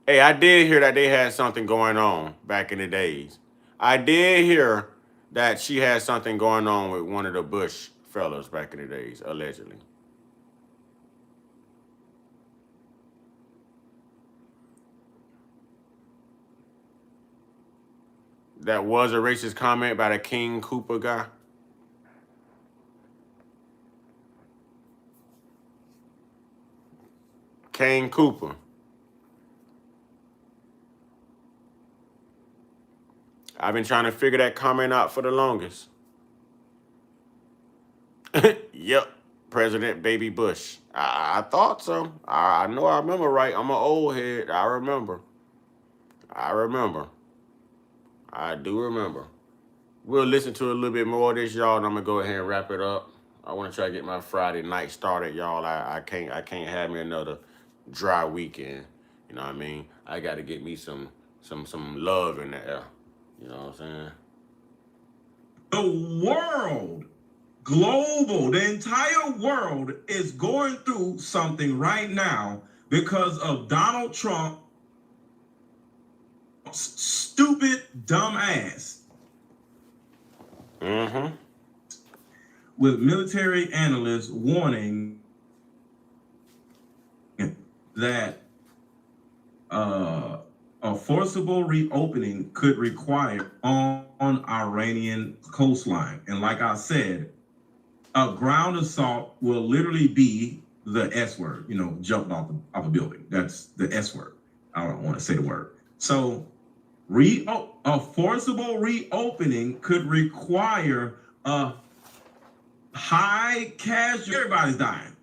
Hey, I did hear that they had something going on back in the days. I did hear that she had something going on with one of the Bush fellas back in the days, allegedly. That was a racist comment by the King Cooper guy. King Cooper. I've been trying to figure that comment out for the longest. Yep, President Baby Bush. I thought so. I know I remember right. I'm an old head. I remember. I do remember. We'll listen to a little bit more of this, y'all, and I'm gonna go ahead and wrap it up. I want to try to get my Friday night started, y'all. I can't have me another dry weekend. You know what I mean? I got to get me some love in the air. You know what I'm saying? The world, global, the entire world is going through something right now because of Donald Trump's stupid, dumb ass. Mm-hmm. With military analysts warning that a forcible reopening could require on Iranian coastline. And like I said, a ground assault will literally be the S word, you know, jumped off a building. That's the S word. I don't want to say the word. So a forcible reopening could require a high casualty. Everybody's dying.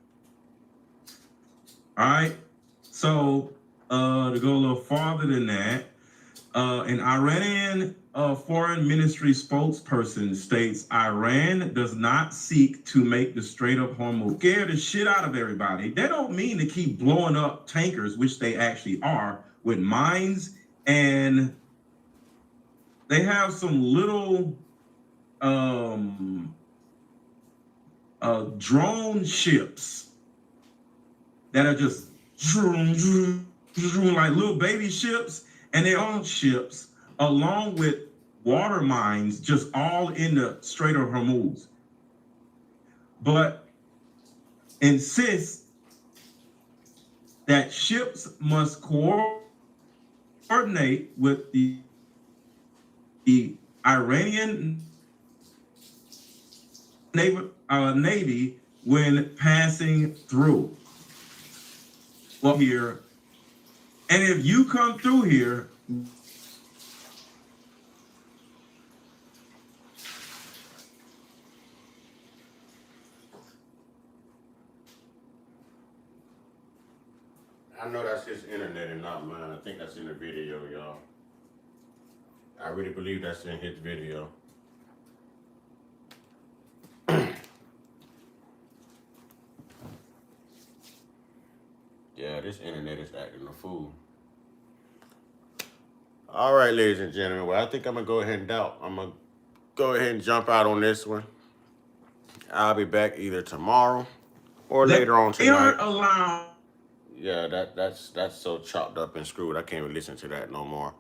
All right. So to go a little farther than that, an Iranian foreign ministry spokesperson states Iran does not seek to make the Strait of Hormuz. Scare the shit out of everybody. They don't mean to keep blowing up tankers, which they actually are, with mines, and they have some little drone ships that are just like little baby ships, and their own ships, along with water mines, just all in the Strait of Hormuz. But insist that ships must coordinate with the Iranian Navy when passing through. Well, here, and if you come through here, I know that's his internet and not mine. I think that's in the video, y'all. I really believe that's in his video. Yeah, this internet is acting a fool. All right, ladies and gentlemen. Well, I think I'm going to go ahead and jump out on this one. I'll be back either tomorrow or later on they aren't tonight. allowed. Yeah, that's so chopped up and screwed. I can't even listen to that no more.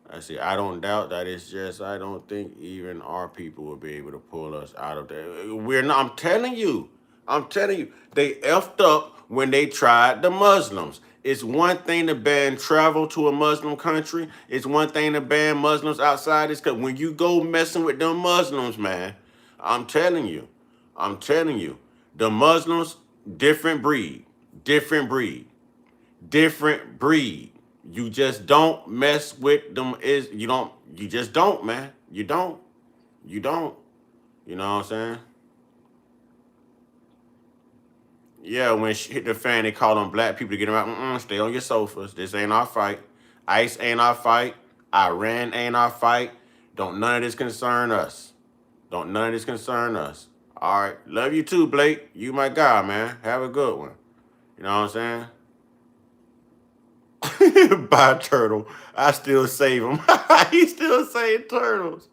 I see. I don't doubt that. It's just I don't think even our people will be able to pull us out of there. We're not. I'm telling you. They effed up when they tried the Muslims. It's one thing to ban travel to a Muslim country. It's one thing to ban Muslims outside this country. When you go messing with them Muslims, man, I'm telling you, the Muslims, different breed. You just don't mess with them. You just don't, man. You don't. You know what I'm saying? Yeah, when shit hit the fan, they call on black people to get them out. Stay on your sofas. This ain't our fight. ICE ain't our fight. Iran ain't our fight. Don't none of this concern us. All right. Love you too, Blake. You my guy, man. Have a good one. You know what I'm saying? Bye, turtle. I still save him. He still saying turtles.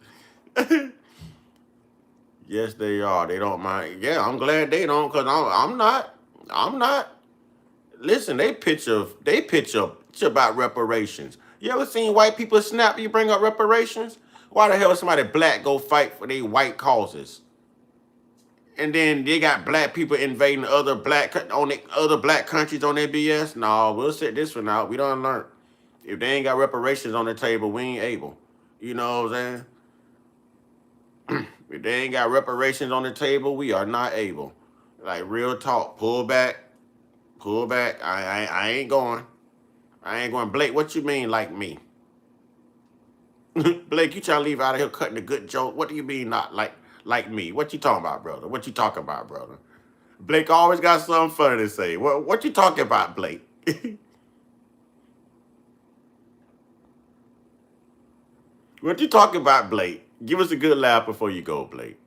Yes, they are. They don't mind. Yeah, I'm glad they don't, because I'm not. Listen, they pitch about reparations. You ever seen white people snap? You bring up reparations? Why the hell is somebody black go fight for their white causes? And then they got black people invading other black countries on their BS? No, we'll sit this one out. We don't learn. If they ain't got reparations on the table, we ain't able. You know what I'm saying? If they ain't got reparations on the table, we are not able. Like, real talk. Pull back. I ain't going. Blake, what you mean like me? Blake, you trying to leave out of here cutting a good joke? What do you mean not like me? What you talking about, brother? Blake always got something funny to say. What you talking about, Blake? What you talking about, Blake? Give us a good laugh before you go, Blake.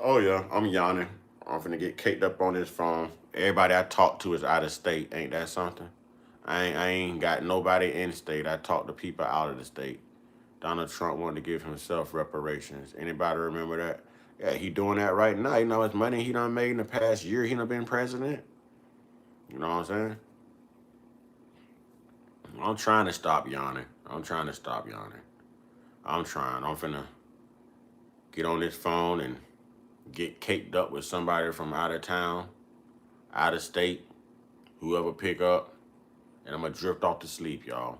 Oh yeah, I'm yawning. I'm finna get caked up on this phone. Everybody I talk to is out of state. Ain't that something? I ain't got nobody in state. I talk to people out of the state. Donald Trump wanted to give himself reparations. Anybody remember that? Yeah, he doing that right now. You know his money he done made in the past year he done been president. You know what I'm saying? I'm trying to stop yawning. I'm finna get on this phone and get caked up with somebody from out of town, out of state, whoever pick up, and I'm gonna drift off to sleep, y'all.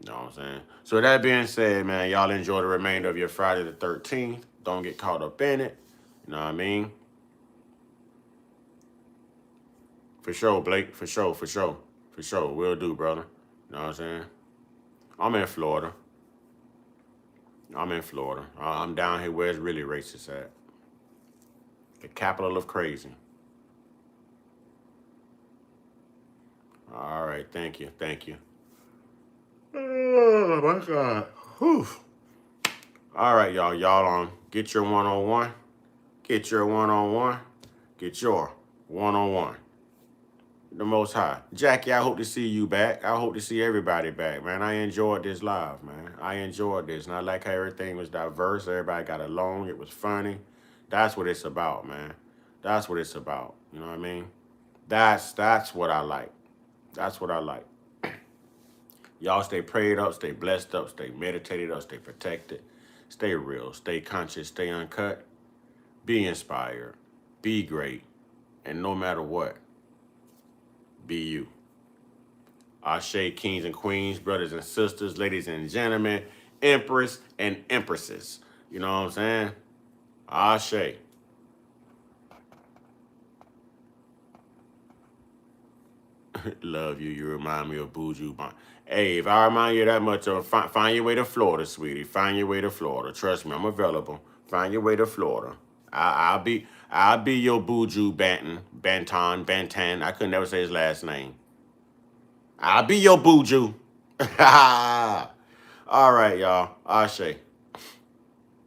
You know what I'm saying? So that being said, man, y'all enjoy the remainder of your Friday the 13th. Don't get caught up in it. You know what I mean? For sure, Blake. For sure. Will do, brother. You know what I'm saying? I'm in Florida. I'm down here where it's really racist at. The capital of crazy. All right, thank you, thank you. Oh my God. Whew. All right, y'all. Y'all on. Get your one-on-one. Get your one-on-one. Get your one-on-one. The Most High. Jackie, I hope to see you back. I hope to see everybody back, man. I enjoyed this live, man. I enjoyed this. And I like how everything was diverse. Everybody got along. It was funny. That's what it's about, man. That's what it's about. You know what I mean? That's what I like. That's what I like. Y'all stay prayed up, stay blessed up, stay meditated up, stay protected, stay real, stay conscious, stay uncut, be inspired, be great, and no matter what, be you. Ashe, kings and queens, brothers and sisters, ladies and gentlemen, empress and empresses. You know what I'm saying? Ashe. Love you. You remind me of Buju Banton. Hey, if I remind you that much, find your way to Florida, sweetie. Find your way to Florida. Trust me, I'm available. Find your way to Florida. I'll be your Buju Banton. I could never say his last name. I'll be your Buju. All right, y'all. Ashe.